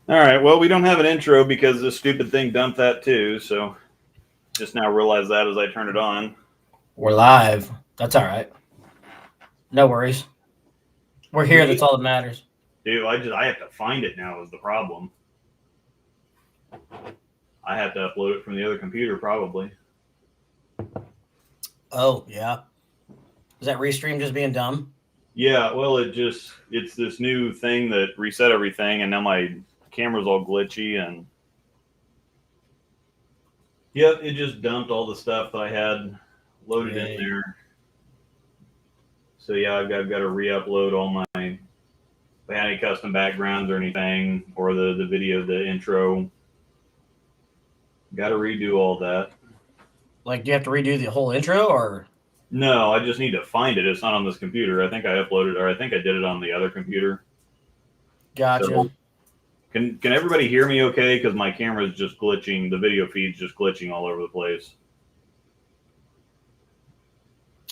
All right. Well, we don't have an intro because this stupid thing dumped that too. So just now realized that as I turn it on. We're live. That's all right. No worries. We're here. That's Create. all that matters. Dude, I have to find it now is the problem. I have to upload it from the other computer probably. Oh, yeah. Is that restream just being dumb? Yeah. Well, it's this new thing that reset everything, and now my camera's all glitchy and. Yep, it just dumped all the stuff that I had loaded in Yay. there. So yeah, I've got to re-upload all my. If I had any custom backgrounds or anything, or the video, the intro. Got to redo all that. Like, do you have to redo the whole intro or? No, I just need to find it. It's not on this computer. I think I uploaded, or I think I did it on the other computer. Gotcha. So can everybody hear me okay? Because my camera is just glitching. The video feed's just glitching all over the place.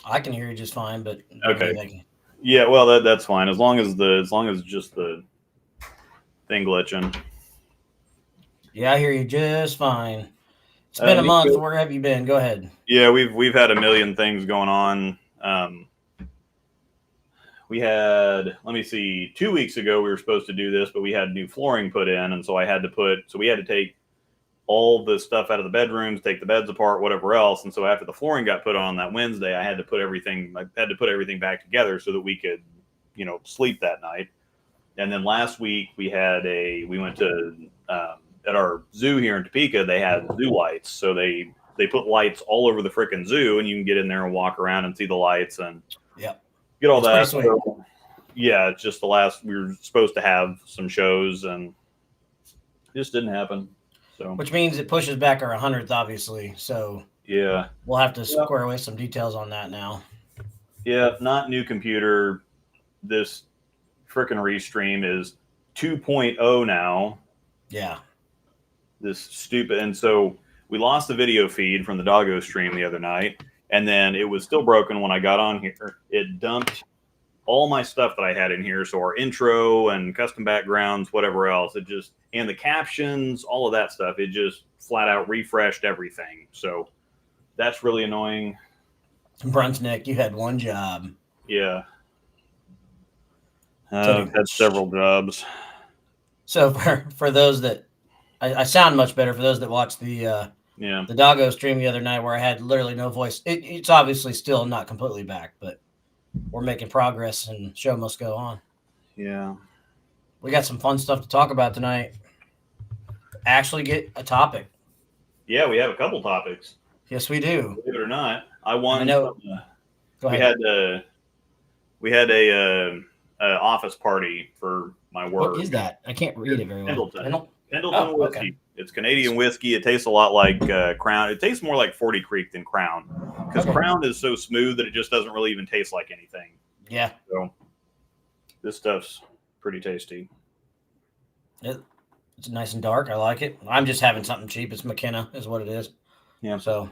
I can hear you just fine, but Okay. they can. Yeah, well that's fine as long as just the thing glitching. Yeah, I hear you just fine. It's been a month. Nico, Where have you been? Go ahead. yeah, we've had a million things going on. We had, let me see, 2 weeks ago we were supposed to do this, but we had new flooring put in, and so we had to take all the stuff out of the bedrooms, take the beds apart, whatever else. And so after the flooring got put on that Wednesday, I had to put everything back together so that we could, sleep that night. And then last week we went to at our zoo here in Topeka. They had zoo lights, so they put lights all over the freaking zoo, and you can get in there and walk around and see the lights and Yep. get all It's that. pretty sweet. So, yeah, it's just the last we were supposed to have some shows and it just didn't happen. So Which means it pushes back our 100th, obviously. So yeah, we'll have to yeah, square away some details on that now. yeah, not new computer. This freaking restream is 2.0 now. Yeah. This stupid, and so we lost the video feed from the doggo stream the other night, and then it was still broken when I got on here. It dumped all my stuff that I had in here, so our intro and custom backgrounds, whatever else, it just, and the captions, all of that stuff, it just flat out refreshed everything. So that's really annoying. Brunswick, you had one job. Yeah, Pretty I've had much. several jobs. So for those that I sound much better for those that watched Yeah, the doggo stream the other night where I had literally no voice. It's obviously still not completely back, but we're making progress and show must go on. yeah, We got some fun stuff to talk about tonight. Actually get a topic. yeah. We have a couple topics. Yes, we do. Believe it or not, I And I won know. some. Go We ahead. had we had a office party for my What work. is that? I can't read it very well. Pendleton. Pendleton Oh, okay. whiskey. It's Canadian whiskey. It tastes a lot like Crown. It tastes more like 40 Creek than Crown because Okay. Crown is so smooth that it just doesn't really even taste like anything. Yeah. So this stuff's pretty tasty. It's nice and dark. I like it. I'm just having something cheap. It's McKenna, is what it is. Yeah. So,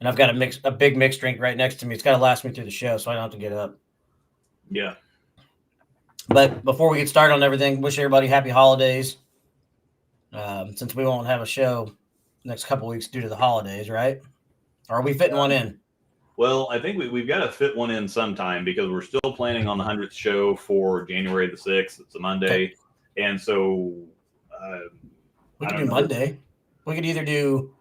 and I've got a big mixed drink right next to me. It's got to last me through the show, so I don't have to get up. Yeah. But before we get started on everything, wish everybody happy holidays. Since we won't have a show next couple weeks due to the holidays, right? Or are we fitting one in? Well, I think we've got to fit one in sometime because we're still planning on the 100th show for January the 6th. It's a Monday. And so We I can don't do know. Monday. We could either do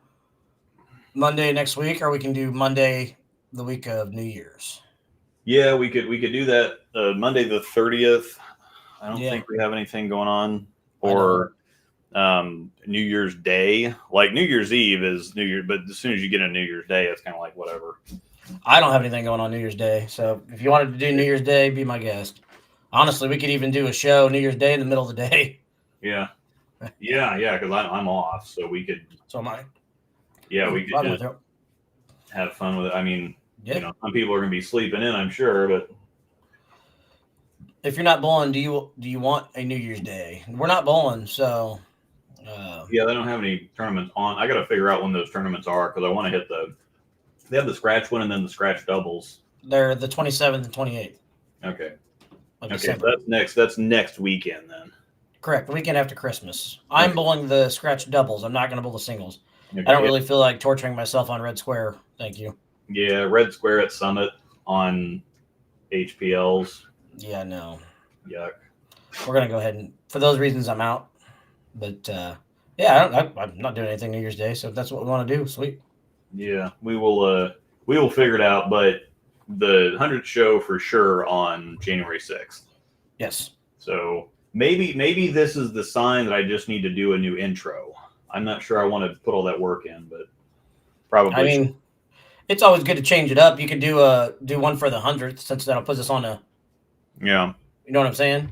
Monday next week, or we can do Monday the week of New Year's. Yeah, we could do that Monday the 30th. I don't Yeah. think we have anything going on. I don't. Or New Year's Day. Like New Year's Eve is New Year, but as soon as you get a New Year's Day, it's kind of like whatever. I don't have anything going on New Year's Day. So if you wanted to do New Year's Day, be my guest. Honestly, we could even do a show New Year's Day in the middle of the day. Yeah, yeah, because I'm off, so we could. So am I. Yeah, we could just have fun with it. I mean, yeah. Some people are going to be sleeping in, I'm sure, but If you're not bowling, do you want a New Year's Day? We're not bowling, so. Yeah, they don't have any tournaments on. I got to figure out when those tournaments are because I want to hit the. They have the scratch one and then the scratch doubles. They're the 27th and 28th. Okay. Of Okay, December. so that's next weekend then. Correct. The weekend after Christmas. I'm bowling the scratch doubles. I'm not going to bowl the singles. Okay, I don't really feel like torturing myself on Red Square. Thank you. Yeah, Red Square at Summit on HPLs. Yeah, no. Yuck. We're going to go ahead and, for those reasons, I'm out. But, yeah, I'm not doing anything New Year's Day, so if that's what we want to do, sweet. Yeah, we will figure it out, but the 100th show for sure on January 6th. Yes. So maybe this is the sign that I just need to do a new intro. I'm not sure I want to put all that work in, but probably. I mean, it's always good to change it up. You could do one for the 100th, since that'll put us on a. Yeah. You know what I'm saying?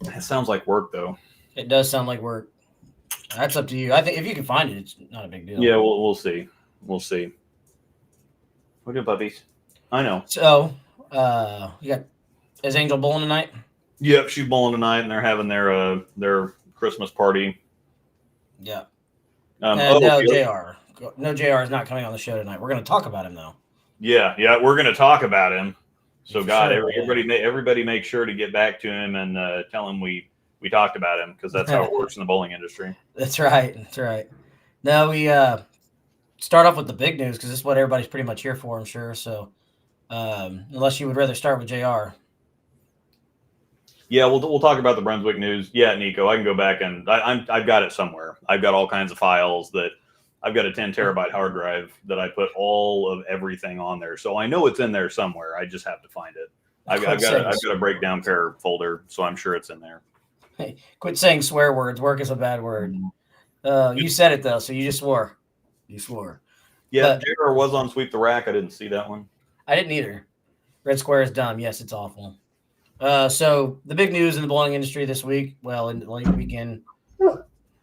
It sounds like work, though. It does sound like work. That's up to you. I think if you can find it, it's not a big deal. Yeah, we'll see. We'll see. We're good puppies. I know. So, is Angel bowling tonight? Yep, she's bowling tonight, and they're having their Christmas party. Yeah. No, JR. No, JR is not coming on the show tonight. We're going to talk about him, though. Yeah, we're going to talk about him. So, God, sure, everybody make sure to get back to him and tell him we talked about him, because that's how it works in the bowling industry. That's right. Now we start off with the big news, because this is what everybody's pretty much here for, I'm sure. So, unless you would rather start with JR. Yeah, we'll talk about the Brunswick news. Yeah, Nico, I can go back and I've got it somewhere. I've got all kinds of files that I've got a 10 terabyte hard drive that I put all of everything on there. So I know it's in there somewhere. I just have to find it. I've got a breakdown pair folder, so I'm sure it's in there. Hey, quit saying swear words. Work is a bad word. You said it though, so you just swore. You swore. Yeah, JR was on Sweep the Rack. I didn't see that one. I didn't either. Red Square is dumb. Yes, it's awful. So the big news in the bowling industry this week, well, in the late weekend,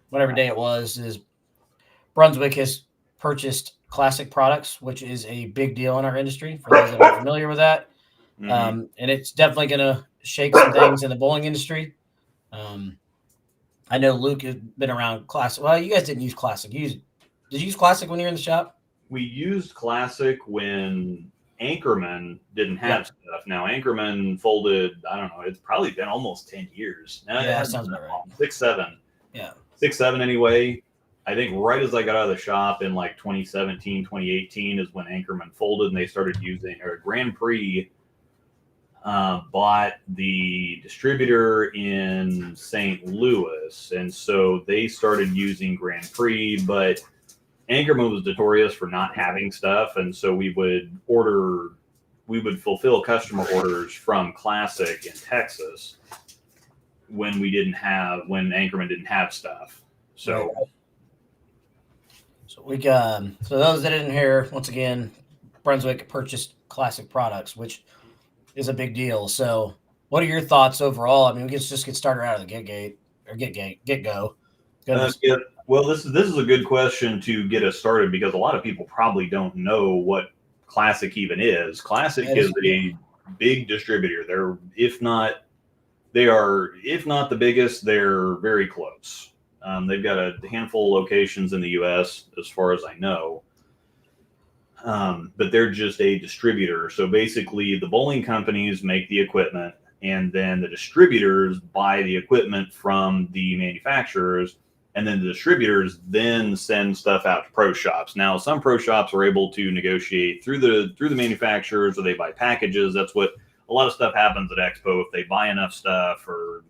whatever day it was, is Brunswick has purchased Classic Products, which is a big deal in our industry for those that are familiar with that. And it's definitely going to shake some things in the bowling industry. I know Luke has been around Classic. Well, you guys didn't use Classic. Did you use Classic when you were in the shop? We used Classic when Anchorman didn't have stuff. Now Anchorman folded, I don't know, it's probably been almost 10 years. Yeah, that sounds about right. 6, 7. Yeah. 6, 7 anyway. I think right as I got out of the shop in like 2017, 2018 is when Anchorman folded and they started using, or Grand Prix bought the distributor in St. Louis. And so they started using Grand Prix, but Anchorman was notorious for not having stuff, and so we would fulfill customer orders from Classic in Texas when Anchorman didn't have stuff. So we got so those that didn't hear, once again, Brunswick purchased Classic Products, which is a big deal. So, what are your thoughts overall? I mean, we can just get started out of the get go. Well, this is a good question to get us started, because a lot of people probably don't know what Classic even is. Classic is a big distributor. They're if not the biggest, they're very close. They've got a handful of locations in the U.S. as far as I know, but they're just a distributor. So basically, the bowling companies make the equipment, and then the distributors buy the equipment from the manufacturers. And then the distributors then send stuff out to pro shops. Now, some pro shops are able to negotiate through the manufacturers, or they buy packages. That's what a lot of stuff happens at Expo. If they buy enough stuff or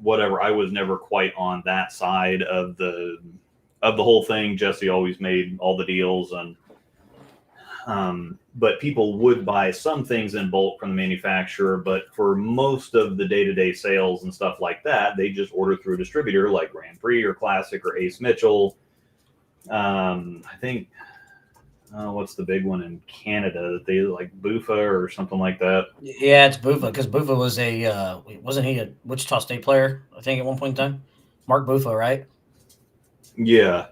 whatever. I was never quite on that side of the whole thing. Jesse always made all the deals, and but people would buy some things in bulk from the manufacturer. But for most of the day-to-day sales and stuff like that, they just order through a distributor like Grand Prix or Classic or Ace Mitchell. I think what's the big one in Canada that they like, Buffa or something like that? Yeah, it's Buffa, because Buffa was wasn't he a Wichita State player? I think at one point in time, Mark Buffa, right? Yeah.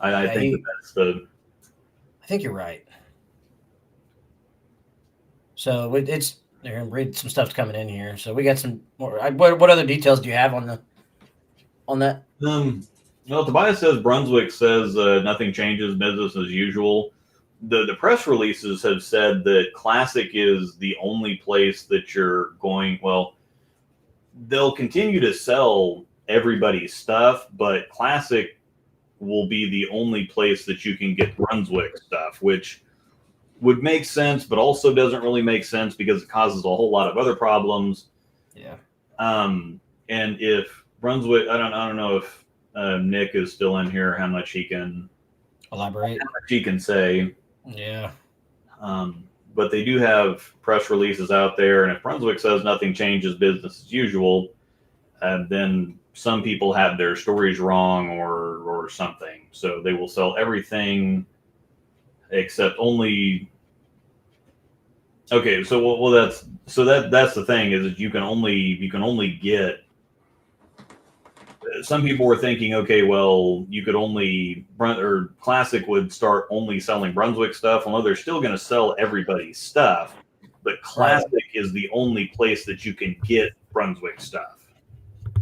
I think that's the. I think you're right. So it's they're gonna read some stuff's coming in here. So we got some more. What other details do you have on that? Well, Tobias says Brunswick says nothing changes, business as usual. The press releases have said that Classic is the only place that you're going. Well, they'll continue to sell everybody's stuff, but Classic will be the only place that you can get Brunswick stuff, which would make sense, but also doesn't really make sense because it causes a whole lot of other problems. Yeah. And if Brunswick, I don't know if Nick is still in here, how much he can elaborate, how much he can say. Yeah. But they do have press releases out there, and if Brunswick says nothing changes, business as usual, then some people have their stories wrong or something. So they will sell everything except only. Okay, so well that's the thing is you can only get. Some people were thinking, okay, well, you could only or Classic would start only selling Brunswick stuff. Well, no, they're still going to sell everybody's stuff, but Classic is the only place that you can get Brunswick stuff,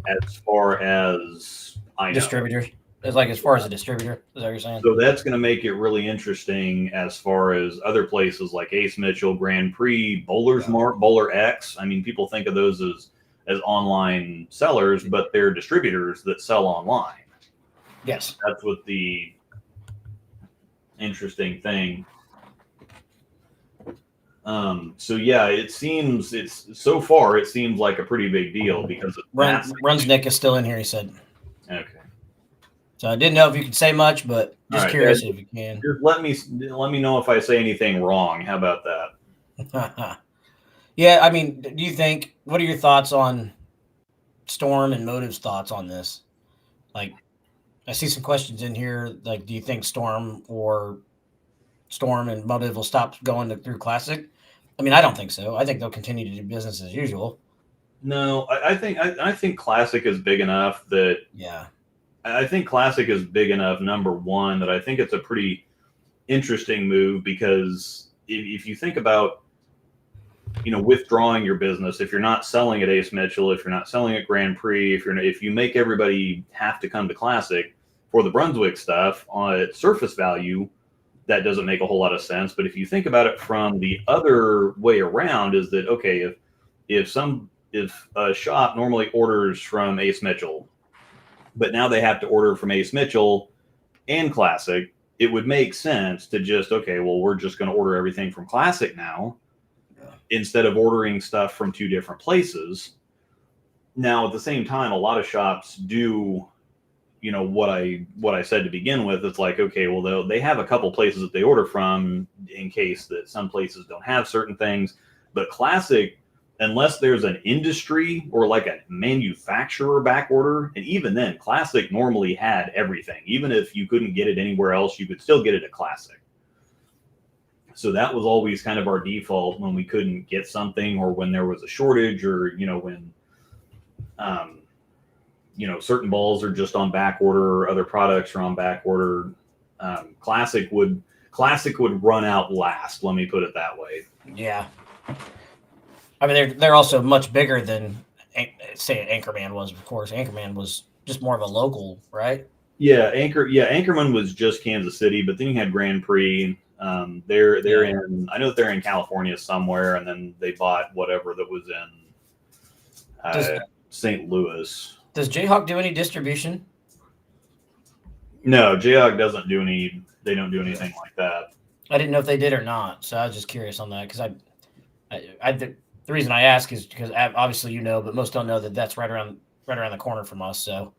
as far as I know. Distributors. It's like as far as a distributor, is that what you're saying? So that's going to make it really interesting as far as other places like Ace Mitchell, Grand Prix, Bowler's Mart, Bowler X. I mean, people think of those as online sellers, but they're distributors that sell online. Yes. That's what the interesting thing. So yeah, it seems like a pretty big deal because Brunswick is still in here, he said. Okay. So I didn't know if you could say much, but just curious if you can. Just let me know if I say anything wrong. How about that? Yeah, I mean, what are your thoughts on Storm and Motive's thoughts on this? Like, I see some questions in here. Like, do you think Storm and Motive will stop going through Classic? I mean, I don't think so. I think they'll continue to do business as usual. No, I think Classic is big enough that. Yeah. I think Classic is big enough, number one, that I think it's a pretty interesting move because if you think about, withdrawing your business, if you're not selling at Ace Mitchell, if you're not selling at Grand Prix, if you make everybody have to come to Classic for the Brunswick stuff on surface value, that doesn't make a whole lot of sense. But if you think about it from the other way around, is that okay? If a shop normally orders from Ace Mitchell, but now they have to order from Ace Mitchell and Classic, it would make sense to just, okay, well, we're just going to order everything from Classic now instead of ordering stuff from two different places. Now, at the same time, a lot of shops do, what I said to begin with. It's like, okay, well, they have a couple places that they order from in case that some places don't have certain things. But Classic, unless there's an industry or like a manufacturer back order, and even then, Classic normally had everything. Even if you couldn't get it anywhere else, you could still get it at Classic. So that was always kind of our default when we couldn't get something or when there was a shortage or, when, certain balls are just on back order or other products are on back order. Classic would run out last. Let me put it that way. Yeah. I mean, they're also much bigger than, say, Anchorman was. Of course, Anchorman was just more of a local, right? Yeah, Anchorman was just Kansas City, but then you had Grand Prix. They're in. I know that they're in California somewhere, and then they bought whatever that was in St. Louis. Does Jayhawk do any distribution? No, Jayhawk doesn't do any. They don't do anything like that. I didn't know if they did or not, so I was just curious on that because the reason I ask is because obviously but most don't know that that's right around the corner from us. So,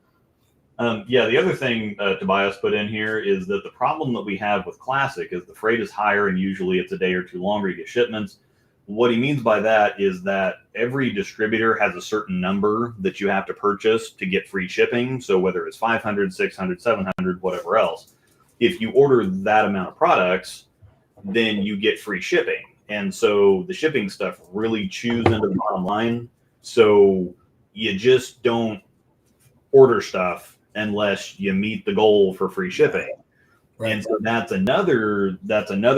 the other thing Tobias put in here is that the problem that we have with Classic is the freight is higher, and usually it's a day or two longer to get shipments. What he means by that is that every distributor has a certain number that you have to purchase to get free shipping. So whether it's 500, 600, 700, whatever else, if you order that amount of products, then you get free shipping. And so the shipping stuff really chews into the bottom line. So you just don't order stuff unless you meet the goal for free shipping. Right. And so that's another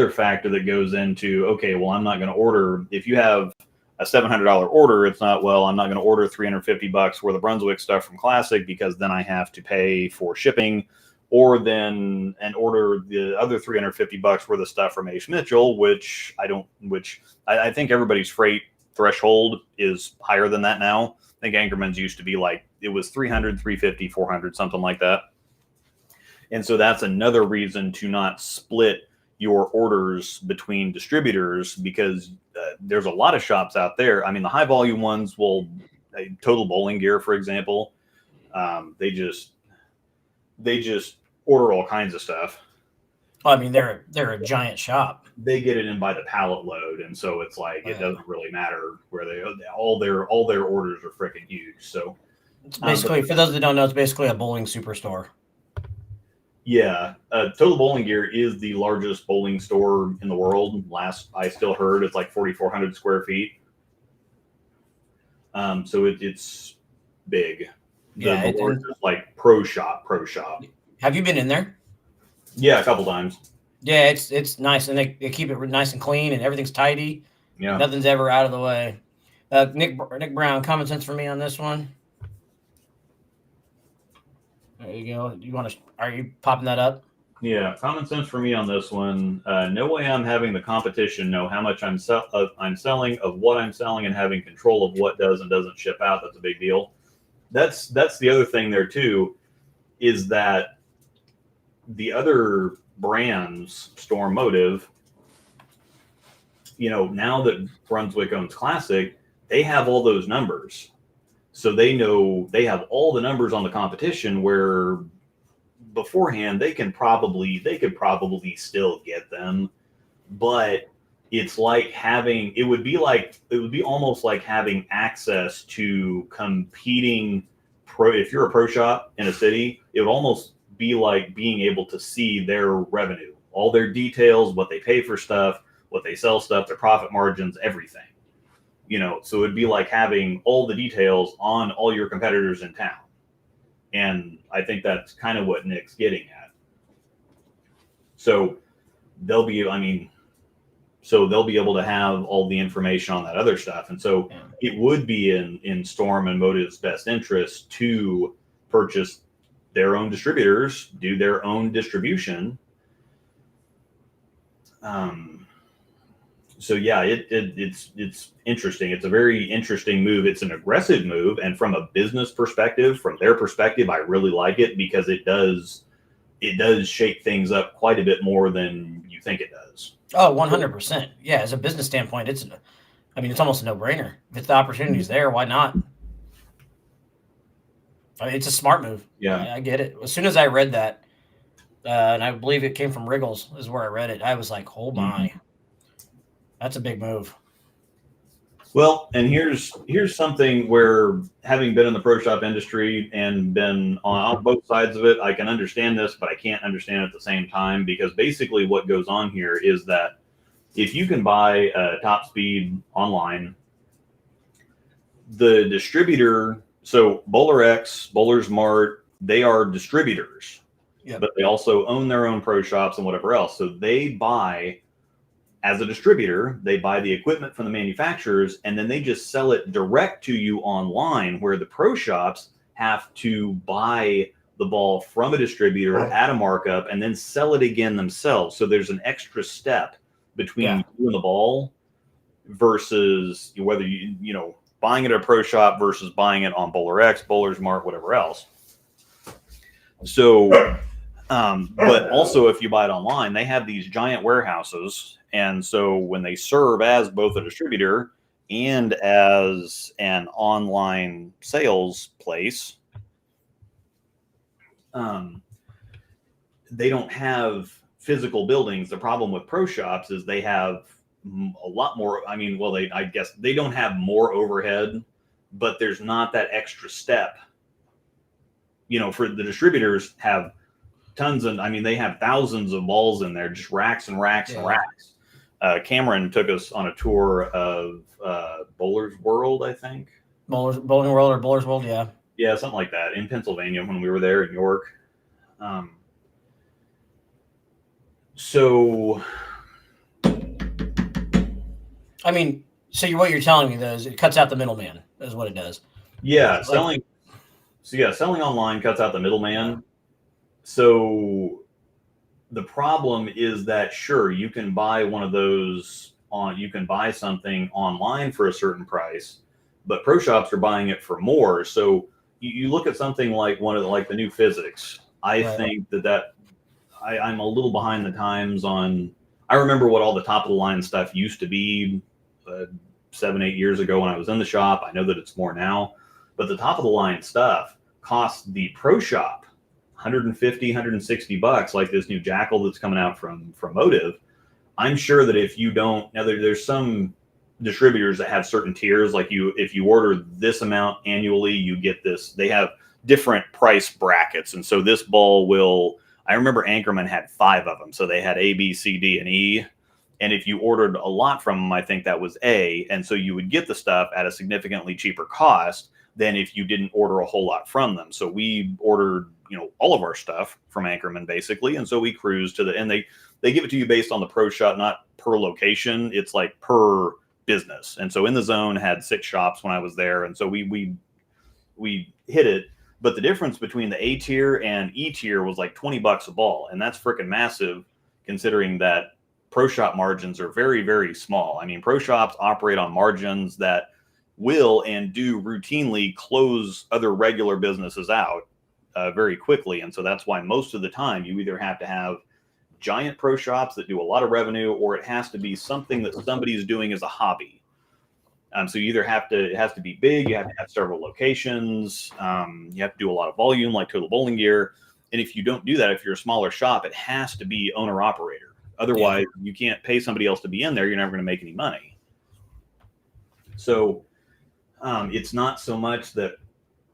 factor that goes into, okay, well, I'm not going to order. If you have a $700 order, it's not, well, I'm not going to order $350 worth of Brunswick stuff from Classic because then I have to pay for shipping, or then and order the other $350 worth of stuff from Ace Mitchell, which I think everybody's freight threshold is higher than that now. I think Anchorman's used to be like, it was 300, 350, 400, something like that. And so that's another reason to not split your orders between distributors, because there's a lot of shops out there. I mean, the high volume ones will, Total Bowling Gear, for example, they just order all kinds of stuff. Well, I mean, they're a giant shop. They get it in by the pallet load, and so it's like it doesn't really matter where all their orders are freaking huge. So it's basically, for those that don't know, it's basically a bowling superstore. Yeah, Total Bowling Gear is the largest bowling store in the world. Last I still heard, it's like 4,400 square feet. So it's big. The largest, like pro shop. Have you been in there? Yeah, a couple times. Yeah, it's nice, and they keep it nice and clean, and everything's tidy. Yeah, nothing's ever out of the way. Nick Brown, common sense for me on this one. There you go. Are you popping that up? Yeah, common sense for me on this one. No way I'm having the competition know how much I'm selling, of what I'm selling, and having control of what does and doesn't ship out. That's a big deal. That's the other thing there too, is that the other brands, Storm Motive, now that Brunswick owns Classic, they have all those numbers. So they know they have all the numbers on the competition, where beforehand they could probably still get them, but it's like it would be almost like having access to competing if you're a pro shop in a city, it would almost be like being able to see their revenue, all their details, what they pay for stuff, what they sell stuff, their profit margins, everything. So it'd be like having all the details on all your competitors in town. And I think that's kind of what Nick's getting at. So they'll be able to have all the information on that other stuff. And so it would be in Storm and Motive's best interest to purchase their own distributors, do their own distribution. So yeah, it's interesting. It's a very interesting move. It's an aggressive move, and from a business perspective, from their perspective, I really like it, because it does shake things up quite a bit more than you think it does. Oh, 100%. Yeah, as a business standpoint, it's almost a no-brainer. If the opportunity's there, why not? I mean, it's a smart move. Yeah, I get it. As soon as I read that, and I believe it came from Wriggles, is where I read it, I was like, oh my. That's a big move. Well, and here's something where, having been in the pro shop industry and been on both sides of it, I can understand this, but I can't understand it at the same time, because basically what goes on here is that if you can buy a Top Speed online, the distributor, so Bowler X, Bowler's Mart, they are distributors, but they also own their own pro shops and whatever else. So they buy, as a distributor, they buy the equipment from the manufacturers, and then they just sell it direct to you online, where the pro shops have to buy the ball from a distributor at a markup and then sell it again themselves. So there's an extra step between you and the ball, versus whether buying it at a pro shop versus buying it on Bowler X, Bowler's Mart, whatever else. So but also, if you buy it online, they have these giant warehouses. And so when they serve as both a distributor and as an online sales place, they don't have physical buildings. The problem with pro shops is they have a lot more. I guess they don't have more overhead, but there's not that extra step. For the distributors have tons, and they have thousands of balls in there, just racks and racks and racks. Cameron took us on a tour of Bowler's World, I think. Bowling World or Bowler's World, yeah. Yeah, something like that, in Pennsylvania when we were there in York. So what you're telling me, though, is it cuts out the middleman, is what it does. Yeah, selling online cuts out the middleman. So the problem is that, sure, you can buy one of those you can buy something online for a certain price, but pro shops are buying it for more. So you look at something like the new physics. I think that I'm a little behind the times on. I remember what all the top of the line stuff used to be 7-8 years ago when I was in the shop. I know that it's more now, but the top of the line stuff costs the pro shop $150-$160, like this new Jackal that's coming out from Motive. I'm sure that if you don't, now there's some distributors that have certain tiers, like if you order this amount annually, you get this. They have different price brackets, and so this ball will. I remember Anchorman had 5 of them, so they had A, B, C, D, and E. And if you ordered a lot from them, I think that was A, and so you would get the stuff at a significantly cheaper cost than if you didn't order a whole lot from them. So we ordered, all of our stuff from Anchorman basically, and so we cruised to and they give it to you based on the pro shop, not per location. It's like per business. And so In the Zone had 6 shops when I was there, and so we hit it. But the difference between the A tier and E tier was like $20 a ball, and that's freaking massive considering that pro shop margins are very, very small. I mean, pro shops operate on margins that will and do routinely close other regular businesses out very quickly. And so that's why most of the time you either have to have giant pro shops that do a lot of revenue, or it has to be something that somebody's doing as a hobby. So you either it has to be big, you have to have several locations, you have to do a lot of volume like Total Bowling Gear. And if you don't do that, if you're a smaller shop, it has to be owner operator. Otherwise, you can't pay somebody else to be in there. You're never going to make any money. So it's not so much that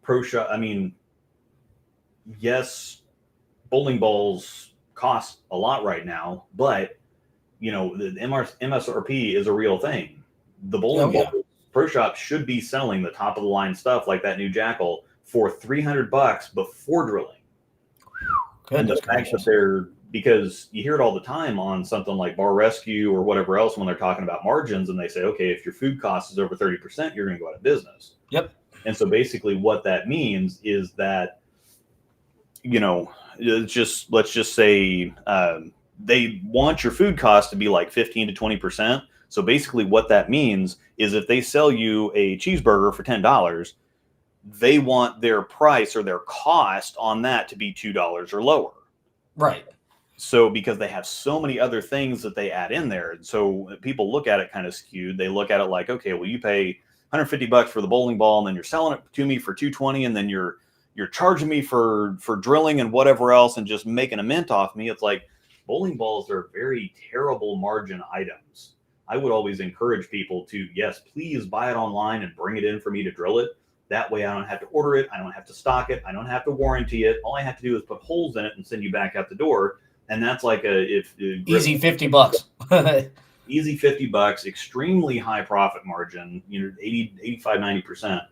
pro shop. I mean, yes, bowling balls cost a lot right now, but the MSRP is a real thing. The bowling balls, pro shops should be selling the top of the line stuff like that new Jackal for $300 before drilling. Goodness gracious. Because you hear it all the time on something like Bar Rescue or whatever else when they're talking about margins, and they say, okay, if your food cost is over 30%, you're going to go out of business. Yep. And so basically what that means is that, let's just say they want your food cost to be like 15 to 20%. So basically what that means is if they sell you a cheeseburger for $10, they want their price or their cost on that to be $2 or lower. Right. So because they have so many other things that they add in there. And so people look at it kind of skewed. They look at it like, okay, well, you pay $150 for the bowling ball, and then you're selling it to me for $220, and then you're charging me for drilling and whatever else and just making a mint off me. It's like bowling balls are very terrible margin items. I would always encourage people to, yes, please buy it online and bring it in for me to drill it. That way I don't have to order it. I don't have to stock it. I don't have to warranty it. All I have to do is put holes in it and send you back out the door. And that's like easy $50. Easy $50, extremely high profit margin, 80, 85, 90%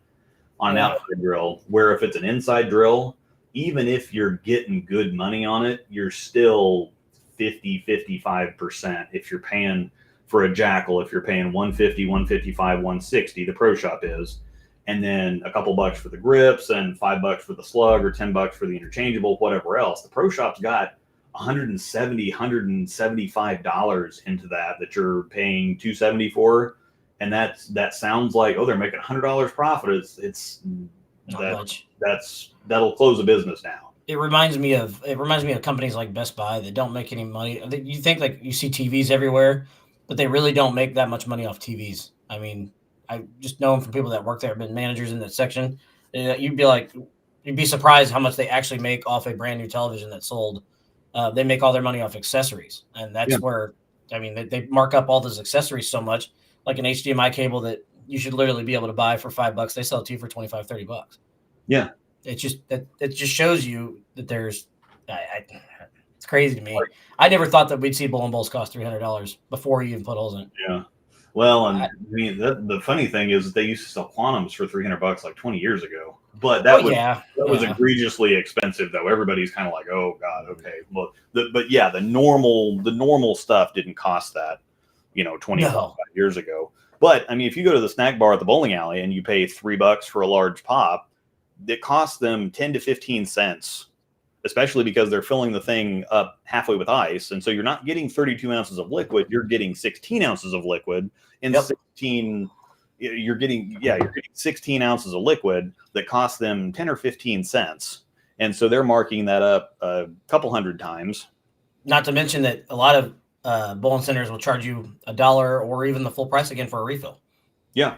on an outside drill, where if it's an inside drill, even if you're getting good money on it, you're still 50, 55%. If you're paying for a Jackal, if you're paying 150, 155, 160, the pro shop is, and then a couple bucks for the grips and $5 for the slug or $10 for the interchangeable, whatever else, the pro shop's got $170, $175 into that you're paying $270 for. And that sounds like, oh, they're making $100 profit. It's not much. That'll close a business down. It reminds me of companies like Best Buy that don't make any money. You think like you see TVs everywhere, but they really don't make that much money off TVs. I mean, I just know them from people that work there, been managers in that section. You'd be surprised how much they actually make off a brand new television that's sold. They make all their money off accessories, and that's where, I mean, they mark up all those accessories so much, like an HDMI cable that you should literally be able to buy for $5. They sell it to you for $25, $30. Yeah. It just shows you that there's, it's crazy to me. I never thought that we'd see bowling balls cost $300 before you even put holes in it. Yeah. Well, and I mean, the funny thing is they used to sell quantums for $300 like 20 years ago. But that was egregiously expensive, though. Everybody's kind of like, "Oh God, okay." Well, the normal stuff didn't cost that, 25 years ago. But I mean, if you go to the snack bar at the bowling alley and you pay $3 for a large pop, it costs them 10 to 15 cents especially because they're filling the thing up halfway with ice. And so you're not getting 32 ounces of liquid, you're getting 16 ounces of liquid and 16. You're getting 16 ounces of liquid that costs them 10 or 15 cents. And so they're marking that up a couple hundred times. Not to mention that a lot of bowling centers will charge you $1 or even the full price again for a refill. Yeah.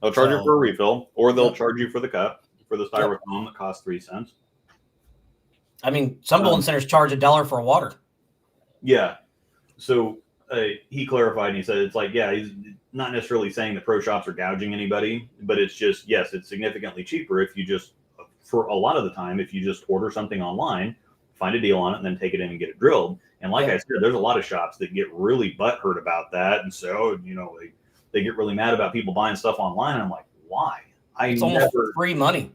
They'll charge you for a refill, or they'll charge you for the cup, for the styrofoam that costs 3 cents. I mean, some bowling centers charge $1 for a water. Yeah. So he clarified and he said, it's like, he's not necessarily saying that pro shops are gouging anybody, but it's just, yes, it's significantly cheaper if you just, for a lot of the time, if you just order something online, find a deal on it, and then take it in and get it drilled. And like I said, there's a lot of shops that get really butthurt about that. And so, they get really mad about people buying stuff online. And I'm like, why? It's almost free money.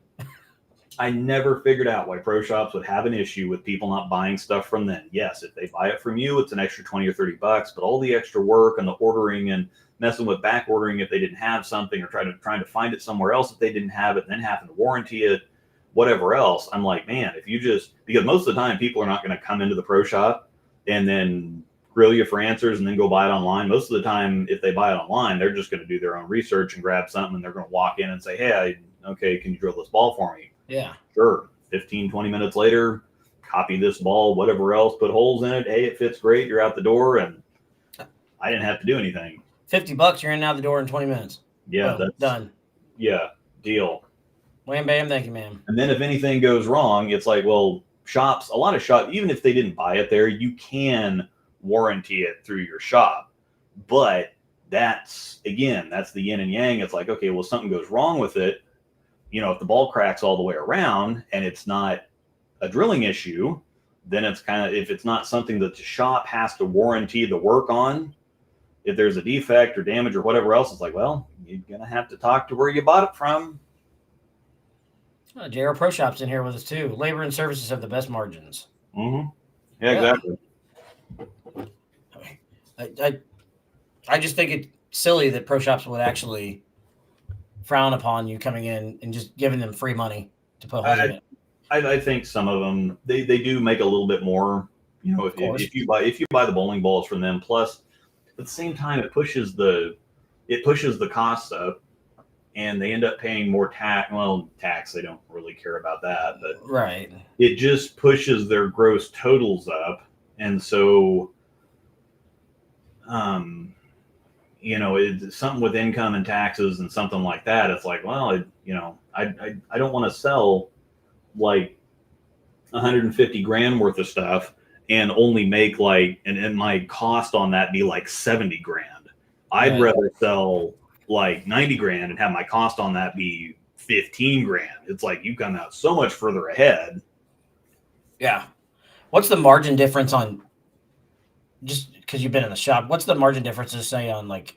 I never figured out why pro shops would have an issue with people not buying stuff from them. Yes, if they buy it from you, it's an extra 20 or 30 bucks, but all the extra work and the ordering and messing with back ordering if they didn't have something, or trying to find it somewhere else if they didn't have it, and then having to warranty it, whatever else. I'm like, man, if you just, because most of the time people are not going to come into the pro shop and then grill you for answers and then go buy it online. Most of the time, if they buy it online, they're just going to do their own research and grab something, and they're going to walk in and say, hey, okay, can you drill this ball for me? Yeah. Sure. 15, 20 minutes later, copy this ball, whatever else, put holes in it. Hey, it fits great. You're out the door, and I didn't have to do anything. $50, you're in and out the door in 20 minutes. Yeah, that's done. Yeah, deal. Wham, bam, thank you, ma'am. And then if anything goes wrong, it's like, well, a lot of shops, even if they didn't buy it there, you can warranty it through your shop. But that's the yin and yang. It's like, okay, well, something goes wrong with it. If the ball cracks all the way around and it's not a drilling issue, then it's if it's not something that the shop has to warranty the work on, if there's a defect or damage or whatever else, it's like, well, you're going to have to talk to where you bought it from. JR Pro Shop's in here with us too. Labor and services have the best margins. Mm-hmm. Yeah, exactly. I just think it's silly that pro shops would actually frown upon you coming in and just giving them free money to put holes in it. I think some of them they do make a little bit more. If you buy the bowling balls from them, plus at the same time it pushes the costs up, and they end up paying more tax. Well, tax, they don't really care about that, but right, it just pushes their gross totals up, and so it's something with income and taxes and something like that. It's like, well, I don't want to sell like 150 grand worth of stuff and only make and my cost on that be like 70 grand. I'd rather sell like 90 grand and have my cost on that be 15 grand. It's like you come out so much further ahead. Yeah. What's the margin difference on, just because you've been in the shop, what's the margin difference to say on like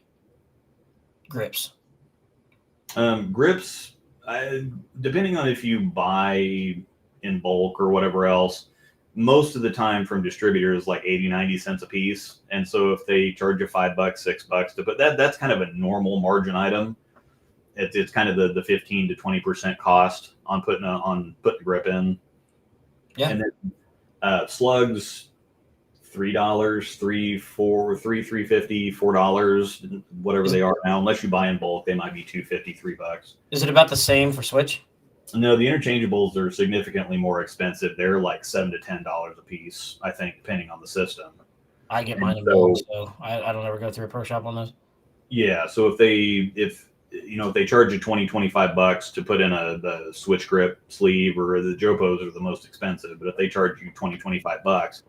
grips? Grips, depending on if you buy in bulk or whatever else, most of the time from distributors, like 80, 90 cents a piece. And so if they charge you $5, $6 to put that's kind of a normal margin item. It's kind of the 15 to 20% cost on putting the grip in. Yeah. And then slugs, $3, $3.50, $4, whatever they are now. Unless you buy in bulk, they might be $2.50, $3. Is it about the same for switch? No, the interchangeables are significantly more expensive. They're like $7 to $10 a piece, I think, depending on the system. I get mine in bulk, so I don't ever go through a pro shop on those. Yeah, so if they charge you $20, $25 to put in the switch grip sleeve, or the Jopos are the most expensive, but if they charge you $20, $25,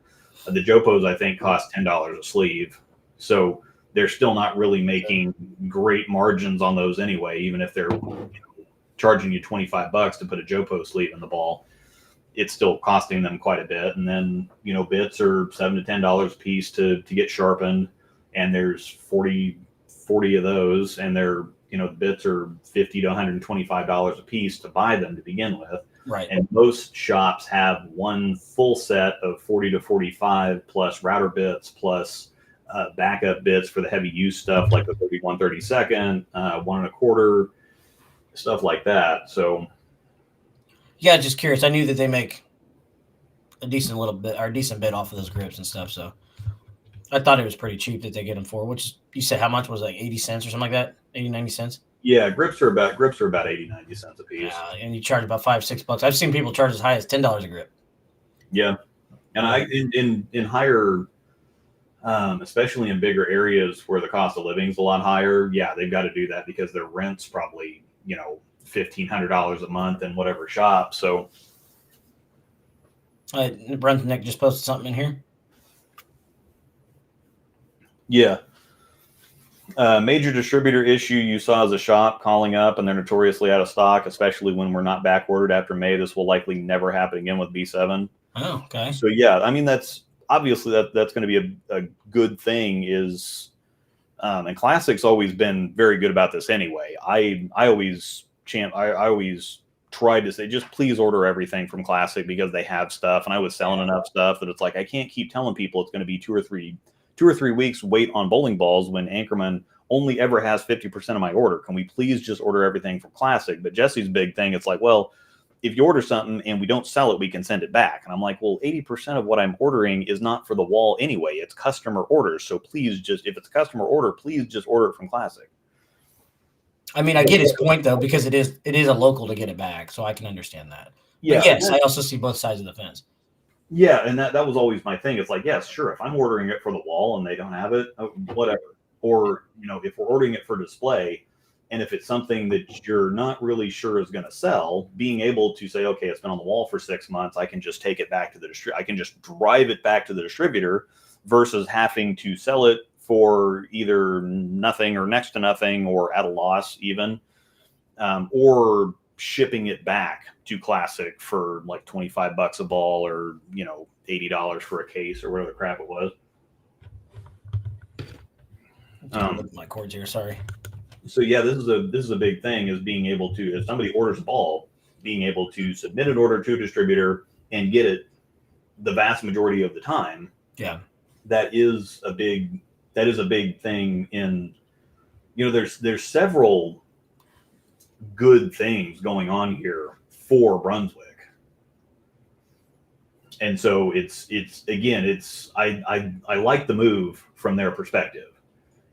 the Jopos I think cost $10 a sleeve. So they're still not really making great margins on those anyway, even if they're charging you $25 to put a Jopo sleeve in the ball. It's still costing them quite a bit. And then, bits are $7 to $10 a piece to get sharpened. And there's 40 of those. And they're, the bits are $50 to $125 a piece to buy them to begin with. Right. And most shops have one full set of 40 to 45 plus router bits, plus backup bits for the heavy use stuff, like the 31 32nd, 1 1/4, stuff like that. So, yeah, just curious. I knew that they make a decent little bit or a decent bit off of those grips and stuff. So I thought it was pretty cheap that they get them for. Which is, you said how much was it, like 80 cents or something like that? 80, 90 cents. Yeah, grips are about 80, 90 cents a piece. And you charge about $5-6. I've seen people charge as high as $10 a grip. Yeah, and I in higher, especially in bigger areas where the cost of living is a lot higher. Yeah, they've got to do that because their rent's probably $1,500 a month in whatever shop. So, Brunswick just posted something in here. yeah. Major distributor issue you saw as a shop calling up, and they're notoriously out of stock, especially when we're not back ordered after May. This will likely never happen again with B7. Oh, okay. So yeah, I mean that's obviously that's going to be a good thing. And Classic's always been very good about this anyway. I always tried to say just please order everything from Classic because they have stuff, and I was selling enough stuff that it's like I can't keep telling people it's going to be 2 or 3 weeks wait on bowling balls when Anchorman only ever has 50% of my order. Can we please just order everything from Classic? But Jesse's big thing, it's like, well, if you order something and we don't sell it, we can send it back. And I'm like, well, 80% of what I'm ordering is not for the wall anyway. It's customer orders. So please just, if it's a customer order, please just order it from Classic. I mean, I get his point though, because it is a local to get it back. So I can understand that. Yeah. But yes, I also see both sides of the fence. Yeah, and that was always my thing. It's like, yes, sure, if I'm ordering it for the wall and they don't have it, whatever. Or, if we're ordering it for display, and if it's something that you're not really sure is going to sell, being able to say, okay, it's been on the wall for 6 months, I can just take it back to the distributor. I can just drive it back to the distributor versus having to sell it for either nothing or next to nothing or at a loss even, or shipping it back to Classic for like $25 a ball or $80 for a case or whatever the crap it was. My cords here, sorry. So yeah, this is a big thing, is being able to, if somebody orders a ball, being able to submit an order to a distributor and get it the vast majority of the time. Yeah, that is a big thing. In there's several good things going on here for Brunswick. And so I like the move from their perspective.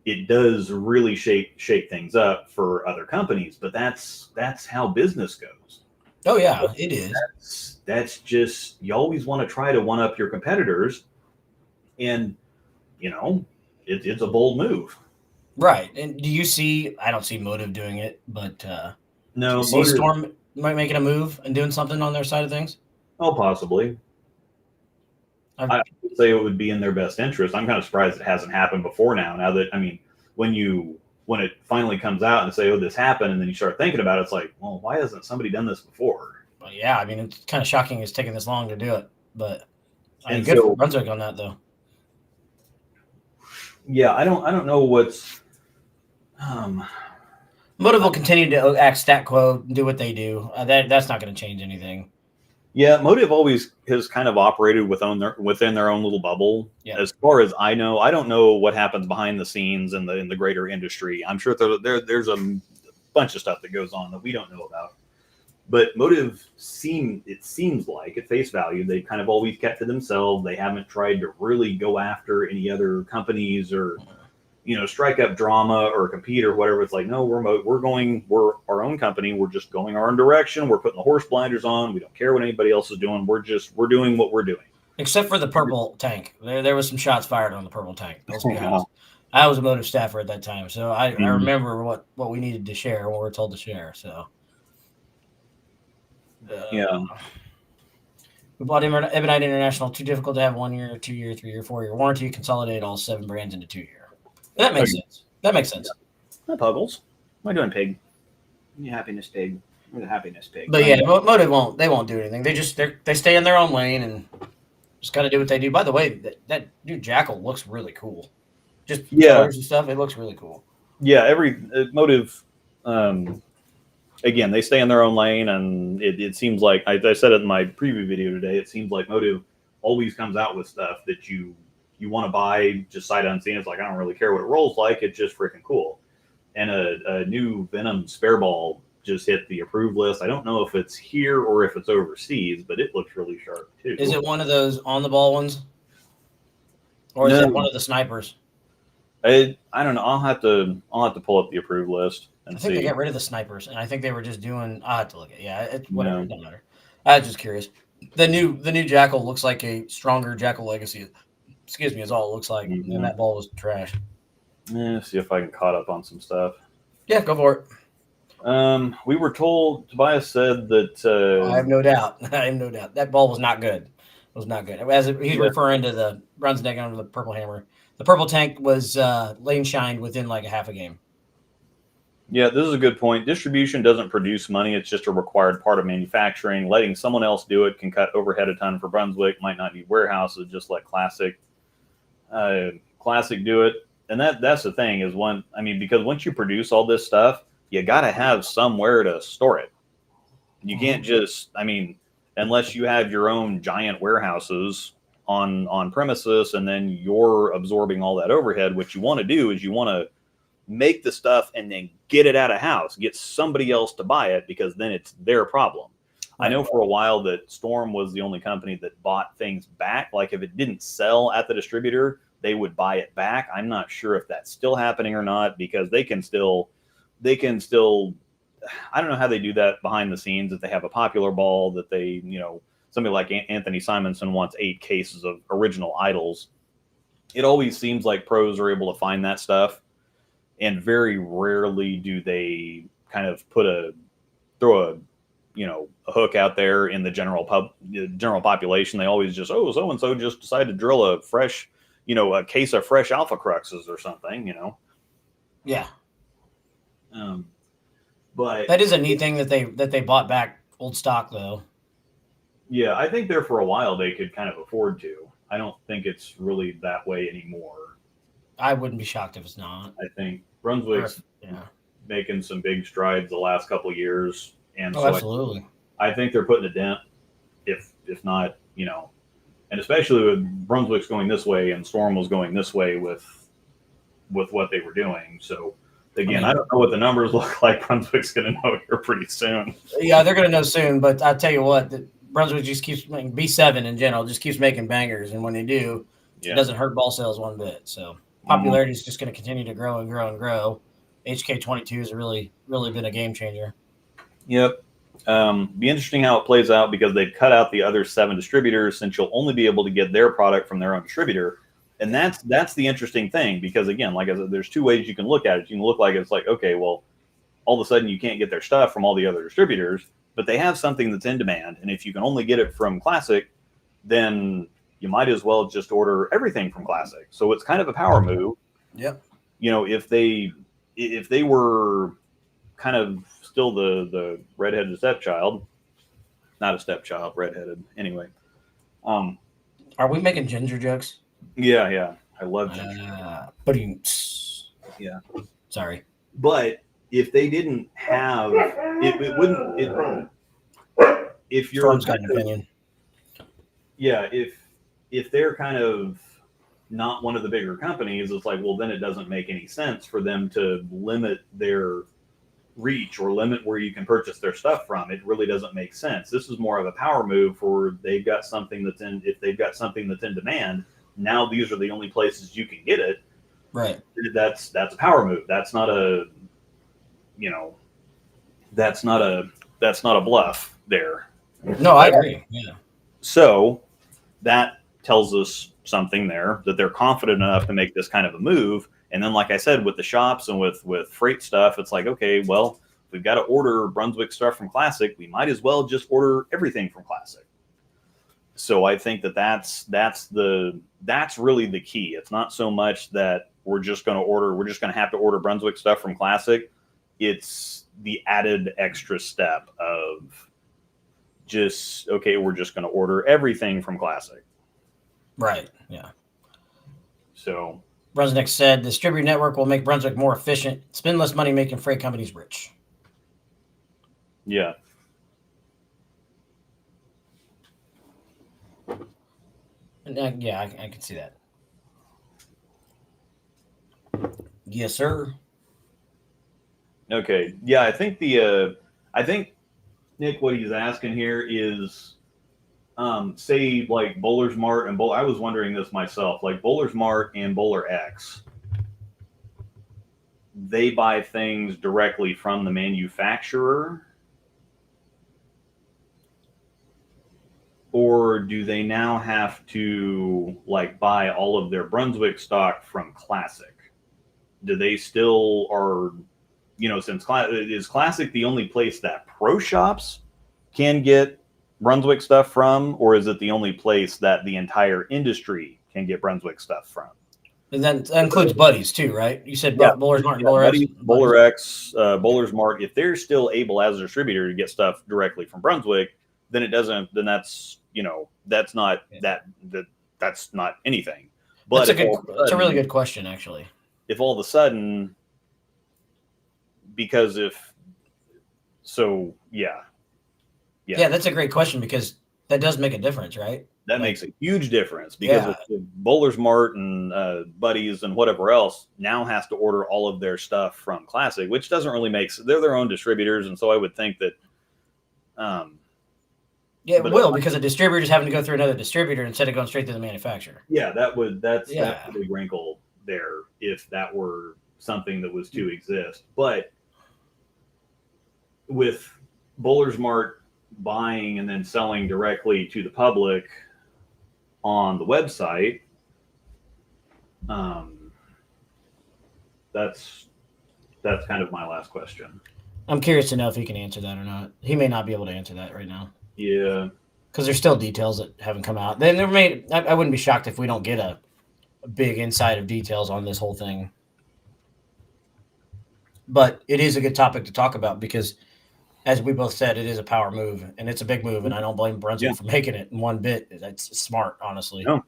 It does really shake things up for other companies, but that's how business goes. Oh yeah, it is. That's just, you always want to try to one up your competitors, and it's a bold move. Right. And do you see, I don't see Motive doing it, but no, see Storm making a move and doing something on their side of things? Oh, possibly. I would say it would be in their best interest. I'm kind of surprised it hasn't happened before now. Now that, when it finally comes out and say, oh, this happened, and then you start thinking about it, it's like, well, why hasn't somebody done this before? Well, yeah, it's kind of shocking it's taking this long to do it, but good for Brunswick on that though. Yeah, I don't know what's. Motive will continue to act stat quo, do what they do. That's not going to change anything. Yeah, Motive always has kind of operated within their own little bubble. Yeah. As far as I know, I don't know what happens behind the scenes in the greater industry. I'm sure there's a bunch of stuff that goes on that we don't know about. But Motive seems like at face value, they kind of always kept to themselves. They haven't tried to really go after any other companies or strike up drama or compete or whatever. It's like, no, we're our own company. We're just going our own direction. We're putting the horse blinders on. We don't care what anybody else is doing. We're doing what we're doing. Except for the purple tank. There was some shots fired on the purple tank. Let's be honest. I was a Motive staffer at that time, so I remember what we needed to share, what we were told to share. So yeah. We bought Ebonite International. Too difficult to have 1 year, 2 year, 3 year, 4 year warranty. Consolidate all 7 brands into 2 year. That makes sense. That makes sense. Hi, Puggles. What are you doing, pig? You happiness pig. You're the happiness pig. But yeah, Motive won't do anything. They stay in their own lane and just got to do what they do. By the way, that new Jackal looks really cool. Just colors and stuff. It looks really cool. Yeah, every Motive. Again, they stay in their own lane, and it seems like I said it in my preview video today. It seems like Motive always comes out with stuff that you want to buy just sight unseen. It's like, I don't really care what it rolls like. It's just freaking cool. And a new Venom spare ball just hit the approved list. I don't know if it's here or if it's overseas, but it looks really sharp too. Is it one of those on the ball ones, or is No. it one of the snipers? I don't know. I'll have to pull up the approved list and I think see. they got rid of the snipers, and I think they were just doing. I have to look at. Yeah, it's whatever. No. It doesn't matter. I was just curious. The new Jackal looks like a stronger Jackal Legacy. Excuse me, is all it looks like. Mhm. And that ball was trash. See if I can caught up on some stuff. Yeah, go for it. We were told, Tobias said that. I have no doubt. I have no doubt that ball was not good. It was not good. He's referring to the Brunswick under the purple hammer. The purple tank was lane shined within like a half a game. Yeah, this is a good point. Distribution doesn't produce money. It's just a required part of manufacturing. Letting someone else do it can cut overhead a ton for Brunswick. Might not need warehouses. Just let Classic do it. And that's the thing is because once you produce all this stuff, you got to have somewhere to store it. You can't just, unless you have your own giant warehouses on premises and then you're absorbing all that overhead. What you want to do is you want to make the stuff and then get it out of house, get somebody else to buy it, because then it's their problem. I know for a while that Storm was the only company that bought things back. Like if it didn't sell at the distributor, they would buy it back. I'm not sure if that's still happening or not, because they can still, I don't know how they do that behind the scenes. If they have a popular ball that they, somebody like Anthony Simonson wants 8 cases of original idols. It always seems like pros are able to find that stuff. And very rarely do they kind of throw a hook out there in the general population. They always just, so-and-so just decided to drill a fresh, a case of fresh alpha cruxes or something, Yeah. But that is a neat thing that they bought back old stock though. Yeah, I think there for a while they could kind of afford to. I don't think it's really that way anymore. I wouldn't be shocked if it's not. I think Brunswick's making some big strides the last couple of years, and so absolutely. I think they're putting a dent, if not, and especially with Brunswick's going this way and Storm was going this way with what they were doing. So again, I don't know what the numbers look like. Brunswick's going to know here pretty soon. Yeah, they're going to know soon. But I tell you what, Brunswick just keeps making B7 in general, just keeps making bangers, and when they do, it doesn't hurt ball sales one bit. So popularity is just going to continue to grow and grow and grow. HK22 has really been a game changer. Yep. Be interesting how it plays out, because they've cut out the other 7 distributors, since you'll only be able to get their product from their own distributor. And that's the interesting thing, because again, like I said, there's 2 ways you can look at it. You can look like it's like, okay, well, all of a sudden you can't get their stuff from all the other distributors, but they have something that's in demand. And if you can only get it from Classic, then you might as well just order everything from Classic. So it's kind of a power move. Yep. If they were kind of still the redheaded stepchild, not a stepchild, redheaded anyway. Are we making ginger jokes? Yeah. I love ginger. Yeah. Sorry. But if they didn't have it wouldn't. If you're Storm's got an opinion. Yeah, if they're kind of not one of the bigger companies, it's like, well, then it doesn't make any sense for them to limit their reach or limit where you can purchase their stuff from. It really doesn't make sense. This is more of a power move for if they've got something that's in demand. Now these are the only places you can get it. Right. That's a power move. That's not a that's not a bluff there. No, I agree. Yeah. So that tells us something there, that they're confident enough to make this kind of a move. And then, like I said, with the shops and with freight stuff, it's like, okay, well, if we've got to order Brunswick stuff from Classic, we might as well just order everything from Classic. So I think that's really the key. It's not so much that we're just going to have to order Brunswick stuff from Classic. It's the added extra step of just, okay, we're just going to order everything from Classic. Right. Yeah. So Brunswick said the distributor network will make Brunswick more efficient, spend less money making freight companies rich. Yeah. And yeah, I can see that. Yes, sir. Okay. Yeah, I think the I think Nick, what he's asking here is, say like Bowler's Mart and I was wondering this myself, like Bowler's Mart and Bowler X, they buy things directly from the manufacturer, or do they now have to like buy all of their Brunswick stock from Classic? Do they still are, since is Classic the only place that pro shops can get Brunswick stuff from, or is it the only place that the entire industry can get Brunswick stuff from? And that includes buddies too, right? You said Yeah, Bowler's Mart, yeah, Bowler X, Bowler X, Bowler's Mart. If they're still able as a distributor to get stuff directly from Brunswick, then it doesn't. Then that's that's not that's not anything. But that's a really good question, actually. If all of a sudden, because yeah, that's a great question because that does make a difference, right? That makes a huge difference because if Bowler's Mart and Buddies and whatever else now has to order all of their stuff from Classic, which doesn't really make sense. They're their own distributors, and so I would think that. It will, because a distributor is having to go through another distributor instead of going straight to the manufacturer. Yeah, that's a big wrinkle there if that were something that was to exist. But with Bowler's Mart buying and then selling directly to the public on the website, that's kind of my last question. I'm curious to know if he can answer that or not. He may not be able to answer that right now. Yeah, because there's still details that haven't come out. Then I wouldn't be shocked if we don't get a big insight of details on this whole thing. But it is a good topic to talk about because, as we both said, it is a power move and it's a big move, and I don't blame Brunswick for making it in one bit. That's smart, honestly. No.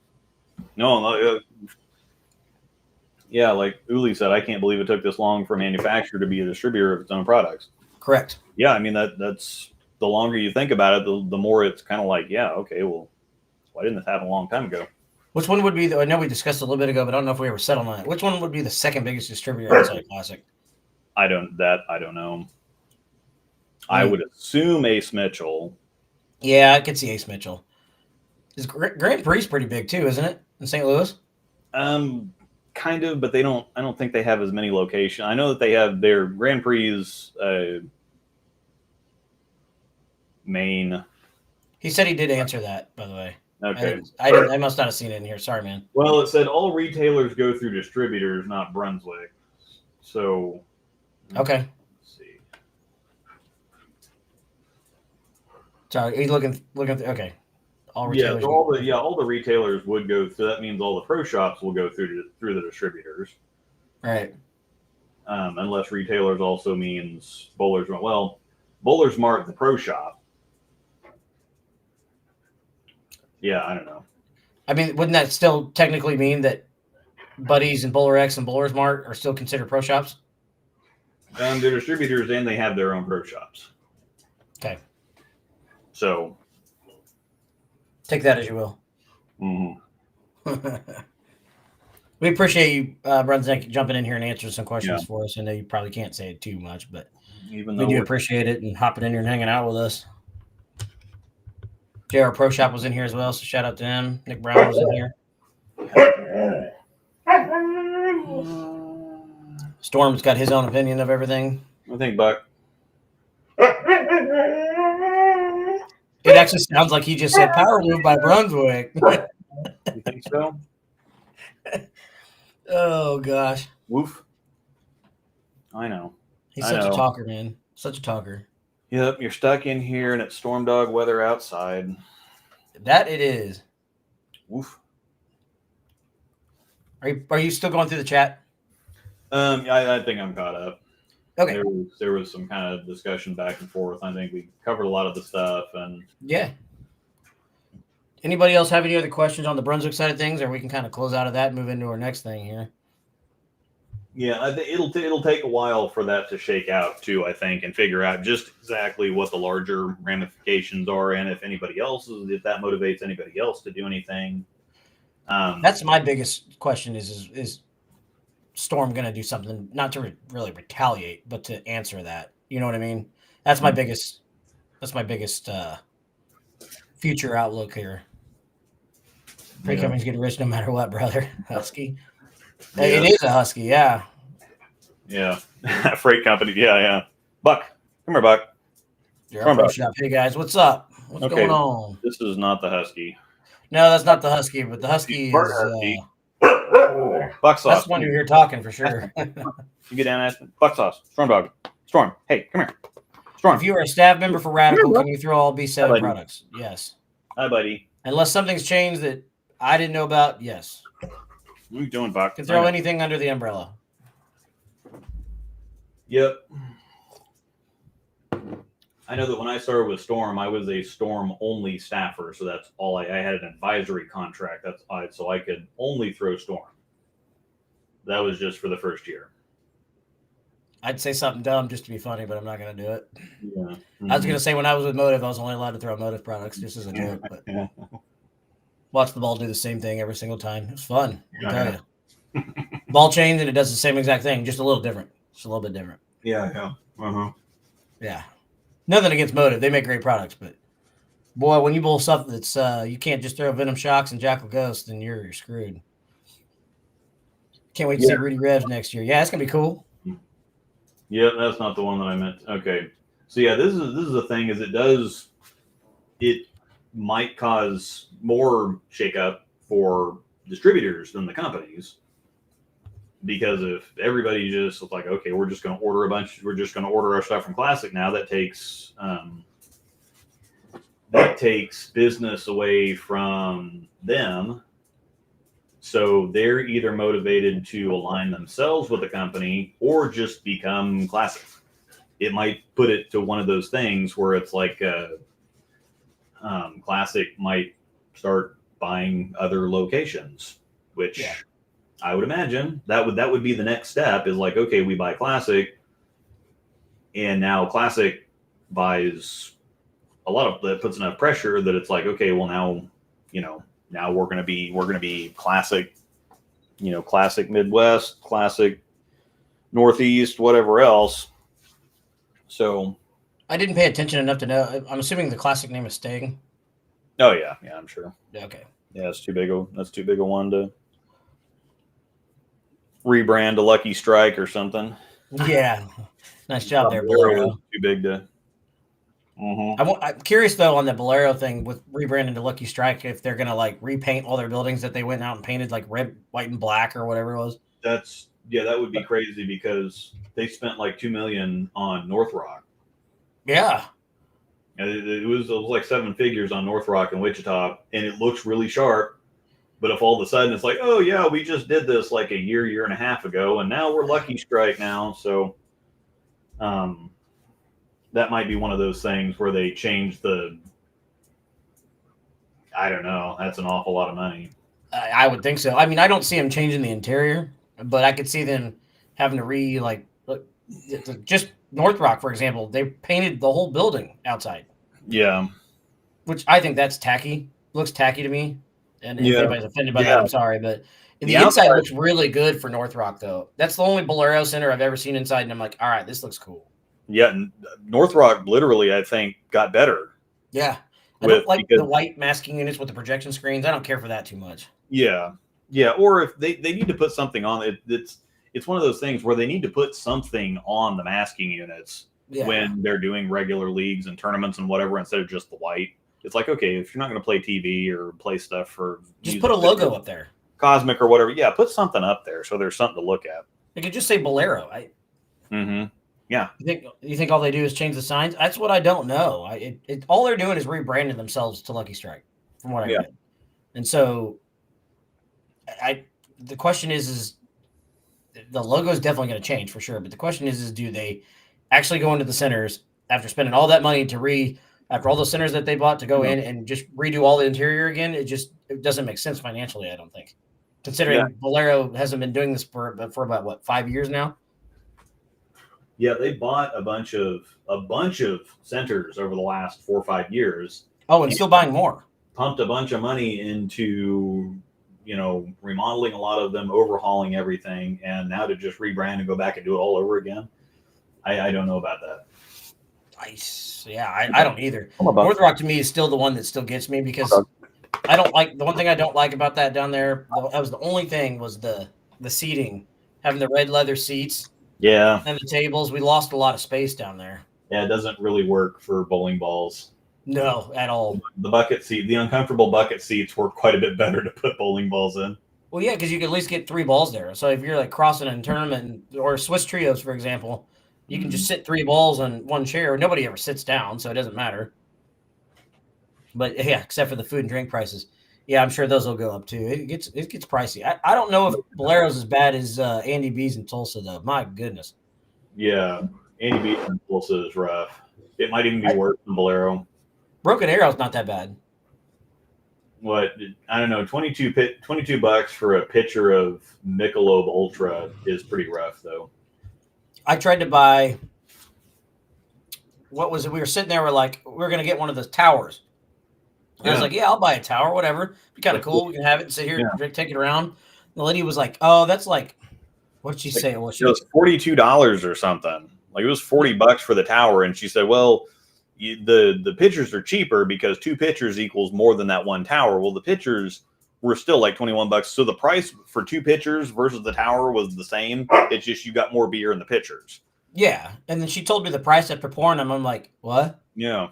Yeah, like Uli said, I can't believe it took this long for a manufacturer to be a distributor of its own products. Correct. Yeah, I mean that's the longer you think about it, the more it's kind of like, yeah, okay, well, why didn't this happen a long time ago? Which one would be I know we discussed a little bit ago, but I don't know if we ever settled on it. Which one would be the second biggest distributor outside of Classic? I don't know. I would assume Ace Mitchell. Yeah, I could see Ace Mitchell. Is Grand Prix pretty big too, isn't it, in St. Louis? Kind of, but I don't think they have as many locations. I know that they have their Grand Prix Maine. He said he did answer that, by the way. Okay. I must not have seen it in here. Sorry, man. Well, it said all retailers go through distributors, not Brunswick. So. Okay. Let's see. Sorry, he's looking. Okay. All retailers. Yeah, all the retailers would go. So that means all the pro shops will go through the distributors. Right. Unless retailers also means Bowler's. Well, Bowler's Mart, the pro shop. Yeah, I don't know. I mean, wouldn't that still technically mean that Buddies and Bowler X and Bowler's Mart are still considered pro shops? They're distributors and they have their own pro shops. Okay. So. Take that as you will. Mm-hmm. We appreciate you, Brunswick, jumping in here and answering some questions for us. I know you probably can't say it too much, but we do appreciate it and hopping in here and hanging out with us. JR Pro Shop was in here as well, so shout out to him. Nick Brown was in here. Storm's got his own opinion of everything. I think, Buck. It actually sounds like he just said power move by Brunswick. You think so? Oh, gosh. Woof. I know. He's such a talker, man. Such a talker. Yep, you're stuck in here and it's storm dog weather outside. That it is. Woof. Are you still going through the chat? I think I'm caught up. Okay. There was some kind of discussion back and forth. I think we covered a lot of the stuff and Anybody else have any other questions on the Brunswick side of things, or we can kind of close out of that and move into our next thing here? Yeah, I think it'll take a while for that to shake out too, I think, and figure out just exactly what the larger ramifications are, and if that motivates anybody else to do anything. That's my biggest question: is Storm going to do something not to really retaliate, but to answer that? You know what I mean? That's my biggest. That's my biggest future outlook here. Freight companies get rich no matter what, brother. Husky. Yeah. It is a husky, yeah. Yeah. Freight company. Yeah. Buck. Come here, Buck. You're up pro shop. Hey guys, what's up? What's going on? This is not the husky. No, that's not the husky, but the husky is Buck sauce. That's the one you're here talking for sure. You get down, Aspen. Buck sauce. Storm dog. Storm. Hey, come here. Storm. If you are a staff member for Radical, can you throw all B7 products? Yes. Hi, buddy. Unless something's changed that I didn't know about, yes. What are you doing, Buck? Can throw anything under the umbrella. Yep. I know that when I started with Storm, I was a Storm only staffer, so that's all I had an advisory contract. So I could only throw Storm. That was just for the first year. I'd say something dumb just to be funny, but I'm not going to do it. Yeah. Mm-hmm. I was going to say when I was with Motive, I was only allowed to throw Motive products just as a joke. But watch the ball do the same thing every single time. It was fun. I tell you. Ball change and it does the same exact thing, just a little different. Just a little bit different. Yeah. Yeah. Nothing against Motive. They make great products, but boy, when you bowl something that's you can't just throw Venom Shocks and Jackal Ghost, then you're screwed. Can't wait to see Rudy Revs next year. Yeah, it's gonna be cool. Yeah, that's not the one that I meant. Okay. So yeah, this is the thing is it might cause more shakeup for distributors than the companies. Because if everybody just like, okay, we're just going to order our stuff from Classic now, that takes business away from them. So they're either motivated to align themselves with the company or just become Classic. It might put it to one of those things where it's like Classic might start buying other locations, which I would imagine that would be the next step is like, okay, we buy Classic and now Classic buys a lot of that, puts enough pressure that it's like, okay, well now we're going to be Classic, Classic Midwest, Classic Northeast, whatever else. So I didn't pay attention enough to know. I'm assuming the Classic name is staying. Oh yeah, I'm sure. Okay. Yeah, that's too big a one to rebrand a Lucky Strike or something. Yeah, nice job there, Bolero. Too big to. I'm curious though on the Bolero thing with rebranding to Lucky Strike if they're gonna like repaint all their buildings that they went out and painted like red, white, and black or whatever it was. That would be crazy because they spent like $2 million on North Rock. Yeah, it was like 7 figures on North Rock and Wichita, and it looks really sharp. But if all of a sudden it's like, oh yeah, we just did this like a year and a half ago, and now we're Lucky Strike now, so that might be one of those things where they change the. I don't know. That's an awful lot of money. I would think so. I mean, I don't see them changing the interior, but I could see them having to just North Rock, for example. They painted the whole building outside. Yeah, which I think that's tacky. Looks tacky to me. And if anybody's offended by that, I'm sorry. But the inside looks really good for North Rock, though. That's the only Bolero center I've ever seen inside, and I'm like, all right, this looks cool. Yeah, and North Rock literally, I think, got better. Yeah. I don't like the white masking units with the projection screens. I don't care for that too much. Yeah. Or if they need to put something on it, it's one of those things where they need to put something on the masking units when they're doing regular leagues and tournaments and whatever instead of just the white. It's like, okay, if you're not going to play TV or play stuff for just put a logo up there, Cosmic or whatever. Yeah, put something up there so there's something to look at. They could just say Bolero. Yeah. You think all they do is change the signs? That's what I don't know. All they're doing is rebranding themselves to Lucky Strike, from what I read. And so, the question is the logo is definitely going to change for sure. But the question is do they actually go into the centers after spending all that money after all the centers that they bought to go in and just redo all the interior again? It doesn't make sense financially, I don't think. Considering Bolero hasn't been doing this for about 5 years now. Yeah, they bought a bunch of centers over the last 4 or 5 years. Oh, and still buying more. Pumped a bunch of money into, remodeling a lot of them, overhauling everything, and now to just rebrand and go back and do it all over again. I don't know about that. I don't either. $100. North Rock to me is still the one that still gets me because I don't like the one thing I don't like about that down there. That was the only thing was the seating, having the red leather seats. Yeah. And the tables. We lost a lot of space down there. Yeah, it doesn't really work for bowling balls. No, at all. The uncomfortable bucket seats work quite a bit better to put bowling balls in. Well, yeah, because you can at least get 3 balls there. So if you're like crossing in a tournament or Swiss trios, for example, you can just sit 3 balls on one chair. Nobody ever sits down, so it doesn't matter. But yeah, except for the food and drink prices. Yeah, I'm sure those will go up too. It gets pricey. I don't know if Bolero's as bad as Andy B's in Tulsa though. My goodness. Yeah, Andy B's in Tulsa is rough. It might even be worse than Bolero. Broken Arrow's not that bad. What, I don't know, $22 for a pitcher of Michelob Ultra is pretty rough though. I tried to buy, what was it? We were sitting there, we're going to get one of the towers. And I was like, yeah, I'll buy a tower, whatever. Be kind of cool. We can have it and sit here and take it around. The lady was like, oh, that's like, what did she say? Well, it was $42 or something. Like it was $40 for the tower. And she said, well, the pitchers are cheaper because 2 pitchers equals more than that one tower. Well, the pitchers were still like $21. So the price for 2 pitchers versus the tower was the same. It's just you got more beer in the pitchers. Yeah. And then she told me the price after pouring them. I'm like, what? Yeah.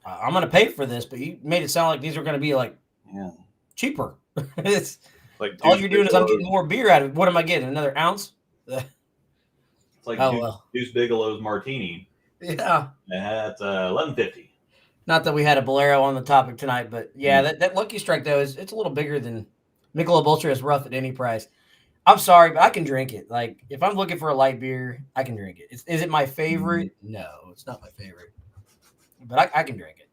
I'm going to pay for this, but you made it sound like these were going to be like cheaper. It's like all you're doing is I'm getting more beer out of it. What am I getting? Another ounce? It's like Deuce Bigelow's martini. Yeah. That's $11.50. Not that we had a Bolero on the topic tonight, but yeah, that Lucky Strike though it's a little bigger than Michelob Ultra is rough at any price. I'm sorry, but I can drink it. Like if I'm looking for a light beer, I can drink it. Is it my favorite? No, it's not my favorite. But I can drink it.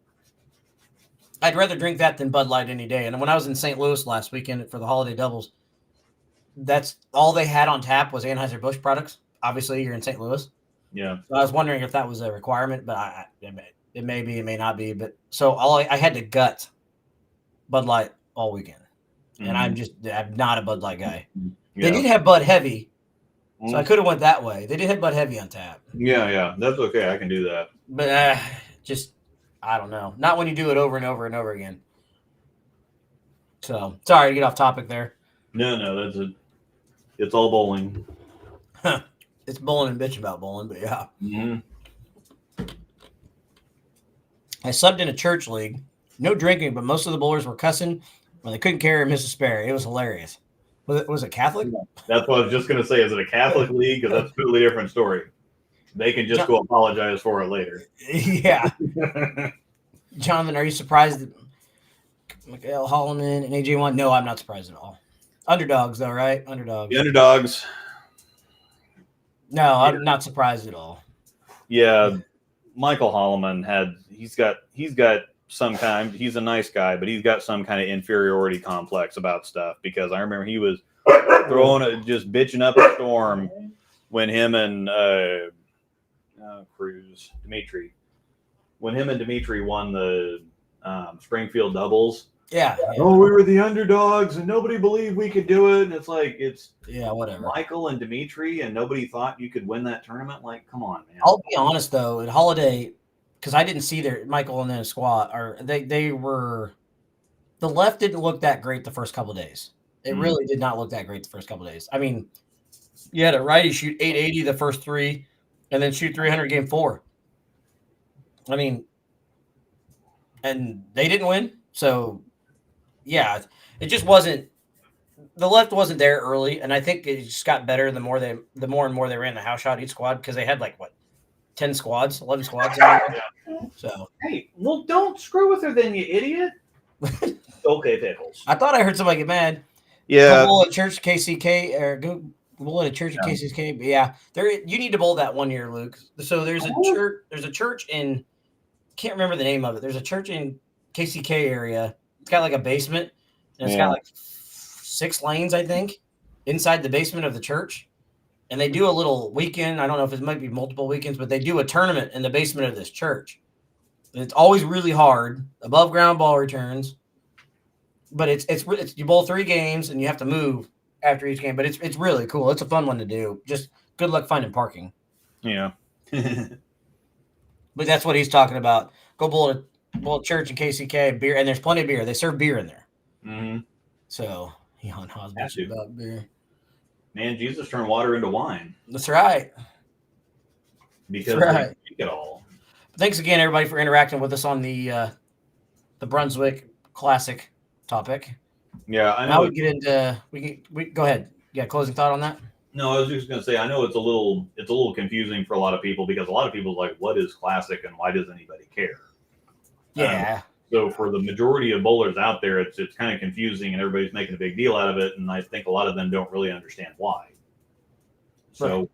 I'd rather drink that than Bud Light any day. And when I was in St. Louis last weekend for the holiday doubles, that's all they had on tap was Anheuser-Busch products. Obviously, you're in St. Louis. Yeah. So I was wondering if that was a requirement, but it may be, it may not be. But so I had to gut Bud Light all weekend. And I'm not a Bud Light guy. Yeah. They did have Bud Heavy, so I could have went that way. They did have Bud Heavy on tap. Yeah. That's okay. I can do that. But I don't know. Not when you do it over and over and over again. So, sorry to get off topic there. No, that's it. It's all bowling. It's bowling and bitch about bowling, but yeah. Mm-hmm. I subbed in a church league. No drinking, but most of the bowlers were cussing when they couldn't carry a miss a spare. It was hilarious. Was it Catholic? That's what I was just going to say. Is it a Catholic league? Because that's a totally different story. They can just go apologize for it later. Yeah. Jonathan, are you surprised that Mikael Holloman and AJ won? No, I'm not surprised at all. Underdogs, though, right? Underdogs. The Underdogs. No, I'm not surprised at all. Yeah, Michael Holloman he's got some kind. He's a nice guy, but he's got some kind of inferiority complex about stuff. Because I remember he was just bitching up a storm when him and Dimitri won the Springfield doubles. Yeah. Oh, we were the underdogs and nobody believed we could do it. And it's like, whatever. Michael and Dimitri and nobody thought you could win that tournament. Like, come on, man. I'll be honest though, at Holiday, because I didn't see Michael and their squad, or they were, the left didn't look that great the first couple of days. It really did not look that great the first couple of days. I mean, you had a righty shoot 880 the first 3 and then shoot 300 game 4. I mean, and they didn't win. So, yeah, it just wasn't – the left wasn't there early, and I think it just got better the more and more they ran the house shot each squad because they had, 10 squads, 11 squads. So hey, well, don't screw with her then, you idiot. Okay, Pickles. I thought I heard somebody get mad. Yeah. Go bowl at church KCK or go bowl at a church at KCK. But yeah, you need to bowl that one year, Luke. So there's a church in – can't remember the name of it. There's a church in KCK area. It's got a basement, and it's got 6 lanes, I think, inside the basement of the church. And they do a little weekend. I don't know if it might be multiple weekends, but they do a tournament in the basement of this church. And it's always really hard, above ground ball returns. But it's you bowl 3 games and you have to move after each game. But it's really cool. It's a fun one to do. Just good luck finding parking. Yeah. But that's what he's talking about. Go bowl at church in KCK, beer, and there's plenty of beer. They serve beer in there. Mm-hmm. So he on Haas bitching about beer. Man, Jesus turned water into wine. That's right. Because That's right. they drink it all. Thanks again, everybody, for interacting with us on the Brunswick Classic topic. Yeah, I know. Now we get into we go ahead. Yeah, closing thought on that. No, I was just going to say, I know it's a little confusing for a lot of people because a lot of people are like, what is classic and why does anybody care? Yeah. So for the majority of bowlers out there, it's kind of confusing and everybody's making a big deal out of it. And I think a lot of them don't really understand why. So,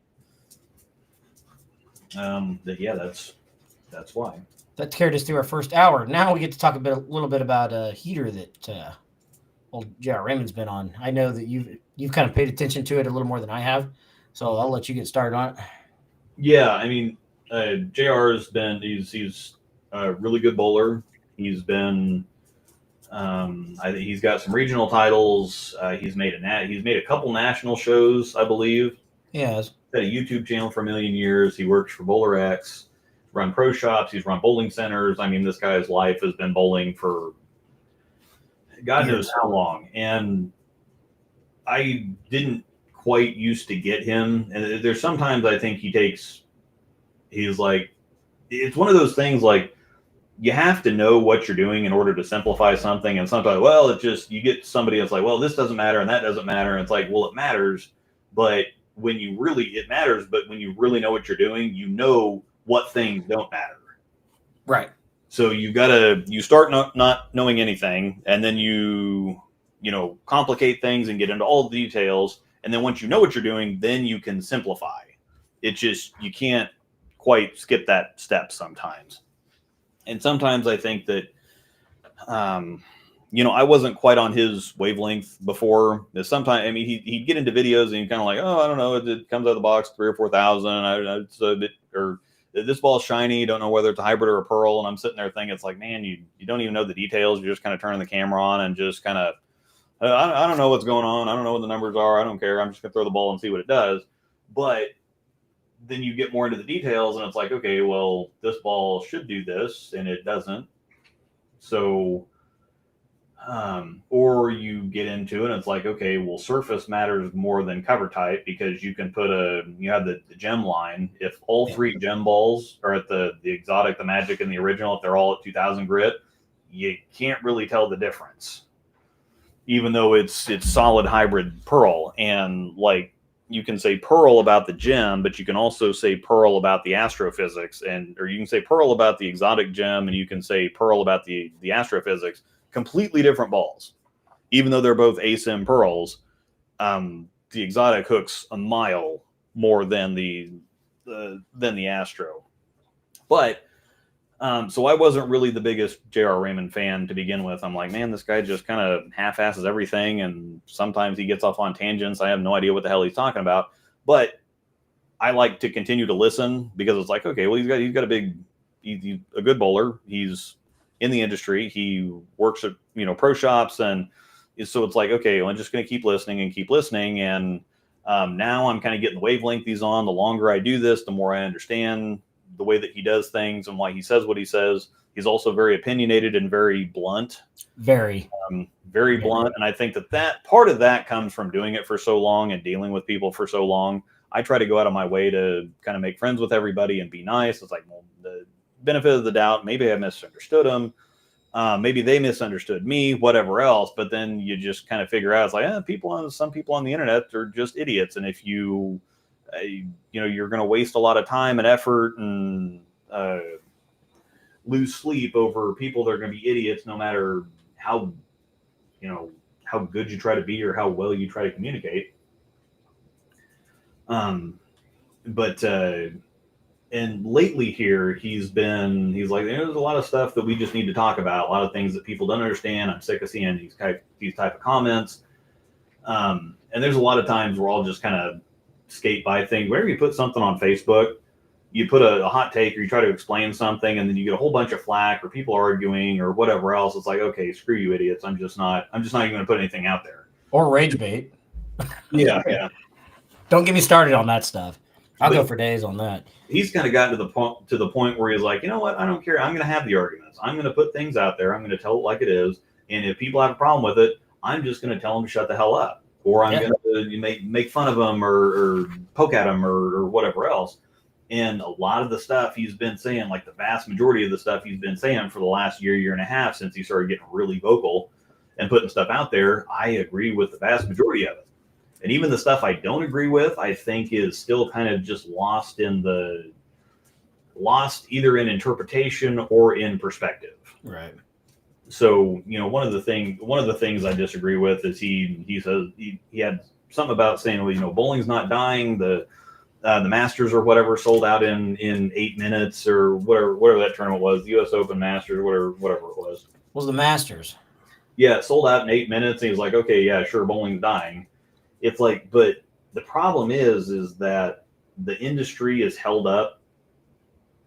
yeah, that's why. That carried us through our first hour. Now we get to talk a little bit about a heater that old J.R. Raymond's been on. I know that you've kind of paid attention to it a little more than I have, so I'll let you get started on it. Yeah, I mean, JR's been he's a really good bowler. He's been I think he's got some regional titles. He's made a couple national shows, I believe. Yeah, He's had a YouTube channel for a million years. He works for Bowler X, run pro shops. He's run bowling centers. I mean, this guy's life has been bowling for God knows how long. And I didn't quite used to get him. And there's sometimes I think he's like, it's one of those things like you have to know what you're doing in order to simplify something. And sometimes, well, it's just, you get somebody that's like, well, this doesn't matter and that doesn't matter. And it's like, well, it matters. But it matters. But when you really know what you're doing, you know what things don't matter. right. So you start not knowing anything, and then you complicate things and get into all the details. And then once you know what you're doing, then you can simplify. It's just, you can't quite skip that step sometimes. And sometimes I think that, I wasn't quite on his wavelength before. Sometimes, I mean, he'd get into videos and he'd kind of like, oh, I don't know, it comes out of the box 3,000 or 4,000. It's a bit, or this ball's shiny, don't know whether it's a hybrid or a pearl. And I'm sitting there thinking, it's like, man, you don't even know the details. You're just kind of turning the camera on and just kind of, I don't know what's going on. I don't know what the numbers are. I don't care. I'm just going to throw the ball and see what it does. But then you get more into the details and it's like, okay, well, this ball should do this and it doesn't. So, or you get into it and it's like, okay, well, surface matters more than cover type because you can you have the gem line. If all three gem balls are at the exotic, the magic, and the original, if they're all at 2000 grit, you can't really tell the difference, even though it's solid hybrid pearl. And like, you can say pearl about the gem, but you can also say pearl about the astrophysics, or you can say pearl about the exotic gem, and you can say pearl about the astrophysics. Completely different balls, even though they're both ASIM pearls. The exotic hooks a mile more than the astro. But so I wasn't really the biggest J.R. Raymond fan to begin with. I'm like, man, this guy just kind of half-asses everything, and sometimes he gets off on tangents. I have no idea what the hell he's talking about. But I like to continue to listen because it's like, okay, well, he's got he's a good bowler. He's in the industry. He works at pro shops, and so it's like, okay, well, I'm just going to keep listening. And now I'm kind of getting the wavelength he's on. The longer I do this, the more I understand the way that he does things and why he says what he says. He's also very opinionated and very blunt. Very blunt. And I think that part of that comes from doing it for so long and dealing with people for so long. I try to go out of my way to kind of make friends with everybody and be nice. It's like, well, the benefit of the doubt, maybe I misunderstood them. Maybe they misunderstood me, whatever else. But then you just kind of figure out, it's like, some people on the internet are just idiots. And if you're going to waste a lot of time and effort and lose sleep over people that are going to be idiots, no matter how good you try to be or how well you try to communicate. And lately here, he's like, there's a lot of stuff that we just need to talk about. A lot of things that people don't understand. I'm sick of seeing these type of comments. And there's a lot of times where I'll just kind of skate by things. Whenever you put something on Facebook, you put a hot take or you try to explain something, and then you get a whole bunch of flack or people arguing or whatever else. It's like, okay, screw you idiots. I'm just not even going to put anything out there. Or rage bait. Yeah. Don't get me started on that stuff. I'll go for days on that. He's kind of gotten to the point where he's like, you know what? I don't care. I'm going to have the arguments. I'm going to put things out there. I'm going to tell it like it is. And if people have a problem with it, I'm just going to tell them to shut the hell up, or I'm going to make fun of them or poke at them or whatever else. And a lot of the stuff he's been saying, like the vast majority of the stuff he's been saying for the last year and a half, since he started getting really vocal and putting stuff out there, I agree with the vast majority of it. And even the stuff I don't agree with, I think is still kind of just lost either in interpretation or in perspective. Right. So, one of the things I disagree with is he says he had something about saying, well, bowling's not dying. The Masters or whatever sold out in 8 minutes or whatever that tournament was, the U.S. Open Masters, whatever it was. Was the Masters? Yeah, it sold out in 8 minutes. And he's like, okay, yeah, sure, bowling's dying. It's like, but the problem is that the industry is held up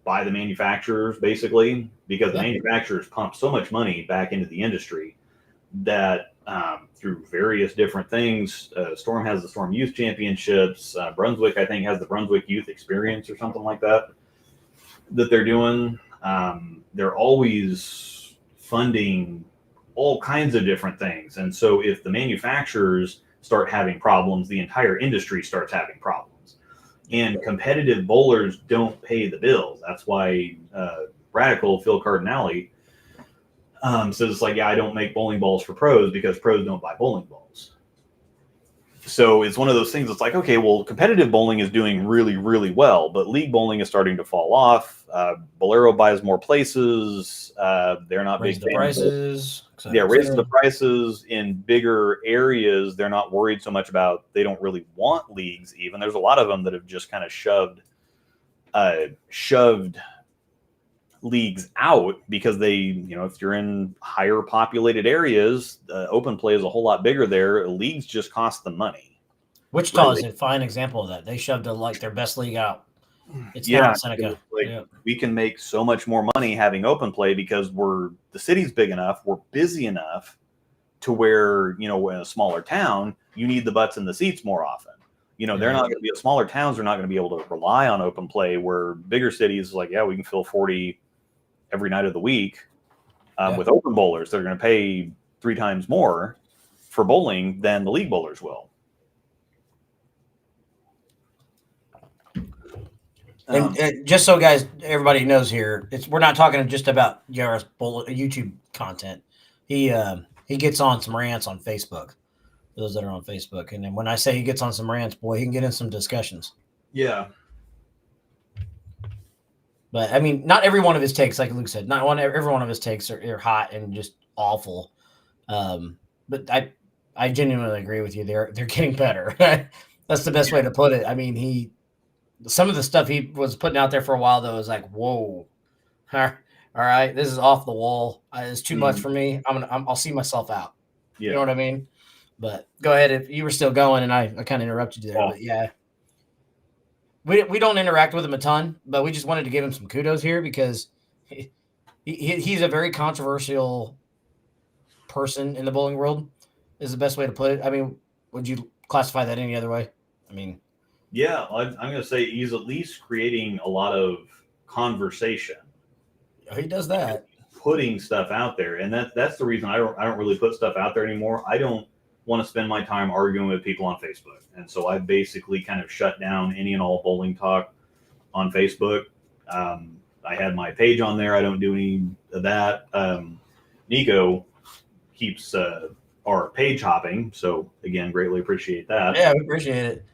by the manufacturers, basically, because the manufacturers pump so much money back into the industry that through various different things, Storm has the Storm Youth Championships. Brunswick, I think, has the Brunswick Youth Experience or something like that they're doing. They're always funding all kinds of different things. And so if the manufacturers start having problems, the entire industry starts having problems. And competitive bowlers don't pay the bills. That's why Radical Phil Cardinale says it's like, yeah, I don't make bowling balls for pros because pros don't buy bowling balls. So it's one of those things that's like, okay, well, competitive bowling is doing really, really well, but league bowling is starting to fall off. Bolero buys more places. They're not Raise big the prices. Raising the prices in bigger areas. They're not worried so much about, they don't really want leagues even. There's a lot of them that have just kind of shoved leagues out because they, if you're in higher populated areas, open play is a whole lot bigger there. Leagues just cost them money. Wichita is a fine example of that. They shoved their best league out. It's now Seneca. We can make so much more money having open play because the city's big enough, we're busy enough to where, in a smaller town, you need the butts in the seats more often. They're not going to be, smaller towns are not going to be able to rely on open play, where bigger cities, like, yeah, we can fill 40 every night of the week with open bowlers. They're going to pay 3 times more for bowling than the league bowlers will. And just so everybody knows here, we're not talking just about Yaris YouTube content. He gets on some rants on Facebook, for those that are on Facebook. And then when I say he gets on some rants, boy, he can get in some discussions. Yeah. But I mean, not every one of his takes, like Luke said, every one of his takes are hot and just awful. But I genuinely agree with you. They're getting better. That's the best way to put it. I mean, some of the stuff he was putting out there for a while, though, was like, whoa, all right, this is off the wall. It's too much for me. I'll see myself out. Yeah. You know what I mean? But go ahead. If you were still going, and I kind of interrupted you there, but yeah. We don't interact with him a ton, but we just wanted to give him some kudos here because he's a very controversial person in the bowling world, is the best way to put it. I mean, would you classify that any other way? I mean, yeah, I'm going to say he's at least creating a lot of conversation. He does that, putting stuff out there, and that's the reason I don't really put stuff out there anymore. I don't want to spend my time arguing with people on Facebook, and so I basically kind of shut down any and all bowling talk on Facebook. I had my page on there. I don't do any of that. Nico keeps our page hopping, so again, greatly appreciate that. Yeah, we appreciate it.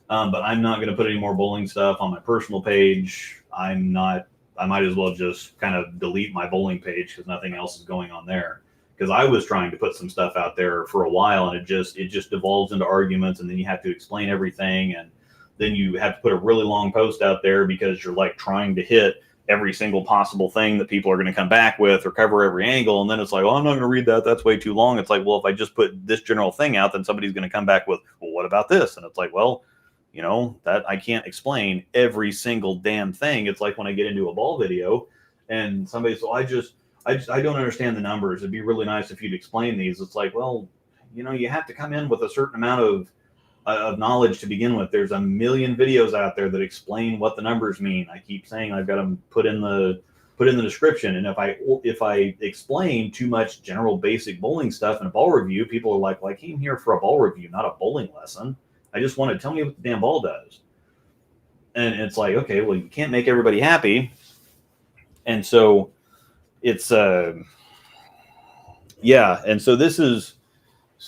But I'm not going to put any more bowling stuff on my personal page. I might as well just kind of delete my bowling page because nothing else is going on there. Because I was trying to put some stuff out there for a while, and it just devolves into arguments, and then you have to explain everything, and then you have to put a really long post out there because you're like trying to hit every single possible thing that people are going to come back with or cover every angle. And then it's like, well, I'm not going to read that. That's way too long. It's like, well, if I just put this general thing out, then somebody's going to come back with, well, what about this? And it's like, well, that I can't explain every single damn thing. It's like when I get into a ball video and somebody says, I don't understand the numbers. It'd be really nice if you'd explain these. It's like, well, you have to come in with a certain amount of of knowledge to begin with. There's a million videos out there that explain what the numbers mean. I keep saying I've got them put in the description. And if I explain too much general basic bowling stuff in a ball review, people are like, well, I came here for a ball review, not a bowling lesson. I just want to tell me what the damn ball does. And it's like, okay, well, you can't make everybody happy. And so it's yeah. And so this is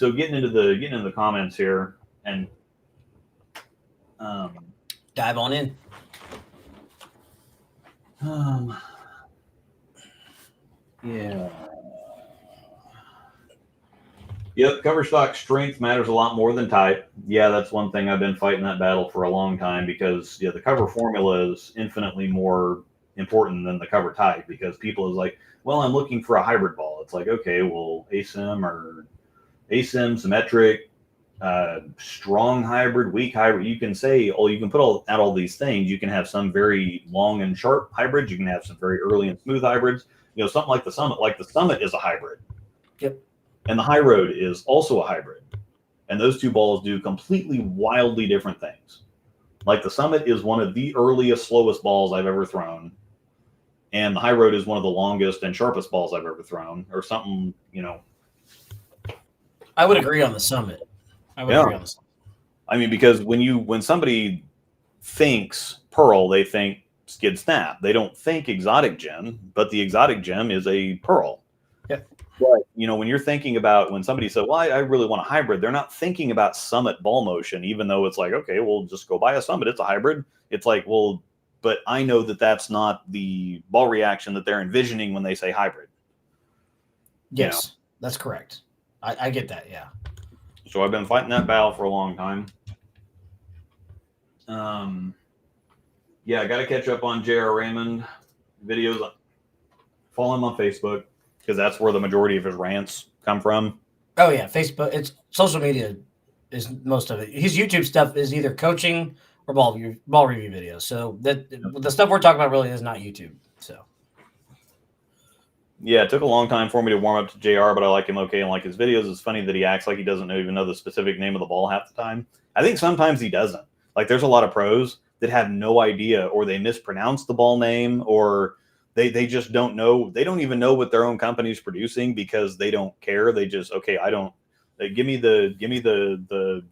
getting into the comments here and dive on in. Yeah. Yep, cover stock strength matters a lot more than type. Yeah, that's one thing. I've been fighting that battle for a long time because the cover formula is infinitely more important than the cover type, because people is like, well, I'm looking for a hybrid ball. It's like, okay, well, ASIM, symmetric, strong hybrid, weak hybrid. You can say, oh, you can put out all these things. You can have some very long and sharp hybrids. You can have some very early and smooth hybrids. Something like the Summit. Like the Summit is a hybrid. Yep. And the High Road is also a hybrid. And those two balls do completely wildly different things. Like the Summit is one of the earliest, slowest balls I've ever thrown. And the High Road is one of the longest and sharpest balls I've ever thrown, or something, I would agree on the Summit. Agree on the Summit. I mean, because when somebody thinks Pearl, they think Skid Snap. They don't think exotic gem, but the exotic gem is a Pearl. Yeah. But, when you're thinking about, when somebody said, well, I really want a hybrid, they're not thinking about Summit ball motion, even though it's like, okay, well, just go buy a Summit. It's a hybrid. It's like, well, but I know that that's not the ball reaction that they're envisioning when they say hybrid. Yes, that's correct. I get that, yeah. So I've been fighting that battle for a long time. Yeah, I got to catch up on J.R. Raymond videos. Follow him on Facebook, because that's where the majority of his rants come from. Oh, yeah, Facebook. It's social media is most of it. His YouTube stuff is either coaching or ball review videos. So the stuff we're talking about really is not YouTube. So yeah, it took a long time for me to warm up to JR, but I like him okay and like his videos. It's funny that he acts like he doesn't even know the specific name of the ball half the time. I think sometimes he doesn't. Like there's a lot of pros that have no idea, or they mispronounce the ball name, or they just don't know. They don't even know what their own company's producing because they don't care. They just, okay, I don't, give me the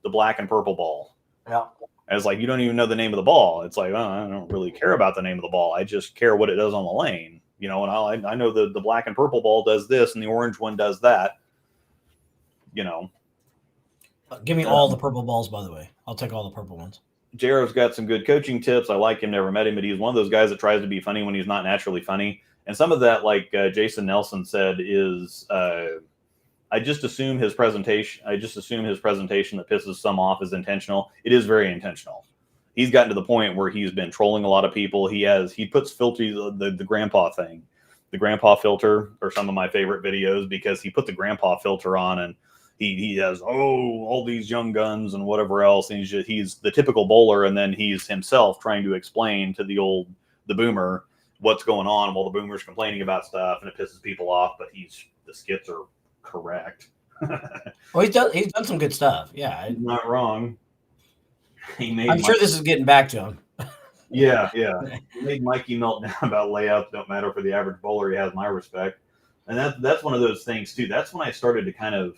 black and purple ball. yeah. And it's like, you don't even know the name of the ball. It's like, oh, I don't really care about the name of the ball. I just care what it does on the lane. And I know the black and purple ball does this and the orange one does that. Give me all the purple balls, by the way. I'll take all the purple ones. JR's got some good coaching tips. I like him, never met him, but he's one of those guys that tries to be funny when he's not naturally funny. And some of that, like Jason Nelson said, is I just assume his presentation that pisses some off is intentional. It is very intentional. He's gotten to the point where he's been trolling a lot of people. He puts filters, the grandpa thing, the grandpa filter, or some of my favorite videos, because he put the grandpa filter on and he has, all these young guns and whatever else. And he's the typical bowler. And then he's himself trying to explain to the boomer what's going on while the boomer's complaining about stuff, and it pisses people off, but the skits are correct. Well, he's done some good stuff. Yeah. He's not wrong. I'm sure this is getting back to him. Yeah. He made Mikey melt down about layouts don't matter for the average bowler. He has my respect. And that's one of those things too. That's when I started to kind of,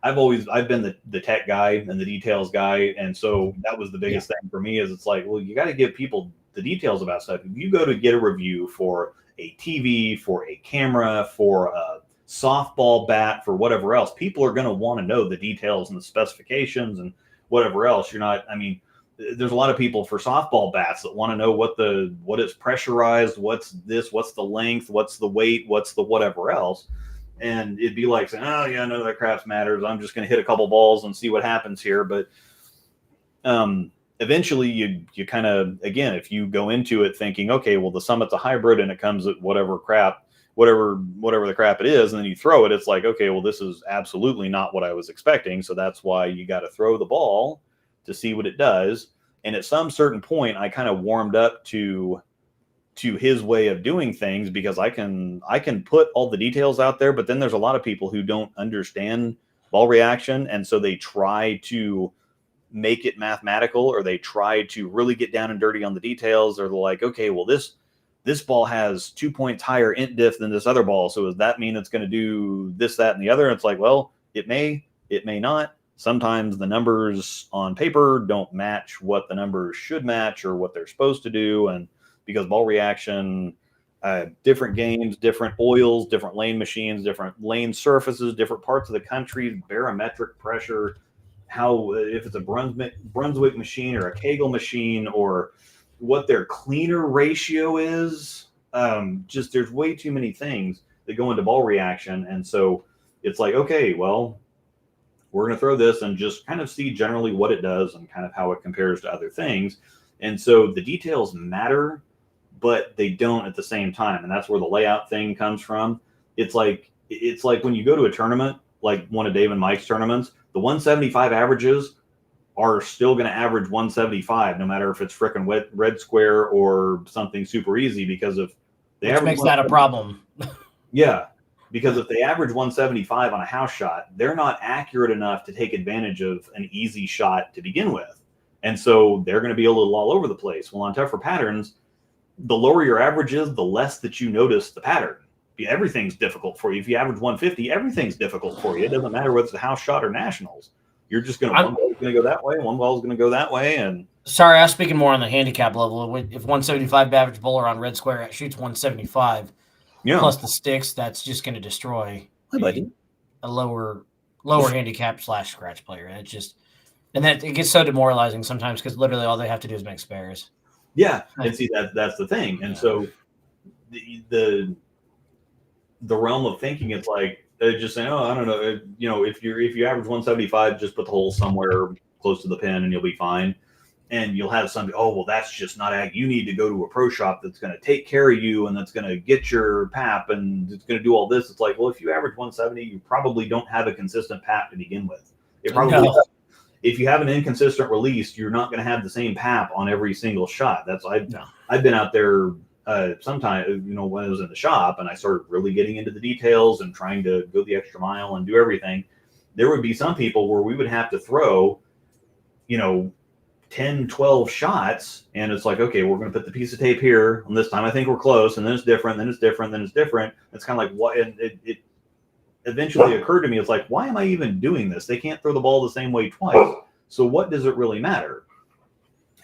I've been the tech guy and the details guy. And so that was the biggest thing for me, is it's like, well, you got to give people the details about stuff. If you go to get a review for a TV, for a camera, for a softball bat, for whatever else, people are going to want to know the details and the specifications and whatever else. There's a lot of people for softball bats that want to know what is pressurized, what's the length, what's the weight, what's the whatever else. And it'd be like saying, oh yeah, none of that crap matters. I'm just going to hit a couple balls and see what happens here. But eventually you kind of, again, if you go into it thinking, okay, well, the Summit's a hybrid and it comes at whatever the crap it is, and then you throw it, it's like, okay, well, this is absolutely not what I was expecting. So that's why you got to throw the ball to see what it does. And at some certain point, I kind of warmed up to his way of doing things, because I can put all the details out there, but then there's a lot of people who don't understand ball reaction. And so they try to make it mathematical, or they try to really get down and dirty on the details, or they're like, okay, well, this ball has 2 points higher int diff than this other ball, so does that mean it's going to do this, that, and the other? And it's like, well, it may not. Sometimes the numbers on paper don't match what the numbers should match or what they're supposed to do, and because ball reaction, different games, different oils, different lane machines, different lane surfaces, different parts of the country, barometric pressure, how if it's a Brunswick machine or a Kegel machine, or what their cleaner ratio is. Just there's way too many things that go into ball reaction, and so it's like, okay, well, we're going to throw this and just kind of see generally what it does and kind of how it compares to other things. And so the details matter, but they don't at the same time. And that's where the layout thing comes from. It's like when you go to a tournament, like one of Dave and Mike's tournaments, the 175 averages are still going to average 175, no matter if it's frickin' red square or something super easy, because if they Which makes that a problem. Yeah. Because if they average 175 on a house shot, they're not accurate enough to take advantage of an easy shot to begin with. And so they're going to be a little all over the place. Well, on tougher patterns, the lower your average is, the less that you notice the pattern. Everything's difficult for you. If you average 150, everything's difficult for you. It doesn't matter whether it's a house shot or nationals. You're just going to, one ball's going to go that way, one ball's going to go that way. And sorry, I was speaking more on the handicap level. If 175 average bowler on red square shoots 175, plus the sticks, that's just going to destroy a lower handicap / scratch player. It's just, and that it gets so demoralizing sometimes, because literally all they have to do is make spares. Yeah, and see, that's the thing. And so the realm of thinking, it's like just saying, oh, I don't know, if you average 175, just put the hole somewhere close to the pin and you'll be fine. And you'll have somebody, oh, well, that's just not ag. You need to go to a pro shop that's going to take care of you and that's going to get your PAP and it's going to do all this. It's like, well, if you average 170, you probably don't have a consistent PAP to begin with. It probably if you have an inconsistent release, you're not going to have the same PAP on every single shot. I've been out there sometime, when I was in the shop and I started really getting into the details and trying to go the extra mile and do everything. There would be some people where we would have to throw, 10, 12 shots, and it's like, okay, we're going to put the piece of tape here, and this time I think we're close, and then it's different, then it's different, then it's different. It's kind of like, what? And it eventually occurred to me, it's like, why am I even doing this? They can't throw the ball the same way twice. So what does it really matter?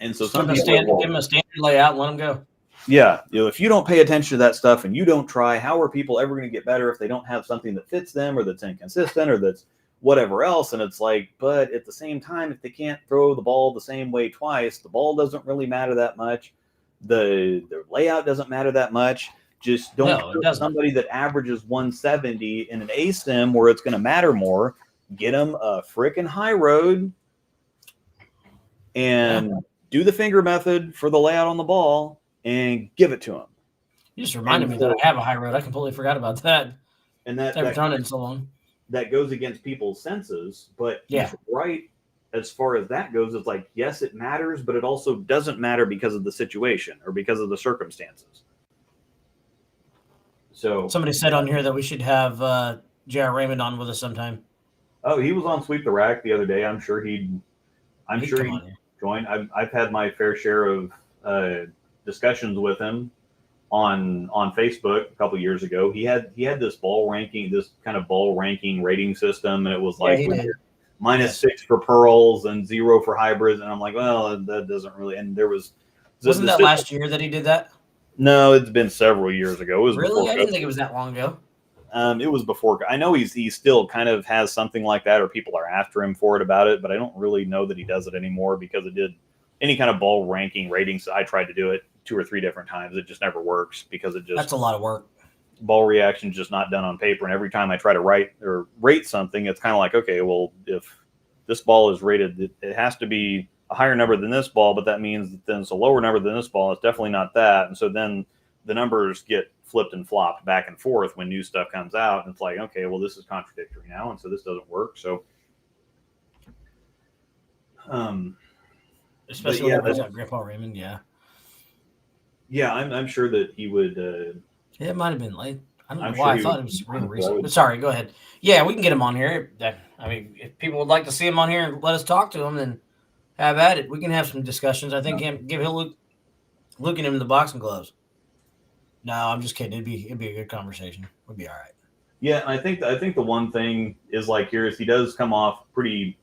And so some people give them a standard layout and let them go. Yeah, if you don't pay attention to that stuff and you don't try, how are people ever going to get better if they don't have something that fits them or that's inconsistent or that's whatever else? And it's like, but at the same time, if they can't throw the ball the same way twice, the ball doesn't really matter that much. The layout doesn't matter that much. Just don't put somebody that averages 170 in an A-sim where it's going to matter more. Get them a freaking high road and do the finger method for the layout on the ball and give it to them. You just reminded me that I have a high road. I completely forgot about that. And that I've done it in so long. That goes against people's senses, but he's right as far as that goes. It's like, yes, it matters, but it also doesn't matter because of the situation or because of the circumstances. So somebody said on here that we should have J.R. Raymond on with us sometime. Oh, he was on Sweep the Rack the other day. I'm sure he'd join. I've had my fair share of discussions with him on Facebook a couple years ago. He had this kind of ball ranking rating system, and it was like -6 for pearls and 0 for hybrids, and I'm like, well, that doesn't really. And there wasn't that last year that he did that? No, it's been several years ago. It was really? I didn't think it was that long ago. It was before. I know he still kind of has something like that, or people are after him for it about it, but I don't really know that he does it anymore, because it did any kind of ball ranking ratings. I tried to do it 2 or 3 different times. It just never works, because that's a lot of work. Ball reaction is just not done on paper. And every time I try to write or rate something, it's kind of like, okay, well, if this ball is rated, it has to be a higher number than this ball, but that means that then it's a lower number than this ball. It's definitely not that. And so then the numbers get flipped and flopped back and forth when new stuff comes out. And it's like, okay, well, this is contradictory now. And so this doesn't work. So, especially when it Grandpa Raymond. Yeah, I'm sure that he would. It might have been late. I don't know why I thought it was really recent. But sorry, go ahead. Yeah, we can get him on here. I mean, if people would like to see him on here and let us talk to him, then Have at it. We can have some discussions. I think give Luke and him the boxing gloves. No, I'm just kidding. It'd be a good conversation. We'd be all right. Yeah, and I think the one thing is like here is he does come off pretty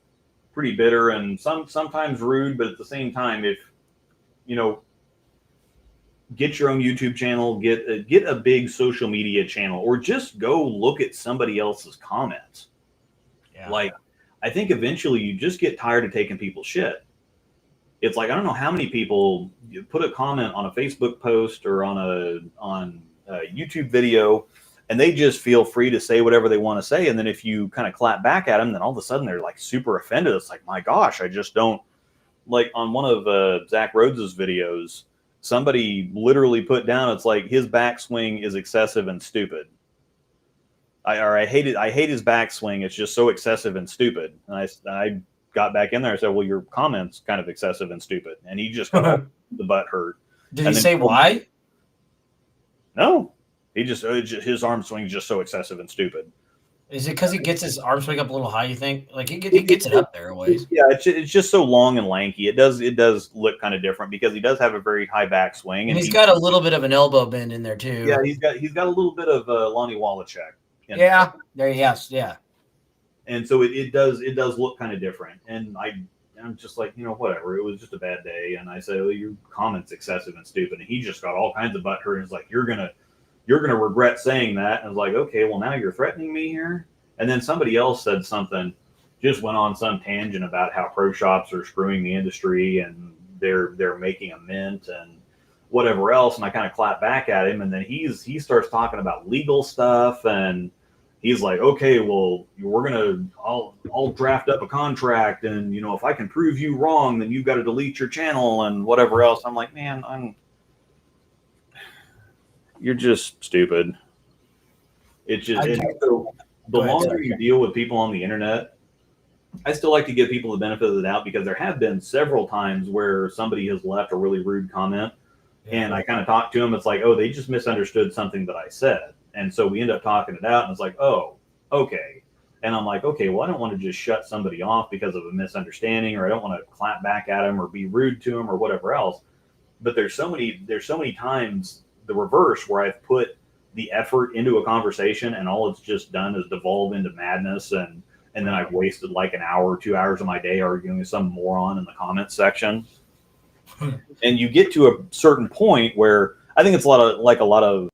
bitter and sometimes rude, but at the same time, if you know, get your own YouTube channel, get a big social media channel, or just go look at somebody else's comments. Yeah. Like, I think eventually you just get tired of taking people's shit. It's like I don't know how many people put a comment on a Facebook post or on a YouTube video, and they just feel free to say whatever they want to say. And then if you kind of clap back at them, then all of a sudden they're like super offended. It's like, my gosh, I just don't like. On one of Zach Rhodes's videos, somebody literally put down, it's like his backswing is excessive and stupid. I hate his backswing. It's just so excessive and stupid. And I got back in there. I said, well, your comment's kind of excessive and stupid. And he just got the butt hurt. Did he say why? No, his arm swing is just so excessive and stupid. Is it because he gets his arm swing up a little high? You think like he gets it up there a ways? Yeah, it's just so long and lanky. It does look kind of different because he does have a very high backswing, and he's got a little bit of an elbow bend in there too. Yeah, he's got a little bit of Lonnie Wallachek. Yeah, there. Yes, yeah. And so it does look kind of different. And I'm just like, whatever. It was just a bad day. And I said, well, your comment's excessive and stupid. And he just got all kinds of butt hurt. And he's like, you're gonna regret saying that. And I was like, okay, well now you're threatening me here. And then somebody else said something, just went on some tangent about how pro shops are screwing the industry and they're making a mint and whatever else. And I kind of clapped back at him. And then he starts talking about legal stuff and he's like, okay, well, I'll draft up a contract, and if I can prove you wrong, then you've got to delete your channel and whatever else. I'm like, man, you're just stupid. It's just the longer you deal with people on the internet, I still like to give people the benefit of the doubt because there have been several times where somebody has left a really rude comment, and I kind of talk to them. It's like, oh, they just misunderstood something that I said. And so we end up talking it out, and it's like, oh, okay. And I'm like, okay, well, I don't want to just shut somebody off because of a misunderstanding, or I don't want to clap back at them or be rude to them or whatever else. But there's so many times the reverse where I've put the effort into a conversation and all it's just done is devolve into madness, and then I've wasted like an hour or 2 hours of my day arguing with some moron in the comments section. And you get to a certain point where I think it's a lot of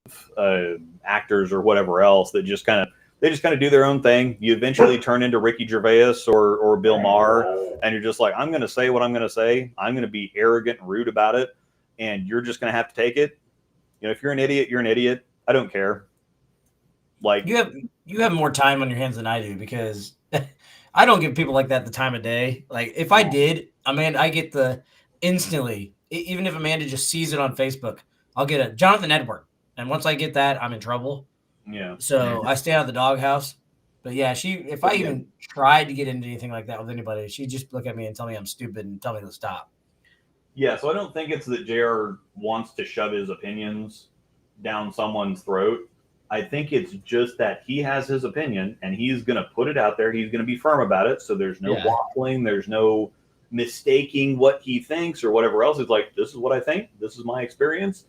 actors or whatever else that just kind of do their own thing. You eventually turn into Ricky Gervais or Bill Maher, and you're just like, I'm going to say what I'm going to say. I'm going to be arrogant and rude about it, and you're just going to have to take it. If you're an idiot, you're an idiot. I don't care. Like you have more time on your hands than I do because I don't give people like that the time of day. Like if I did, Amanda, I get the instantly. Even if Amanda just sees it on Facebook, I'll get a Jonathan Edward. And once I get that, I'm in trouble. Yeah. So I stay out of the doghouse. But yeah, if I even tried to get into anything like that with anybody, she'd just look at me and tell me I'm stupid and tell me to stop. Yeah, so I don't think it's that JR wants to shove his opinions down someone's throat. I think it's just that he has his opinion and he's going to put it out there. He's going to be firm about it. So there's no waffling. There's no mistaking what he thinks or whatever else. It's like, this is what I think. This is my experience.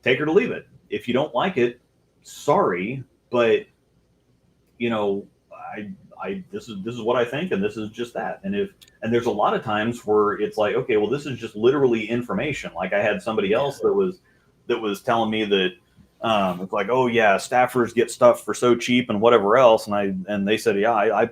Take it or leave it. If you don't like it, sorry, but this is what I think, and this is just that. And there's a lot of times where it's like, okay, well, this is just literally information. Like I had somebody else that was telling me that it's like, oh yeah, staffers get stuff for so cheap and whatever else, and they said, yeah, I've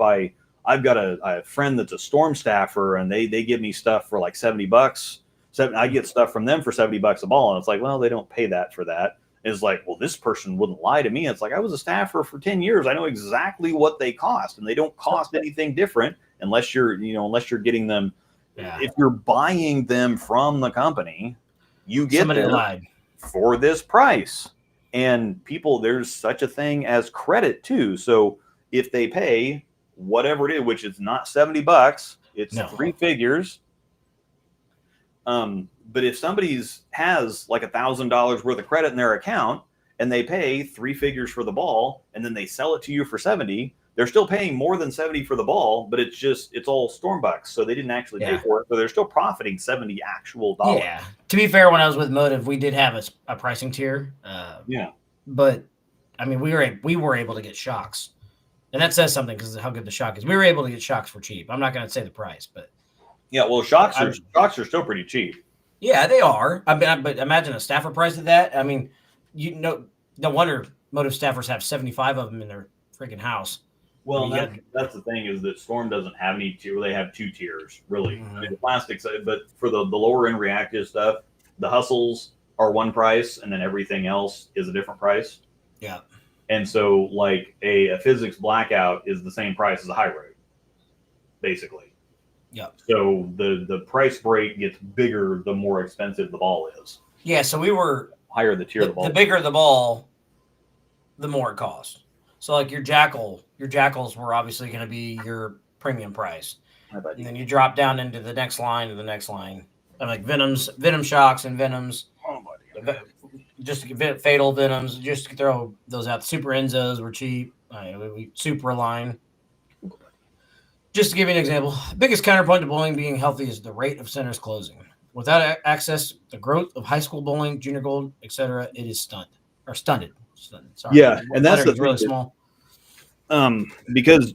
got a friend that's a storm staffer, and they give me stuff for like $70. I get stuff from them for $70 a ball, and it's like, well, they don't pay that for that. It's like, well, this person wouldn't lie to me. It's like, I was a staffer for 10 years. I know exactly what they cost, and they don't cost anything different unless you're getting them. Yeah. If you're buying them from the company, you get them for this price. And people, there's such a thing as credit too. So if they pay whatever it is, which is not $70, it's 3 figures. But if somebody's has like $1,000 worth of credit in their account and they pay 3 figures for the ball and then they sell it to you for 70, they're still paying more than 70 for the ball, but it's all storm bucks, so they didn't actually pay for it. So they're still profiting 70 actual dollars. Yeah. To be fair, when I was with Motive, we did have a pricing tier. But I mean, we were able to get shocks, and that says something because of how good the shock is. We were able to get shocks for cheap. I'm not going to say the price, but yeah, well, shocks are still pretty cheap. Yeah, they are. But imagine a staffer price of that. I mean, no wonder Motive staffers have 75 of them in their freaking house. Well, that's the thing is that Storm doesn't have any tier. They have 2 tiers, really. Mm-hmm. I mean, the plastics, but for the lower end reactive stuff, the hustles are one price, and then everything else is a different price. Yeah. And so, like a physics blackout is the same price as a high road, basically. Yeah. So the price break gets bigger the more expensive the ball is. Yeah. So we were higher the tier of the ball. The bigger the ball, the more it costs. So like your jackals were obviously going to be your premium price, and then you drop down into the next line and the next line, and like venom shocks and venoms. Oh my God. Just fatal venoms. Just to throw those out. Super Enzos were cheap. We super align. Just to give you an example, biggest counterpoint to bowling being healthy is the rate of centers closing. Without access, the growth of high school bowling, junior gold, etc., it is stunted. Sorry. Yeah, and that's the really small. Because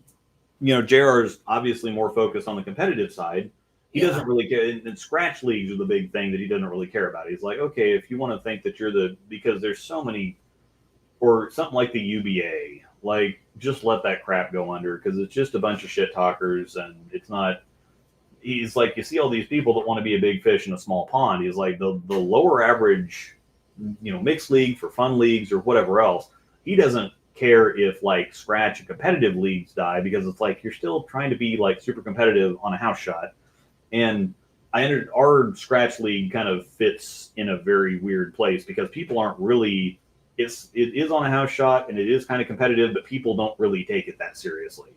JR is obviously more focused on the competitive side. He doesn't really care. And scratch leagues are the big thing that he doesn't really care about. He's like, okay, if you want to think that you're because there's so many, or something like the UBA. Like, just let that crap go under because it's just a bunch of shit talkers, and it's not. He's like, you see all these people that want to be a big fish in a small pond. He's like, the lower average, mixed league for fun leagues or whatever else. He doesn't care if like scratch and competitive leagues die because it's like you're still trying to be like super competitive on a house shot. And our scratch league kind of fits in a very weird place because people aren't really. It is on a house shot and it is kind of competitive, but people don't really take it that seriously.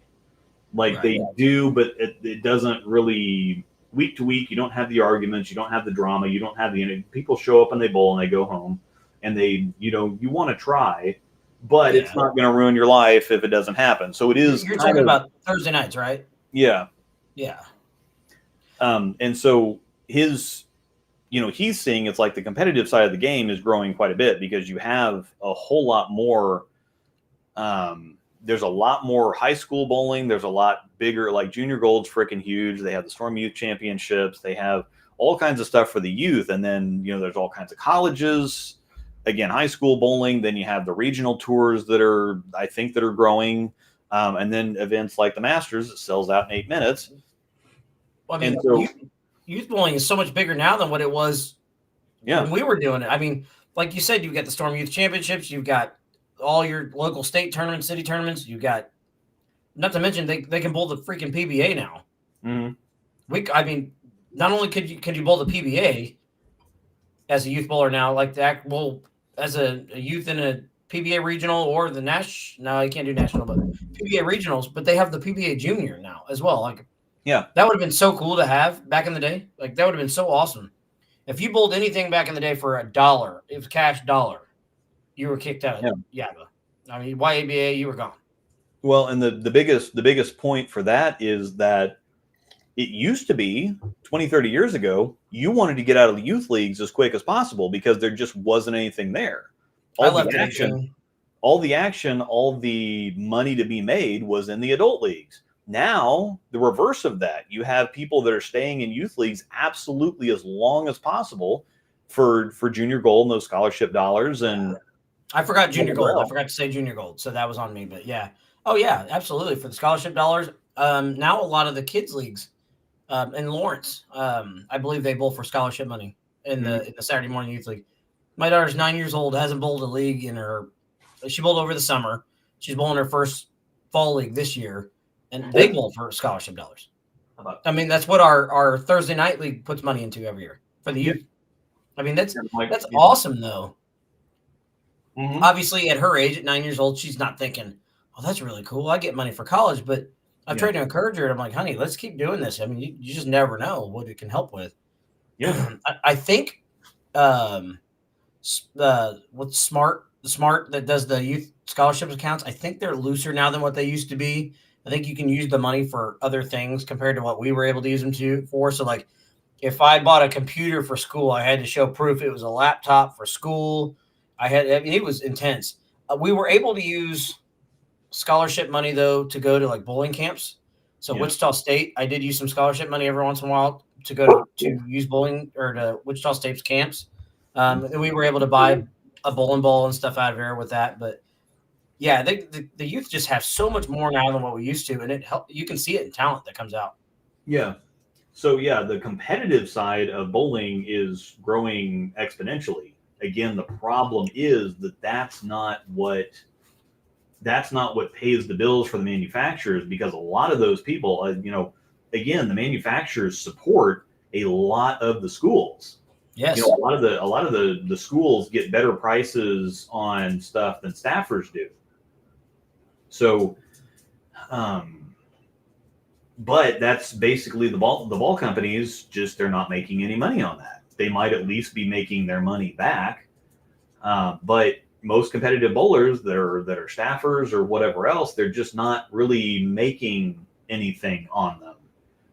Like they do, but it doesn't really week to week. You don't have the arguments, you don't have the drama, you don't have people show up and they bowl and they go home and they, you want to try, but it's not going to ruin your life if it doesn't happen. So it is. You're talking about Thursday nights, right? Yeah. Yeah. And so he's seeing it's like the competitive side of the game is growing quite a bit because you have a whole lot more. There's a lot more high school bowling. There's a lot bigger, like junior gold's freaking huge. They have the Storm Youth Championships. They have all kinds of stuff for the youth. And then, there's all kinds of colleges, again, high school bowling. Then you have the regional tours that are growing. And then events like the Masters that sells out in 8 minutes. Well, I mean, youth bowling is so much bigger now than what it was when we were doing it. I mean, like you said, you've got the Storm Youth Championships, you've got all your local state tournaments, city tournaments, you've got, not to mention they can bowl the freaking PBA now. Mm-hmm. I mean, not only can you bowl the PBA as a youth bowler now, like that, well, as a youth in a PBA regional or the national, no, you can't do national, but PBA regionals, but they have the PBA junior now as well. Like, yeah, that would have been so cool to have back in the day. Like, that would have been so awesome. If you bowled anything back in the day for $1, it was cash $1, you were kicked out. Yeah. I mean, YABA, you were gone. Well, and the biggest point for that is that it used to be 20, 30 years ago, you wanted to get out of the youth leagues as quick as possible because there just wasn't anything there. All the action, all the money to be made was in the adult leagues. Now, the reverse of that, you have people that are staying in youth leagues absolutely as long as possible for junior gold and those scholarship dollars. And I forgot junior gold. I forgot to say junior gold, so that was on me. But yeah, oh yeah, absolutely for the scholarship dollars. Now a lot of the kids leagues in Lawrence, I believe they bowl for scholarship money in the Saturday morning youth league. My daughter's 9 years old, hasn't bowled a league she bowled over the summer. She's bowling her first fall league this year. And they bowl for scholarship dollars. I mean, that's what our Thursday night league puts money into every year for the youth. I mean, that's awesome, though. Mm-hmm. Obviously, at her age, at 9 years old, she's not thinking, oh, that's really cool. I get money for college. But I've tried to encourage her. And I'm like, honey, let's keep doing this. I mean, you just never know what it can help with. Yeah. I think what's Smart that does the youth scholarships accounts, I think they're looser now than what they used to be. I think you can use the money for other things compared to what we were able to use them for. So, like, if I bought a computer for school, I had to show proof it was a laptop for school. It was intense. We were able to use scholarship money, though, to go to like bowling camps. So Wichita State, I did use some scholarship money every once in a while to go to use bowling or to Wichita State's camps. And we were able to buy a bowling ball and stuff out of there with that. But yeah, the youth just have so much more now than what we used to, and you can see it in talent that comes out. Yeah. So yeah, the competitive side of bowling is growing exponentially. Again, the problem is that that's not what pays the bills for the manufacturers, because a lot of those people, again, the manufacturers support a lot of the schools. Yes. A lot of the schools get better prices on stuff than staffers do. So, but that's basically the ball companies, just they're not making any money on that. They might at least be making their money back. But most competitive bowlers that are staffers or whatever else, they're just not really making anything on them.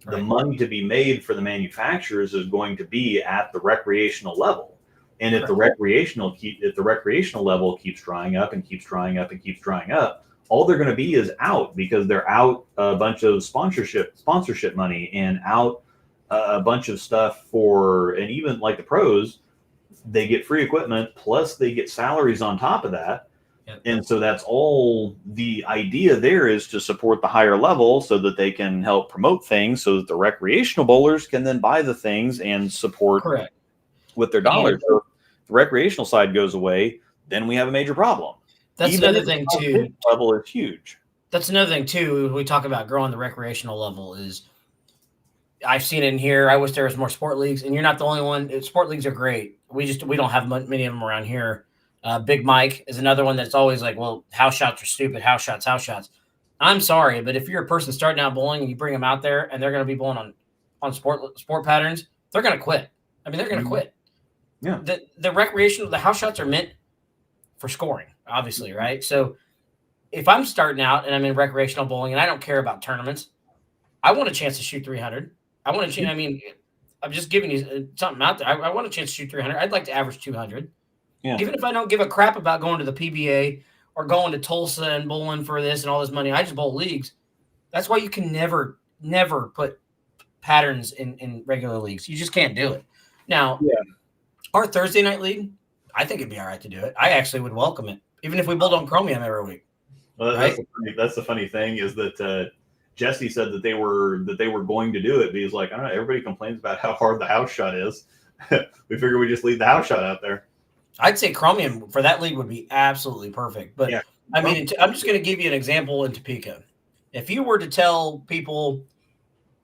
Right. The money to be made for the manufacturers is going to be at the recreational level. And if the recreational level keeps drying up and keeps drying up and keeps drying up, all they're going to be is out, because they're out a bunch of sponsorship money and out a bunch of stuff and even like the pros, they get free equipment plus they get salaries on top of that. Yep. And so that's all. The idea there is to support the higher level so that they can help promote things so that the recreational bowlers can then buy the things and support with their dollars. So if the recreational side goes away, then we have a major problem. That's another thing too. Level is huge. That's another thing too. We talk about growing the recreational level. Is I've seen it in here. I wish there was more sport leagues, and you're not the only one. Sport leagues are great. We don't have many of them around here. Big Mike is another one that's always like, well, house shots are stupid. House shots. I'm sorry, but if you're a person starting out bowling and you bring them out there and they're going to be bowling on sport patterns, they're going to quit. I mean, they're going to quit. Yeah. The house shots are meant for scoring, obviously, right? So if I'm starting out and I'm in recreational bowling and I don't care about tournaments, I want a chance to shoot 300. I want a chance. I mean, I'm just giving you something out there. I want a chance to shoot 300. I'd like to average 200. Yeah. Even if I don't give a crap about going to the PBA or going to Tulsa and bowling for this and all this money, I just bowl leagues. That's why you can never put patterns in regular leagues. You just can't do it. Now, our Thursday night league, I think it'd be all right to do it. I actually would welcome it, even if we build on Chromium every week. Well, right? That's the funny thing is that Jesse said that they were going to do it, but he's like, I don't know, everybody complains about how hard the house shot is. We figure we just leave the house shot out there. I'd say Chromium for that league would be absolutely perfect. But I mean, I'm just going to give you an example in Topeka. If you were to tell people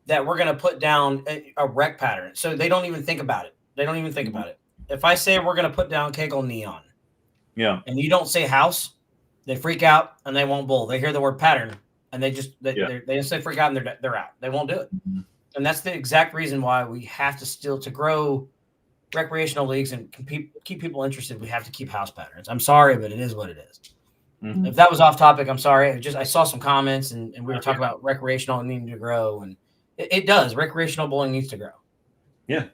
that we're going to put down a rec pattern, so they don't even think about it. If I say we're going to put down Kegel Neon, and you don't say house, they freak out and they won't bowl. They hear the word pattern and they instantly freak out and they're out. They won't do it. Mm-hmm. And that's the exact reason why we have to grow recreational leagues and keep people interested. We have to keep house patterns. I'm sorry, but it is what it is. Mm-hmm. If that was off topic, I'm sorry. I saw some comments and we were talking about recreational and needing to grow, and it does. Recreational bowling needs to grow. Yeah.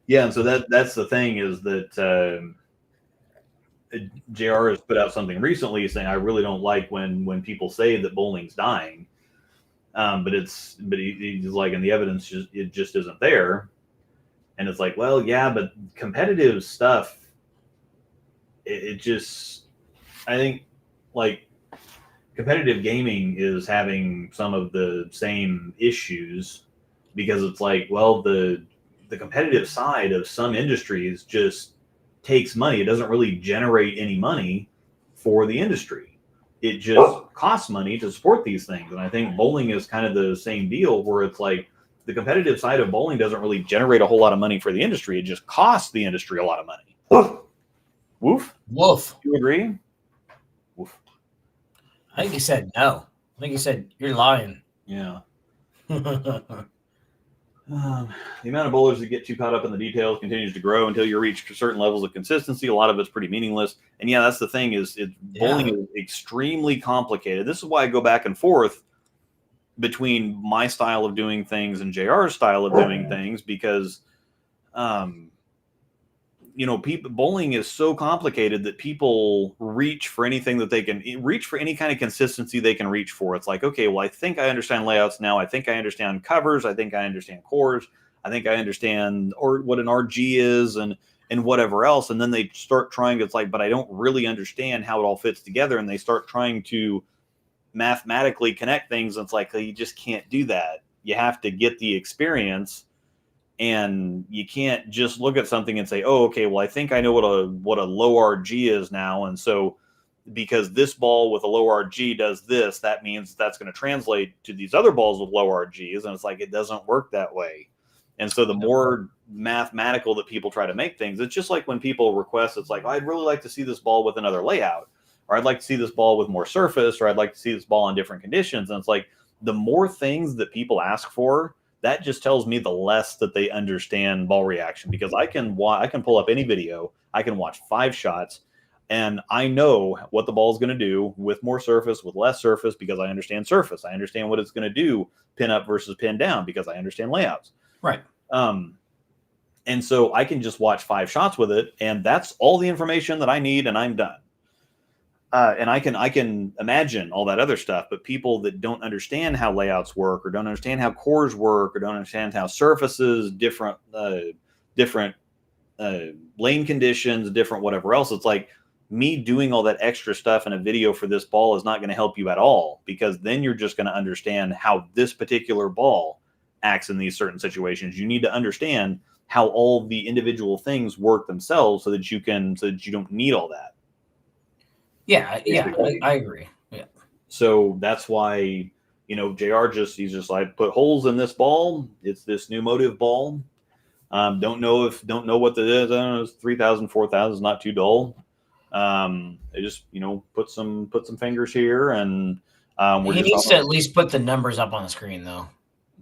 Yeah. And so that's the thing is that JR has put out something recently saying, I really don't like when people say that bowling's dying. But he's like, and the evidence it just isn't there. And it's like, well, yeah, but competitive stuff, I think like competitive gaming is having some of the same issues, because it's like, well, the competitive side of some industries just takes money. It doesn't really generate any money for the industry. It just costs money to support these things. And I think bowling is kind of the same deal, where it's like the competitive side of bowling doesn't really generate a whole lot of money for the industry. It just costs the industry a lot of money. Woof. Woof. You agree? Woof. I think he said no. I think he said you're lying. Yeah. The amount of bowlers that get too caught up in the details continues to grow until you reach certain levels of consistency. A lot of it's pretty meaningless. And yeah, that's the thing is bowling is extremely complicated. This is why I go back and forth between my style of doing things and JR's style of doing things, because people, bowling is so complicated that people reach for anything that they can reach for, any kind of consistency they can reach for. It's like, okay, well, I think I understand layouts now. I think I understand covers. I think I understand cores. I think I understand or what an RG is and whatever else. And then they start trying, it's like, but I don't really understand how it all fits together. And they start trying to mathematically connect things. And it's like, you just can't do that. You have to get the experience. And you can't just look at something and say, oh, okay, well, I think I know what a low RG is now. And so because this ball with a low RG does this, that means that's going to translate to these other balls with low RGs. And it's like, it doesn't work that way. And so the more mathematical that people try to make things, it's just like when people request, it's like, oh, I'd really like to see this ball with another layout, or I'd like to see this ball with more surface, or I'd like to see this ball in different conditions. And it's like, the more things that people ask for, that just tells me the less that they understand ball reaction, because I can pull up any video, I can watch 5 shots, and I know what the ball is going to do with more surface, with less surface, because I understand surface. I understand what it's going to do pin up versus pin down, because I understand layouts. Right. And so I can just watch 5 shots with it, and that's all the information that I need, and I'm done. And I can imagine all that other stuff, but people that don't understand how layouts work, or don't understand how cores work, or don't understand how surfaces, different lane conditions, different whatever else, it's like me doing all that extra stuff in a video for this ball is not going to help you at all, because then you're just going to understand how this particular ball acts in these certain situations. You need to understand how all the individual things work themselves so that you don't need all that. Yeah, I agree. Yeah. So that's why, JR he's just like, put holes in this ball. It's this new motive ball. Don't know what that is. I don't know. It's 3,000, 4,000 is not too dull. They just, put some fingers here, and he needs to at least put the numbers up on the screen, though.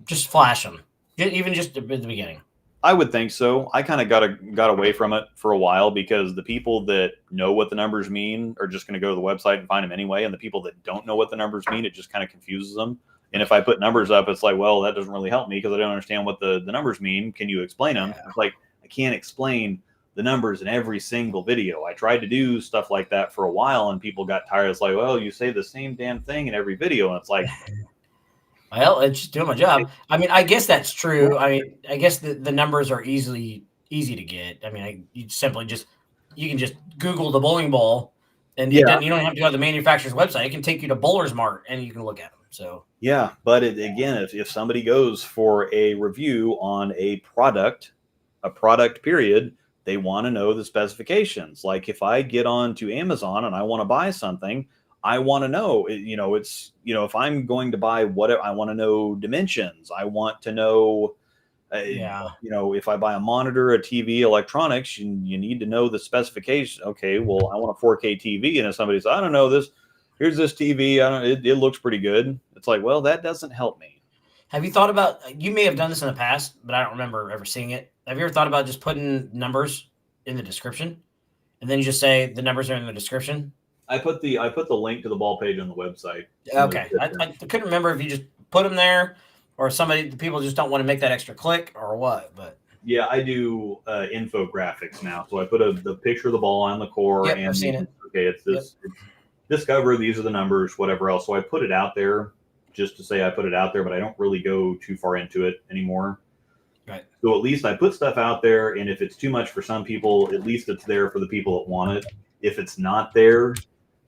Just flash them, even just at the beginning. I would think so. I kind of got away from it for a while, because the people that know what the numbers mean are just going to go to the website and find them anyway. And the people that don't know what the numbers mean, it just kind of confuses them. And if I put numbers up, it's like, well, that doesn't really help me because I don't understand what the numbers mean. Can you explain them? Yeah. It's like, I can't explain the numbers in every single video. I tried to do stuff like that for a while, and people got tired. It's like, well, you say the same damn thing in every video. And it's like, well, it's just doing my job. I mean, I guess that's true. I mean, I guess the numbers are easy to get. I mean, you can just Google the bowling ball, and you don't have to go to the manufacturer's website. It can take you to Bowler's Mart, and you can look at them. So yeah, but again, if somebody goes for a review on a product period, they want to know the specifications. Like if I get on to Amazon and I want to buy something, I want to know, if I'm going to buy whatever, I want to know dimensions. I want to know, if I buy a monitor, a TV, electronics, you need to know the specifications. Okay, well, I want a 4K TV. And if somebody says, I don't know this, here's this TV. It looks pretty good. It's like, well, that doesn't help me. Have you thought about, you may have done this in the past, but I don't remember ever seeing it. Have you ever thought about just putting numbers in the description, and then you just say the numbers are in the description? I put the link to the ball page on the website. Okay. I couldn't remember if you just put them there, or the people just don't want to make that extra click, or what. But yeah, I do infographics now. So I put the picture of the ball on the core. Yep, and I've seen it. Okay, it's this. Yep. It's this cover. These are the numbers. Whatever else. So I put it out there just to say I put it out there, but I don't really go too far into it anymore. Right. So at least I put stuff out there, and if it's too much for some people, at least it's there for the people that want it. If it's not there,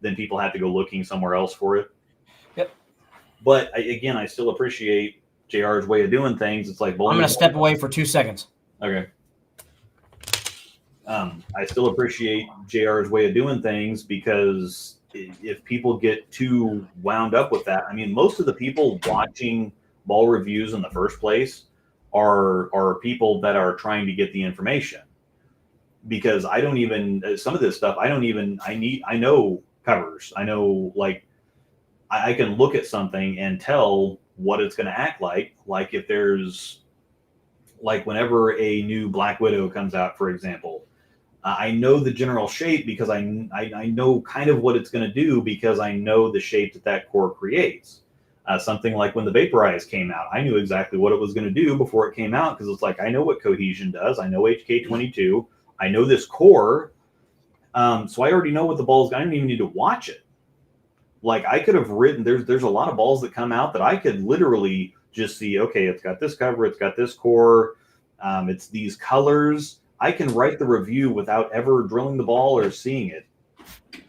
then people have to go looking somewhere else for it. Yep. But I still appreciate JR's way of doing things. It's like, I'm going to step away for 2 seconds. Okay. I still appreciate JR's way of doing things, because if people get too wound up with that, I mean, most of the people watching ball reviews in the first place are people that are trying to get the information, because I don't even, some of this stuff, I know covers. I know, like, I can look at something and tell what it's going to act like if there's like whenever a new Black Widow comes out, for example, I know the general shape because I know kind of what it's going to do because I know the shape that core creates. Something like when the Vaporize came out, I knew exactly what it was going to do before it came out because it's like I know what cohesion does. I know HK22. I know this core. So I already know what the ball's. I don't even need to watch it. Like I could have written. There's a lot of balls that come out that I could literally just see. Okay, it's got this cover. It's got this core. It's these colors. I can write the review without ever drilling the ball or seeing it. You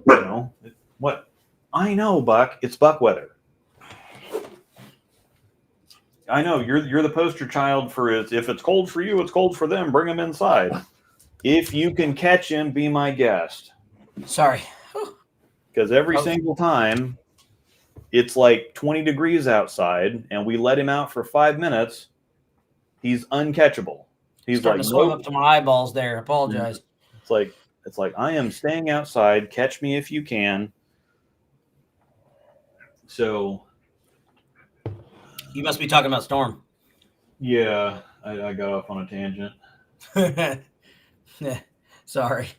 know what? I know, Buck. It's Buck weather. I know you're the poster child for it. If it's cold for you, it's cold for them. Bring them inside. If you can catch him, be my guest. Sorry. Because every single time it's like 20 degrees outside and we let him out for 5 minutes, he's uncatchable. He's starting like, to swim nope. up to my eyeballs there. Apologize. It's like I am staying outside. Catch me if you can. So You must be talking about Storm. yeah, I got off on a tangent. Sorry.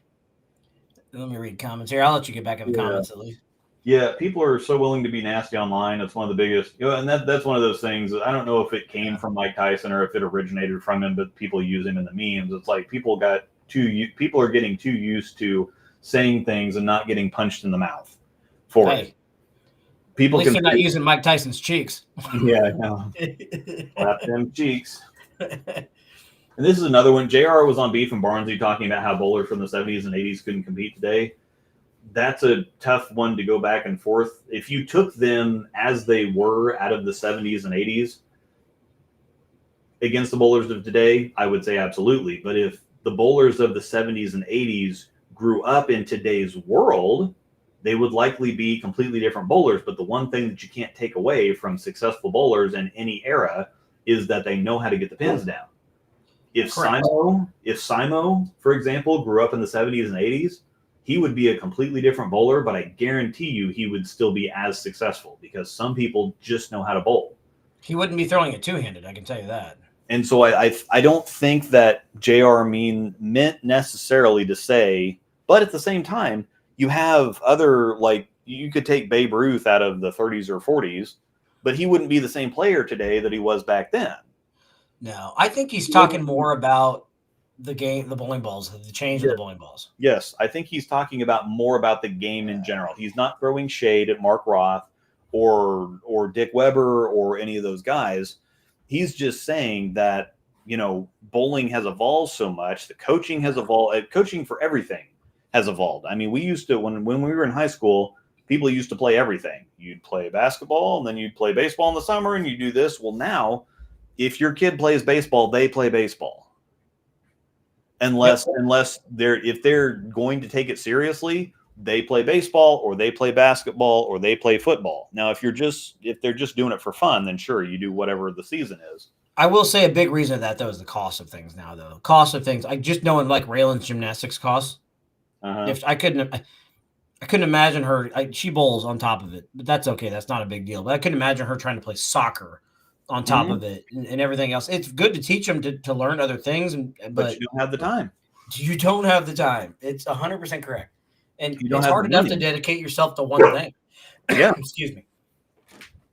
Let me read comments here. I'll let you get back in the comments at least. Yeah, people are so willing to be nasty online. It's one of the biggest, and that's one of those things. I don't know if it came from Mike Tyson or if it originated from him, but people use him in the memes. It's like people are getting too used to saying things and not getting punched in the mouth for it. People at least they're not using Mike Tyson's cheeks. Yeah, I know. Slap them cheeks. And this is another one. JR was on Beef and Barnsley talking about how bowlers from the 70s and 80s couldn't compete today. That's a tough one to go back and forth. If you took them as they were out of the 70s and 80s against the bowlers of today, I would say absolutely. But if the bowlers of the 70s and 80s grew up in today's world, they would likely be completely different bowlers. But the one thing that you can't take away from successful bowlers in any era is that they know how to get the pins down. If Simo, for example, grew up in the 70s and 80s, he would be a completely different bowler, but I guarantee you he would still be as successful because some people just know how to bowl. He wouldn't be throwing it two-handed, I can tell you that. And so I don't think that JR meant necessarily to say, but at the same time, you have other, like, you could take Babe Ruth out of the 30s or 40s, but he wouldn't be the same player today that he was back then. No, I think he's talking more about the game, the bowling balls, the change of the bowling balls. Yes, I think he's talking about more about the game in general. He's not throwing shade at Mark Roth or Dick Weber or any of those guys. He's just saying that, you know, bowling has evolved so much. The coaching has evolved. Coaching for everything has evolved. I mean, we used to, when we were in high school, people used to play everything. You'd play basketball and then you'd play baseball in the summer and you do this. Well, now, if your kid plays baseball, they play baseball. Unless if they're going to take it seriously, they play baseball or they play basketball or they play football. Now, if they're just doing it for fun, then sure, you do whatever the season is. I will say a big reason of that, though, is the cost of things now, though. Cost of things. I just knowing like Raylan's gymnastics costs. If I couldn't imagine her. She bowls on top of it, but that's okay. That's not a big deal. But I couldn't imagine her trying to play soccer on top of it and everything else. It's good to teach them to learn other things, but you don't have the time. You don't have the time. It's 100% correct. And it's hard have enough to dedicate yourself to one thing. Yeah. Excuse me.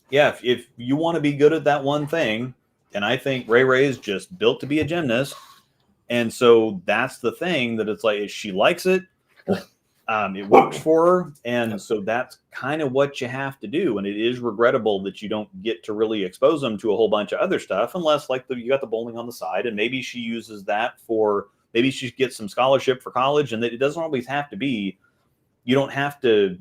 Yeah. If you want to be good at that one thing, and I think Ray is just built to be a gymnast. And so that's the thing that it's like, she likes it. It works for her. And so that's kind of what you have to do. And it is regrettable that you don't get to really expose them to a whole bunch of other stuff, unless like you got the bowling on the side and maybe she uses that maybe she gets some scholarship for college, and that it doesn't always have to be, you don't have to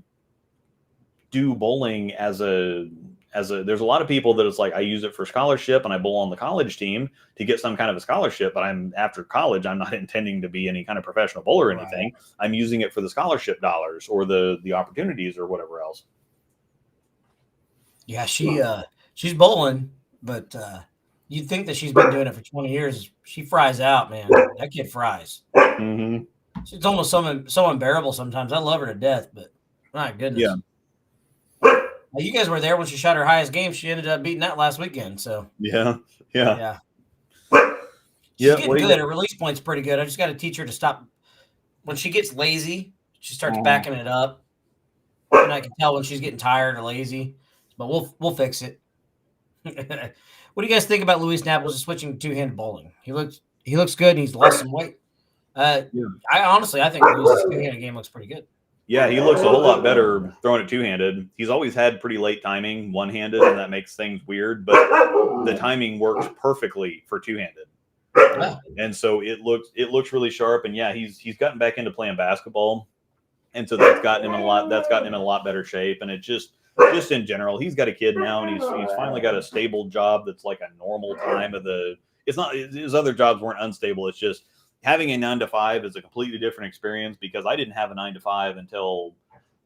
do bowling as a, there's a lot of people that it's like, I use it for scholarship and I bowl on the college team to get some kind of a scholarship, but after college, I'm not intending to be any kind of professional bowler or anything. Right. I'm using it for the scholarship dollars or the opportunities or whatever else. Yeah, she's bowling, but you'd think that she's been doing it for 20 years. She fries out, man. That kid fries. Mm-hmm. It's almost so unbearable sometimes. I love her to death, but my goodness. Yeah. You guys were there when she shot her highest game. She ended up beating that last weekend. So yeah. She's getting good. Her release point's pretty good. I just got to teach her to stop. When she gets lazy, she starts backing it up. And I can tell when she's getting tired or lazy. But we'll fix it. What do you guys think about Luis Naples switching to two-handed bowling? He looks good and he's lost some weight. I think Luis's two-handed game looks pretty good. Yeah, he looks a whole lot better throwing it two-handed. He's always had pretty late timing one-handed, and that makes things weird. But the timing works perfectly for two-handed, and so it looks really sharp. And yeah, he's gotten back into playing basketball, and so that's gotten him in a lot better shape. And it just in general, he's got a kid now, and he's finally got a stable job that's like a normal time of the. It's not his other jobs weren't unstable. It's just. Having a 9 to 5 is a completely different experience because I didn't have a 9 to 5 until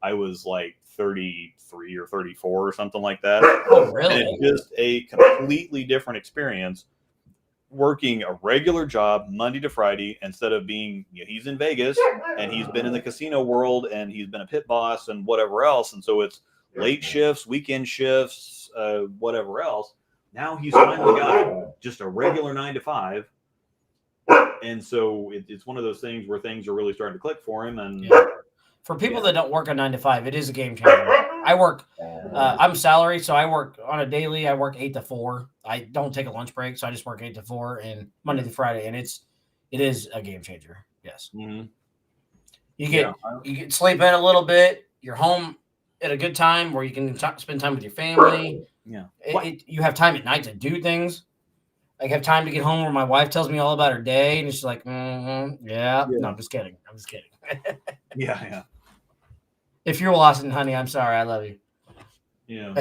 I was like 33 or 34 or something like that. Oh, really? And it's just a completely different experience working a regular job Monday to Friday instead of being, he's in Vegas and he's been in the casino world and he's been a pit boss and whatever else. And so it's late shifts, weekend shifts, whatever else. Now he's finally got just a regular 9 to 5. And so it's one of those things where things are really starting to click for him. And for people that don't work a 9 to 5, it is a game changer. I work, I'm salary, so I work on a daily. I work 8 to 4. I don't take a lunch break, so I just work 8 to 4 and Monday to Friday, and it is a game changer. Yes, you get sleep in a little bit. You're home at a good time where you can spend time with your family. Yeah, you have time at night to do things. I have time to get home where my wife tells me all about her day, and she's like, yeah. No, I'm just kidding. yeah. If you're lost, honey, I'm sorry. I love you. Yeah.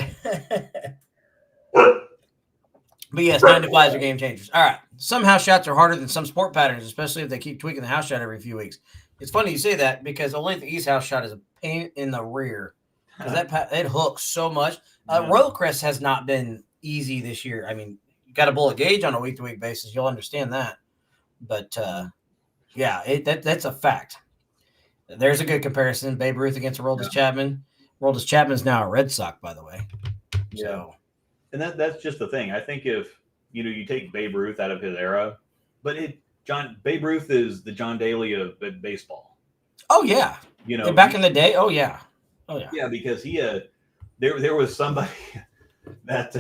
But yes, 9 to 5s are game changers. All right. Some house shots are harder than some sport patterns, especially if they keep tweaking the house shot every few weeks. It's funny you say that because Olathe East house shot is a pain in the rear because it hooks so much. Royal Crest has not been easy this year. I mean, you got to bowl a gauge on a week-to-week basis. You'll understand that. But, that's a fact. There's a good comparison. Babe Ruth against Aroldis Chapman. Aroldis Chapman's now a Red Sox, by the way. Yeah. So. And that's just the thing. I think if, you take Babe Ruth out of his era, but Babe Ruth is the John Daly of baseball. Oh, yeah. Back in the day, oh, yeah. Yeah, because he there was somebody that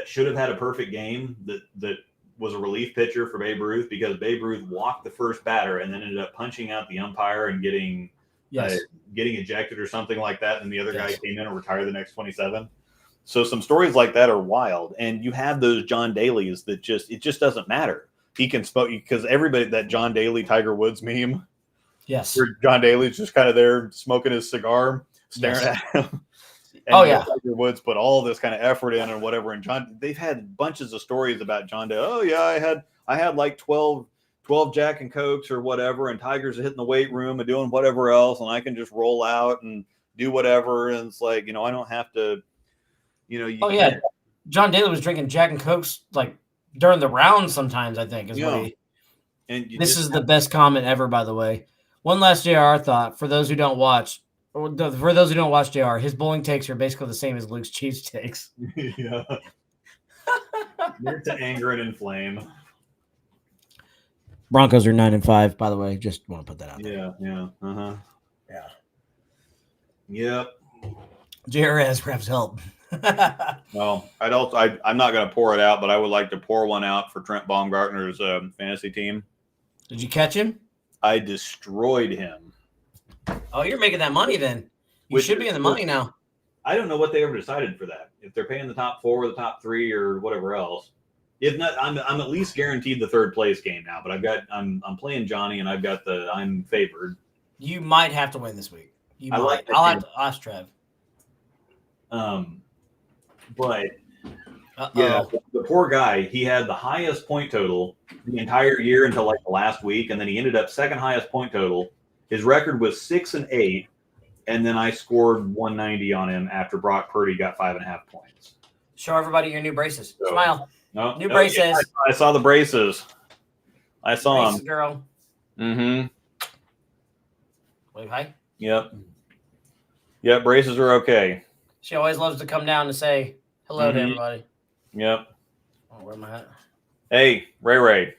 should have had a perfect game that was a relief pitcher for Babe Ruth because Babe Ruth walked the first batter and then ended up punching out the umpire and getting ejected or something like that. And the other guy came in and retired the next 27. So some stories like that are wild. And you have those John Dalys that it just doesn't matter. He can smoke because everybody, that John Daly Tiger Woods meme. Yes. Where John Daly's just kind of there smoking his cigar, staring at him. And Tiger Woods put all this kind of effort in and whatever. And they've had bunches of stories about John Daly. Oh yeah, I had like 12 Jack and Cokes or whatever, and Tiger's hitting the weight room and doing whatever else, and I can just roll out and do whatever. And it's like, I don't have to, John Daly was drinking Jack and Cokes like during the round sometimes, I think. This is the best comment ever, by the way. One last JR thought for those who don't watch. For those who don't watch JR, his bowling takes are basically the same as Luke's Chiefs takes. Yeah. Near to anger and inflame. Broncos are 9-5, by the way. Just want to put that out there. Yeah. Yeah. Yep. JR has perhaps help. Well, I'm not going to pour it out, but I would like to pour one out for Trent Baumgartner's fantasy team. Did you catch him? I destroyed him. Oh, you're making that money then. You should be in the money now. I don't know what they ever decided for that. If they're paying the top 4 or the top 3 or whatever else. If not, I'm at least guaranteed the third place game now. But I'm playing Johnny and I'm favored. You might have to win this week. I'll have to ask Trev. But yeah, the poor guy, he had the highest point total the entire year until like the last week, and then he ended up second highest point total. His record was 6-8, and then I scored 190 on him after Brock Purdy got 5.5 points. Show everybody your new braces. Smile. New braces. Yeah, I saw the braces. I saw them. Girl. Mm-hmm. Wave hi. Yep. Yep, braces are okay. She always loves to come down and say hello to everybody. Yep. Oh, where am I at? Hey, Ray.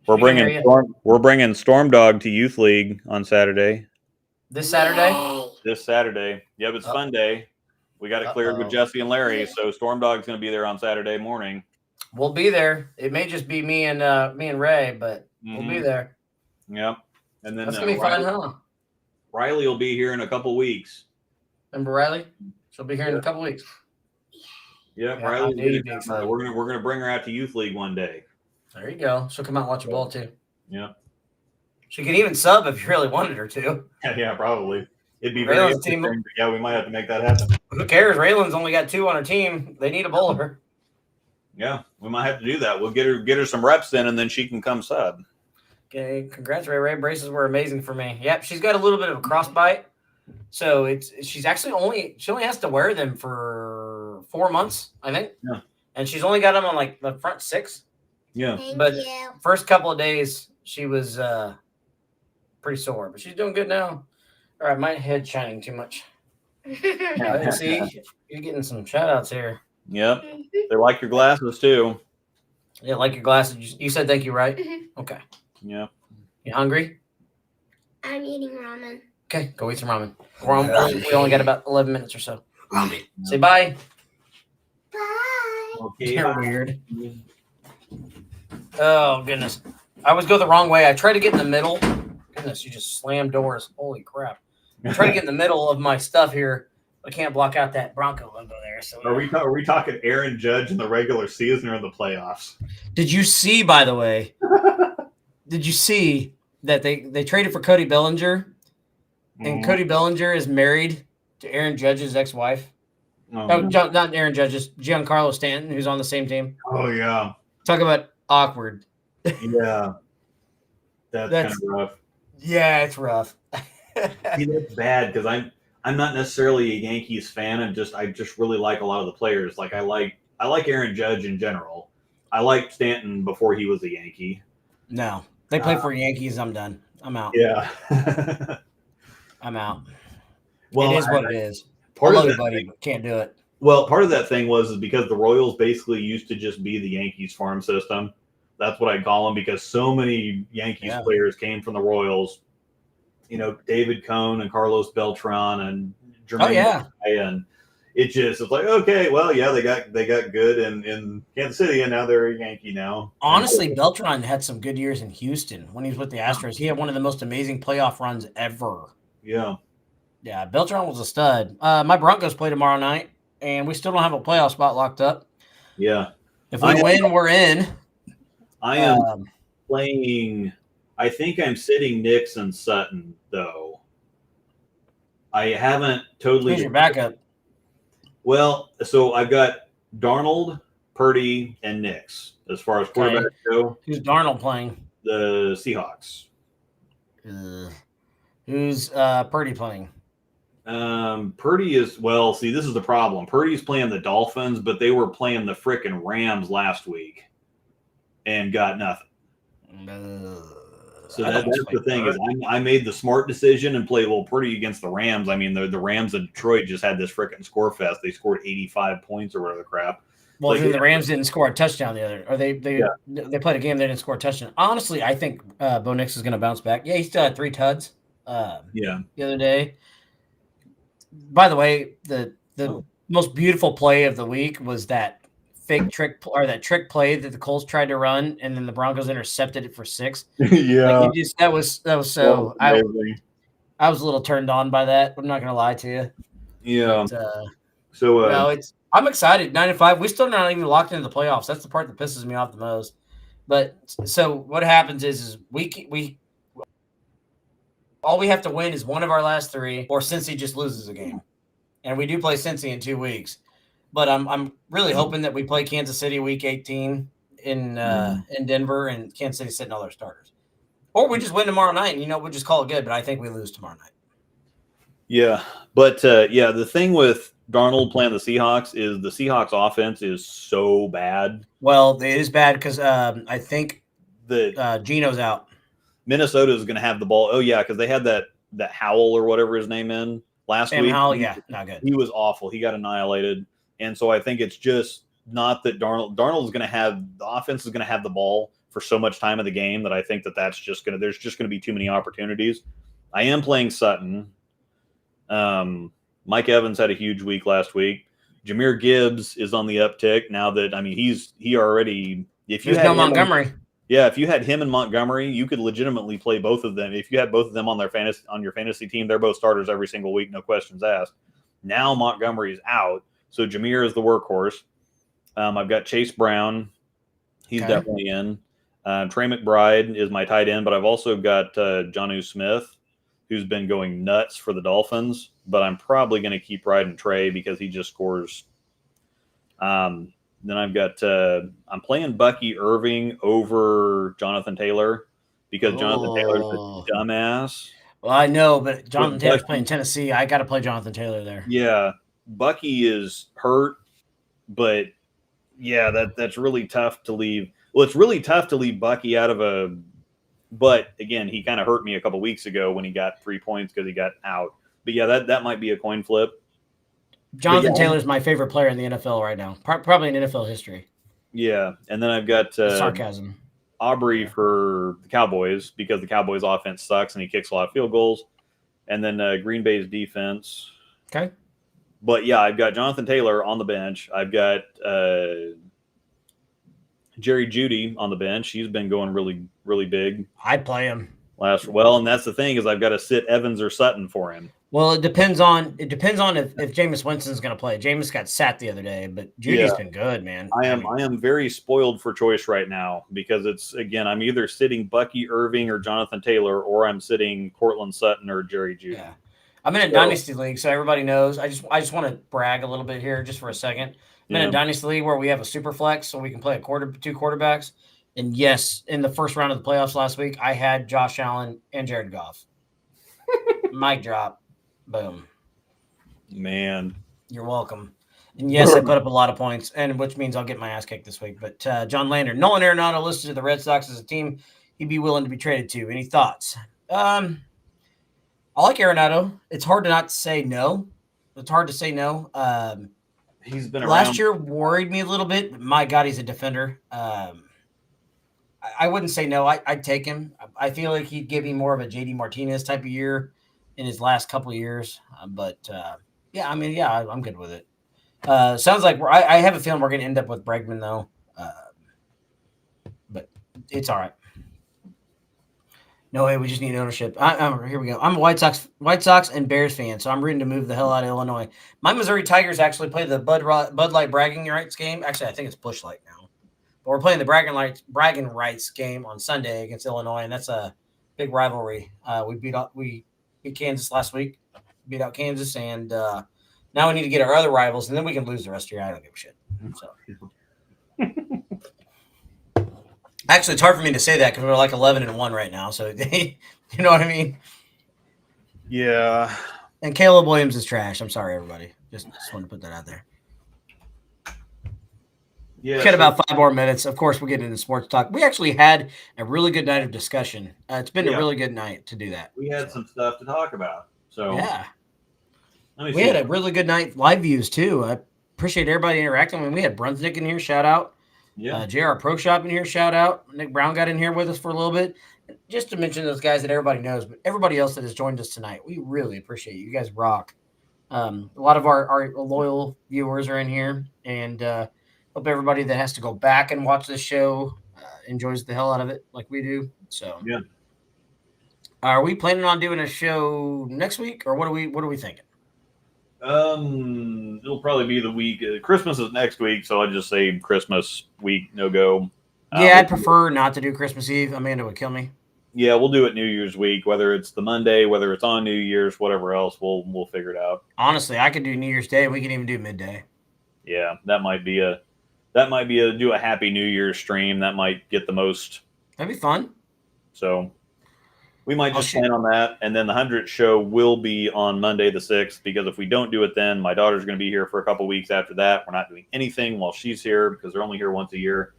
She can hear you. We're bringing Storm Dog to Youth League on Saturday. This Saturday? This Saturday. Yep, it's fun day. We got it cleared with Jesse and Larry, so Storm Dog's going to be there on Saturday morning. We'll be there. It may just be me and Ray, but we'll be there. Yep. And then that's gonna be fun, huh? Riley will be here in a couple weeks. Remember Riley? She'll be here in a couple weeks. Yep, Riley. We're gonna bring her out to Youth League one day. There you go. She'll come out and watch a ball too. Yeah. She could even sub if you really wanted her to. Yeah, probably. It'd be very interesting. Yeah, we might have to make that happen. Who cares? Raylan's only got 2 on her team. They need a bowler. Yeah, we might have to do that. We'll get her some reps in, and then she can come sub. Okay, congrats, Ray. Braces were amazing for me. Yep, she's got a little bit of a crossbite, so she only has to wear them for 4 months, I think. Yeah, and she's only got them on like the front 6. Yeah, but first couple of days she was pretty sore, but she's doing good now. All right, my head's shining too much. See, you're getting some shout outs here. Yep, they like your glasses too. Yeah, like your glasses. You said thank you, right? Okay. Yeah. You hungry? I'm eating ramen. Okay, go eat some ramen. We only got about 11 minutes or so. Ramen. Say bye. Bye. Okay. You're weird. Oh, goodness. I always go the wrong way. I try to get in the middle. Goodness, you just slammed doors. Holy crap. I try to get in the middle of my stuff here. I can't block out that Bronco logo there. So Are we talking Aaron Judge in the regular season or in the playoffs? Did you see, by the way, that they traded for Cody Bellinger? And Cody Bellinger is married to Aaron Judge's ex-wife. Not Aaron Judge's, Giancarlo Stanton, who's on the same team. Oh, yeah. Talk about awkward. Yeah. That's kind of rough. Yeah, it's rough. See, that's bad because I'm not necessarily a Yankees fan. I just really like a lot of the players. Like I like Aaron Judge in general. I liked Stanton before he was a Yankee. No, they play for Yankees. I'm done. I'm out. Yeah. I'm out. Well, it is what it is. Part I of love you, buddy, but can't do it. Well, part of that thing was because the Royals basically used to just be the Yankees farm system. That's what I call them because so many Yankees players came from the Royals. You know, David Cone and Carlos Beltran and Jermaine. And it's like, okay, well, yeah, they got good in Kansas City, and now they're a Yankee now. Honestly, Beltran had some good years in Houston when he was with the Astros. He had one of the most amazing playoff runs ever. Yeah. Yeah, Beltran was a stud. My Broncos play tomorrow night, and we still don't have a playoff spot locked up. Yeah. If we win, we're in. I am playing. I think I'm sitting Nix and Sutton, though. I haven't totally. Who's your backup? Well, so I've got Darnold, Purdy, and Nix as far as quarterbacks go. Who's Darnold playing? The Seahawks. Who's Purdy playing? Purdy is, well, see, this is the problem. Purdy's playing the Dolphins, but they were playing the frickin' Rams last week and got nothing. So that's the thing is I made the smart decision and played Purdy against the Rams. I mean, the Rams of Detroit just had this frickin' score fest. They scored 85 points or whatever the crap. Well, the Rams didn't score a touchdown they played a game they didn't score a touchdown. Honestly, I think Bo Nix is going to bounce back. Yeah, he still had 3 tuds. The other day. By the way, the most beautiful play of the week was that fake trick or that trick play that the Colts tried to run, and then the Broncos intercepted it for 6. Yeah, like that was so. I was a little turned on by that. I'm not gonna lie to you. Yeah. But, I'm excited. 9-5. We still not even locked into the playoffs. That's the part that pisses me off the most. But so what happens is we all we have to win is one of our last 3, or Cincy just loses a game, and we do play Cincy in 2 weeks. But I'm really hoping that we play Kansas City week 18 in Denver, and Kansas City sitting all their starters, or we just win tomorrow night, and we'll just call it good. But I think we lose tomorrow night. Yeah, but the thing with Darnold playing the Seahawks is the Seahawks offense is so bad. Well, it is bad because I think Geno's out. Minnesota is going to have the ball. Oh yeah, because they had that Howell or whatever his name in last week. Howell, yeah, not good. He was awful. He got annihilated, and so I think it's just not that Darnold is going to have the offense is going to have the ball for so much time of the game that I think that's just going to there's just going to be too many opportunities. I am playing Sutton. Mike Evans had a huge week last week. Jahmyr Gibbs is on the uptick now that he already if you There's had no him Montgomery. if you had him and Montgomery, you could legitimately play both of them. If you had both of them on your fantasy team, they're both starters every single week, no questions asked. Now Montgomery's out, so Jahmyr is the workhorse. I've got Chase Brown. He's definitely in. Trey McBride is my tight end, but I've also got Jonnu Smith, who's been going nuts for the Dolphins. But I'm probably going to keep riding Trey because he just scores. Then I've got I'm playing Bucky Irving over Jonathan Taylor because Jonathan Taylor's a dumbass. Well, I know, but Jonathan Taylor's playing Tennessee. I got to play Jonathan Taylor there. Yeah, Bucky is hurt, but yeah, that's really tough to leave. Well, it's really tough to leave Bucky out of a. But again, he kind of hurt me a couple weeks ago when he got 3 points because he got out. But yeah, that might be a coin flip. Jonathan Taylor's my favorite player in the NFL right now, probably in NFL history. Yeah, and then I've got sarcasm. Aubrey for the Cowboys because the Cowboys' offense sucks and he kicks a lot of field goals. And then Green Bay's defense. Okay. But yeah, I've got Jonathan Taylor on the bench. I've got Jerry Jeudy on the bench. He's been going really, really big. I'd play him. And that's the thing is I've got to sit Evans or Sutton for him. Well, it depends on if Jameis Winston's going to play. Jameis got sat the other day, but Judy's been good, man. I am very spoiled for choice right now because it's again I'm either sitting Bucky Irving or Jonathan Taylor or I'm sitting Cortland Sutton or Jerry Jeudy. Yeah. I'm in a dynasty league, so everybody knows. I just want to brag a little bit here just for a second. I'm in a dynasty league where we have a super flex, so we can play two quarterbacks. And yes, in the first round of the playoffs last week, I had Josh Allen and Jared Goff. Mic drop. Boom. Man. You're welcome. And yes, I put up a lot of points, and which means I'll get my ass kicked this week. But John Lander, Nolan Arenado listed to the Red Sox as a team he'd be willing to be traded to. Any thoughts? I like Arenado. It's hard to not say no. It's hard to say no. He's been around. Last year worried me a little bit, but my God, he's a defender. I wouldn't say no. I'd take him. I feel like he'd give me more of a JD Martinez type of year in his last couple of years. I'm good with it. Sounds like I have a feeling we're going to end up with Bregman, though. But it's all right. No way, we just need ownership. Here we go. I'm a White Sox and Bears fan, so I'm rooting to move the hell out of Illinois. My Missouri Tigers actually play the Bud Light bragging rights game. Actually, I think it's Busch Light now. But we're playing the bragging rights game on Sunday against Illinois, and that's a big rivalry. We beat Kansas last week, beat out Kansas, and now we need to get our other rivals, and then we can lose the rest of the year. I don't give a shit. So. Actually, it's hard for me to say that because we're like 11-1 right now. So, you know what I mean? Yeah. And Caleb Williams is trash. I'm sorry, everybody. Just wanted to put that out there. Yeah. We got about 5 more minutes. Of course, we'll get into sports talk. We actually had a really good night of discussion. It's been a really good night to do that. We had some stuff to talk about. So yeah. We had a really good night live views, too. I appreciate everybody interacting. We had Brunswick in here. Shout out. Yeah. JR Pro Shop in here, shout out. Nick Brown got in here with us for a little bit. Just to mention those guys that everybody knows, but everybody else that has joined us tonight, we really appreciate you. You guys rock. A lot of our loyal viewers are in here, and hope everybody that has to go back and watch this show enjoys the hell out of it like we do. So, yeah. Are we planning on doing a show next week, or what are we thinking? It'll probably be the week. Christmas is next week, so I'd just say Christmas week, no go. Yeah, I'd prefer not to do Christmas Eve. Amanda would kill me. Yeah, we'll do it New Year's week, whether it's the Monday, whether it's on New Year's, whatever else, we'll figure it out. Honestly, I could do New Year's Day. We can even do midday. Yeah, that might be a do a Happy New Year's stream. That might get the most. That'd be fun. So. We might just plan on that, and then the 100th show will be on Monday the 6th, because if we don't do it then, my daughter's going to be here for a couple weeks after that. We're not doing anything while she's here because they're only here once a year.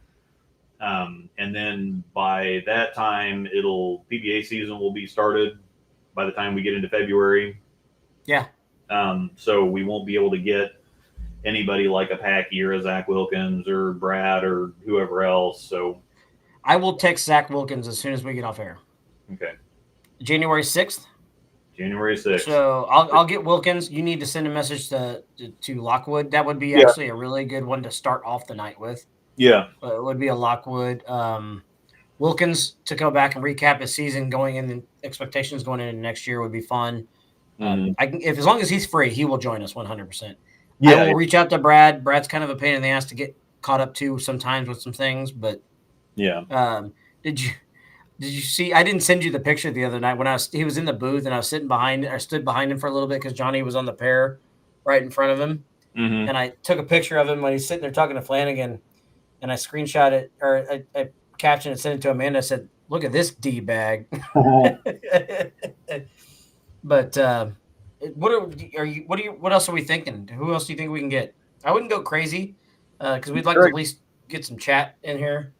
And then by that time, PBA season will be started by the time we get into February. Yeah. So we won't be able to get anybody like a Packy or a Zach Wilkins or Brad or whoever else. So I will text Zach Wilkins as soon as we get off air. okay, January 6th. January 6th. So I'll get Wilkins. You need to send a message to Lockwood. That would be Yeah. actually a really good one to start off the night with. Yeah. It would be a Lockwood. Wilkins to go back and recap his season going in, expectations going into next year would be fun. If as long as he's free, he will join us 100%. Yeah. I will reach out to Brad. Brad's kind of a pain in the ass to get caught up to sometimes with some things, but yeah. Did you see? I didn't send you the picture the other night when he was in the booth and I was stood behind him for a little bit because Johnny was on the pair right in front of him, and I took a picture of him when he's sitting there talking to Flanagan, and I screenshot it or I captioned it, sent it to Amanda. I said, "Look at this D bag." But what else are we thinking? Who else do you think we can get? I wouldn't go crazy because we'd like to at least get some chat in here.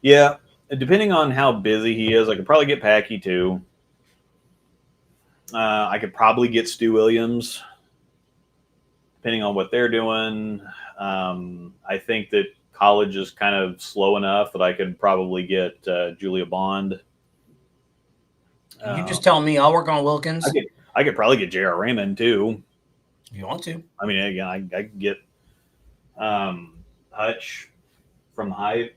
Yeah. Depending on how busy he is, I could probably get Packy too. I could probably get Stu Williams, depending on what they're doing. I think that college is kind of slow enough that I could probably get Julia Bond. You just tell me. I'll work on Wilkins. I could probably get J.R. Raymond too. If you want to. I mean, again, I could get Hutch from Hype.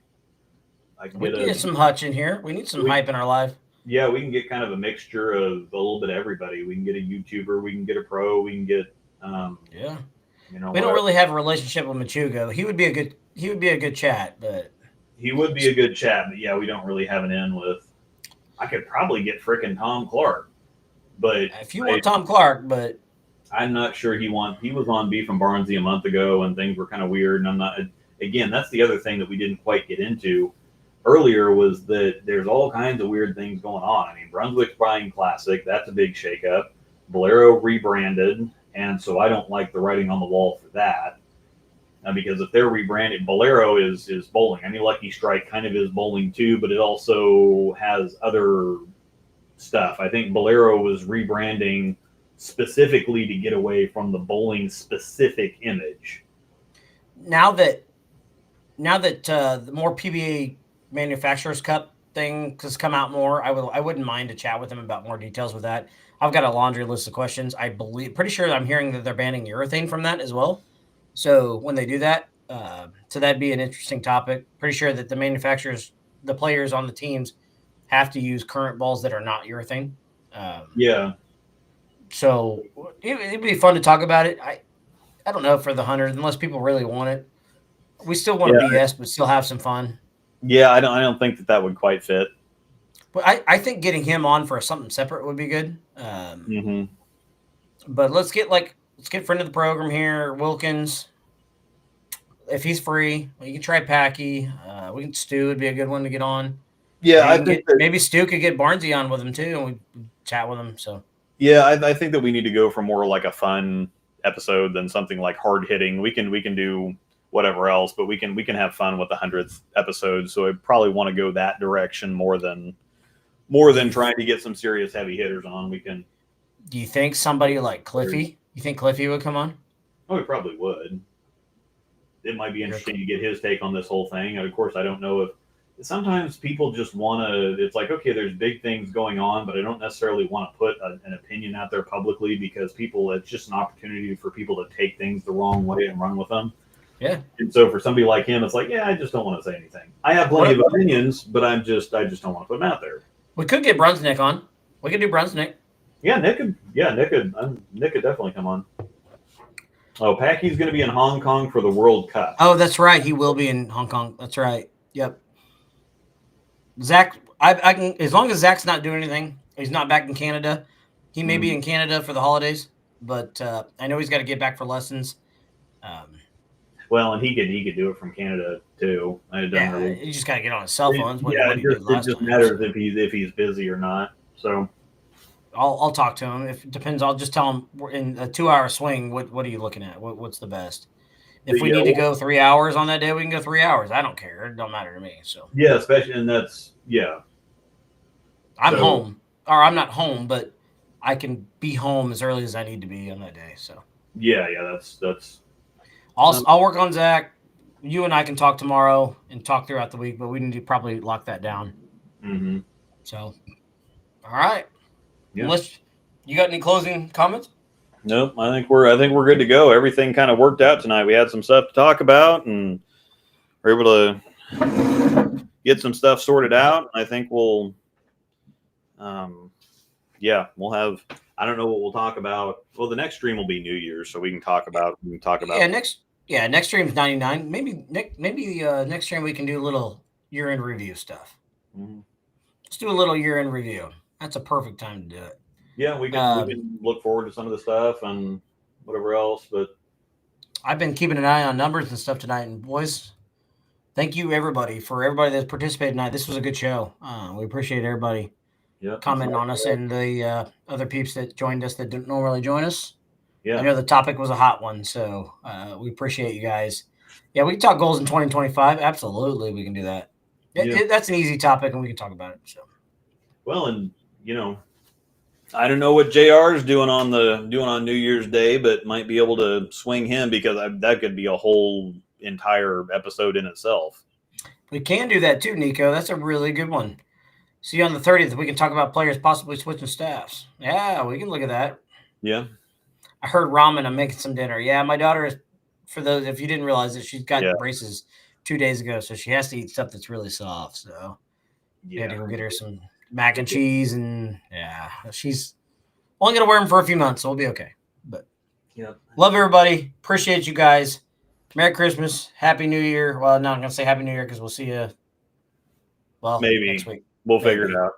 We need some Hutch in here. We need some hype in our life. Yeah, we can get kind of a mixture of a little bit of everybody. We can get a YouTuber. We can get a pro. We can get we don't really have a relationship with Machuga. He would be a good chat, but he would be a good chat. But yeah, we don't really have an in with. I could probably get frickin' Tom Clark, but if you want Tom Clark, but I'm not sure he was on Beef and Barnsey a month ago, and things were kind of weird. And I'm not. Again, that's the other thing that we didn't quite get into earlier was that there's all kinds of weird things going on. I mean, Brunswick's buying Classic. That's a big shakeup. Bolero rebranded, and so I don't like the writing on the wall for that. Because if they're rebranded, Bolero is bowling. I mean, Lucky Strike kind of is bowling too, but it also has other stuff. I think Bolero was rebranding specifically to get away from the bowling specific image. Now that the more PBA Manufacturers Cup thing has come out more, I wouldn't mind to chat with them about more details with that. I've got a laundry list of questions. Pretty sure I'm hearing that they're banning urethane from that as well. So when they do that, so that'd be an interesting topic. Pretty sure that the manufacturers, the players on the teams, have to use current balls that are not urethane. So it'd be fun to talk about it. I don't know for the 100, unless people really want it. We still want to BS, but still have some fun. Yeah, I don't think that would quite fit. But I think getting him on for something separate would be good. But let's get friend of the program here, Wilkins. If he's free, you can try Packy. Stu would be a good one to get on. Yeah, maybe Stu could get Barnsey on with him too, and we chat with him. So yeah, I think that we need to go for more like a fun episode than something like hard hitting. We can do whatever else, but we can have fun with the 100th episode. So I probably want to go that direction more than trying to get some serious heavy hitters on. We can. Do you think somebody like Cliffy? You think Cliffy would come on? Oh, he probably would. It might be interesting to get his take on this whole thing. And of course, I don't know if sometimes people just want to. It's like, okay, there's big things going on, but I don't necessarily want to put an opinion out there publicly because it's just an opportunity for people to take things the wrong way and run with them. Yeah. And so for somebody like him, it's like, yeah, I just don't want to say anything. I have plenty of opinions, but I just don't want to put them out there. We could get Brunswick on. We could do Brunswick. Yeah, Nick could definitely come on. Oh, Packy's going to be in Hong Kong for the World Cup. Oh, that's right. He will be in Hong Kong. That's right. Yep. Zach, I can, as long as Zach's not doing anything, he's not back in Canada. He may be in Canada for the holidays, but I know he's got to get back for lessons. Well, and he could do it from Canada too. You just got to get on his cell phones. It just matters if he's busy or not. So I'll talk to him. If it depends, I'll just tell him we're in a 2-hour swing. What are you looking at? What's the best? If we need to go 3 hours on that day, we can go 3 hours. I don't care. It don't matter to me. So yeah, especially and that's I'm home, or I'm not home, but I can be home as early as I need to be on that day. So yeah, that's. I'll work on Zach. You and I can talk tomorrow and talk throughout the week, but we need to probably lock that down. Mm-hmm. So, all right. Yeah. Unless you got any closing comments? Nope. I think we're good to go. Everything kind of worked out tonight. We had some stuff to talk about, and we're able to get some stuff sorted out. I think we'll, we'll have. I don't know what we'll talk about. Well, the next stream will be New Year's, so we can talk about. Next stream's 99. Maybe next stream we can do a little year-end review stuff. Mm-hmm. Let's do a little year-end review. That's a perfect time to do it. Yeah, we can look forward to some of the stuff and whatever else. But I've been keeping an eye on numbers and stuff tonight, and boys, thank you everybody that's participated tonight. This was a good show. We appreciate everybody commenting on us and the other peeps that joined us that didn't normally join us. Yeah, I know the topic was a hot one, so we appreciate you guys. Yeah, we can talk goals in 2025. Absolutely, we can do that. That's an easy topic, and we can talk about it. So, well, and I don't know what JR is doing on New Year's Day, but might be able to swing him because that could be a whole entire episode in itself. We can do that too, Nico. That's a really good one. See you on the 30th. We can talk about players possibly switching staffs. Yeah, we can look at that. Yeah. I heard ramen. I'm making some dinner. Yeah, my daughter is, for those, if you didn't realize it, she's got braces 2 days ago, so she has to eat stuff that's really soft. So we had to go get her some mac and cheese, and she's only going to wear them for a few months, so we'll be okay. But love everybody. Appreciate you guys. Merry Christmas. Happy New Year. Well, no, I'm going to say Happy New Year because we'll see you, maybe next week. We'll figure it out.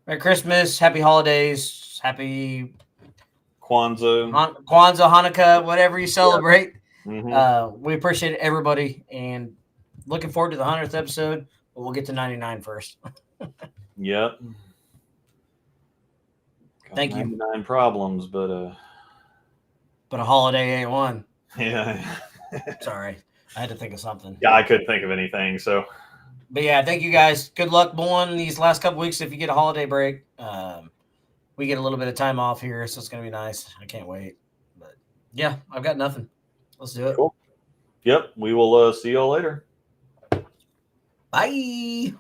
Merry Christmas. Happy holidays. Happy Kwanzaa, Hanukkah, whatever you celebrate. Mm-hmm. We appreciate everybody, and looking forward to the 100th episode, but we'll get to 99 first. Yep. Thank you. 99 problems, but a holiday ain't one. Yeah. Sorry. I had to think of something. Yeah, I couldn't think of anything, so. But yeah, thank you guys. Good luck, Bowen, these last couple weeks if you get a holiday break. We get a little bit of time off here, so it's going to be nice. I can't wait. But yeah, I've got nothing. Let's do it. Cool. Yep, we will see y'all later. Bye.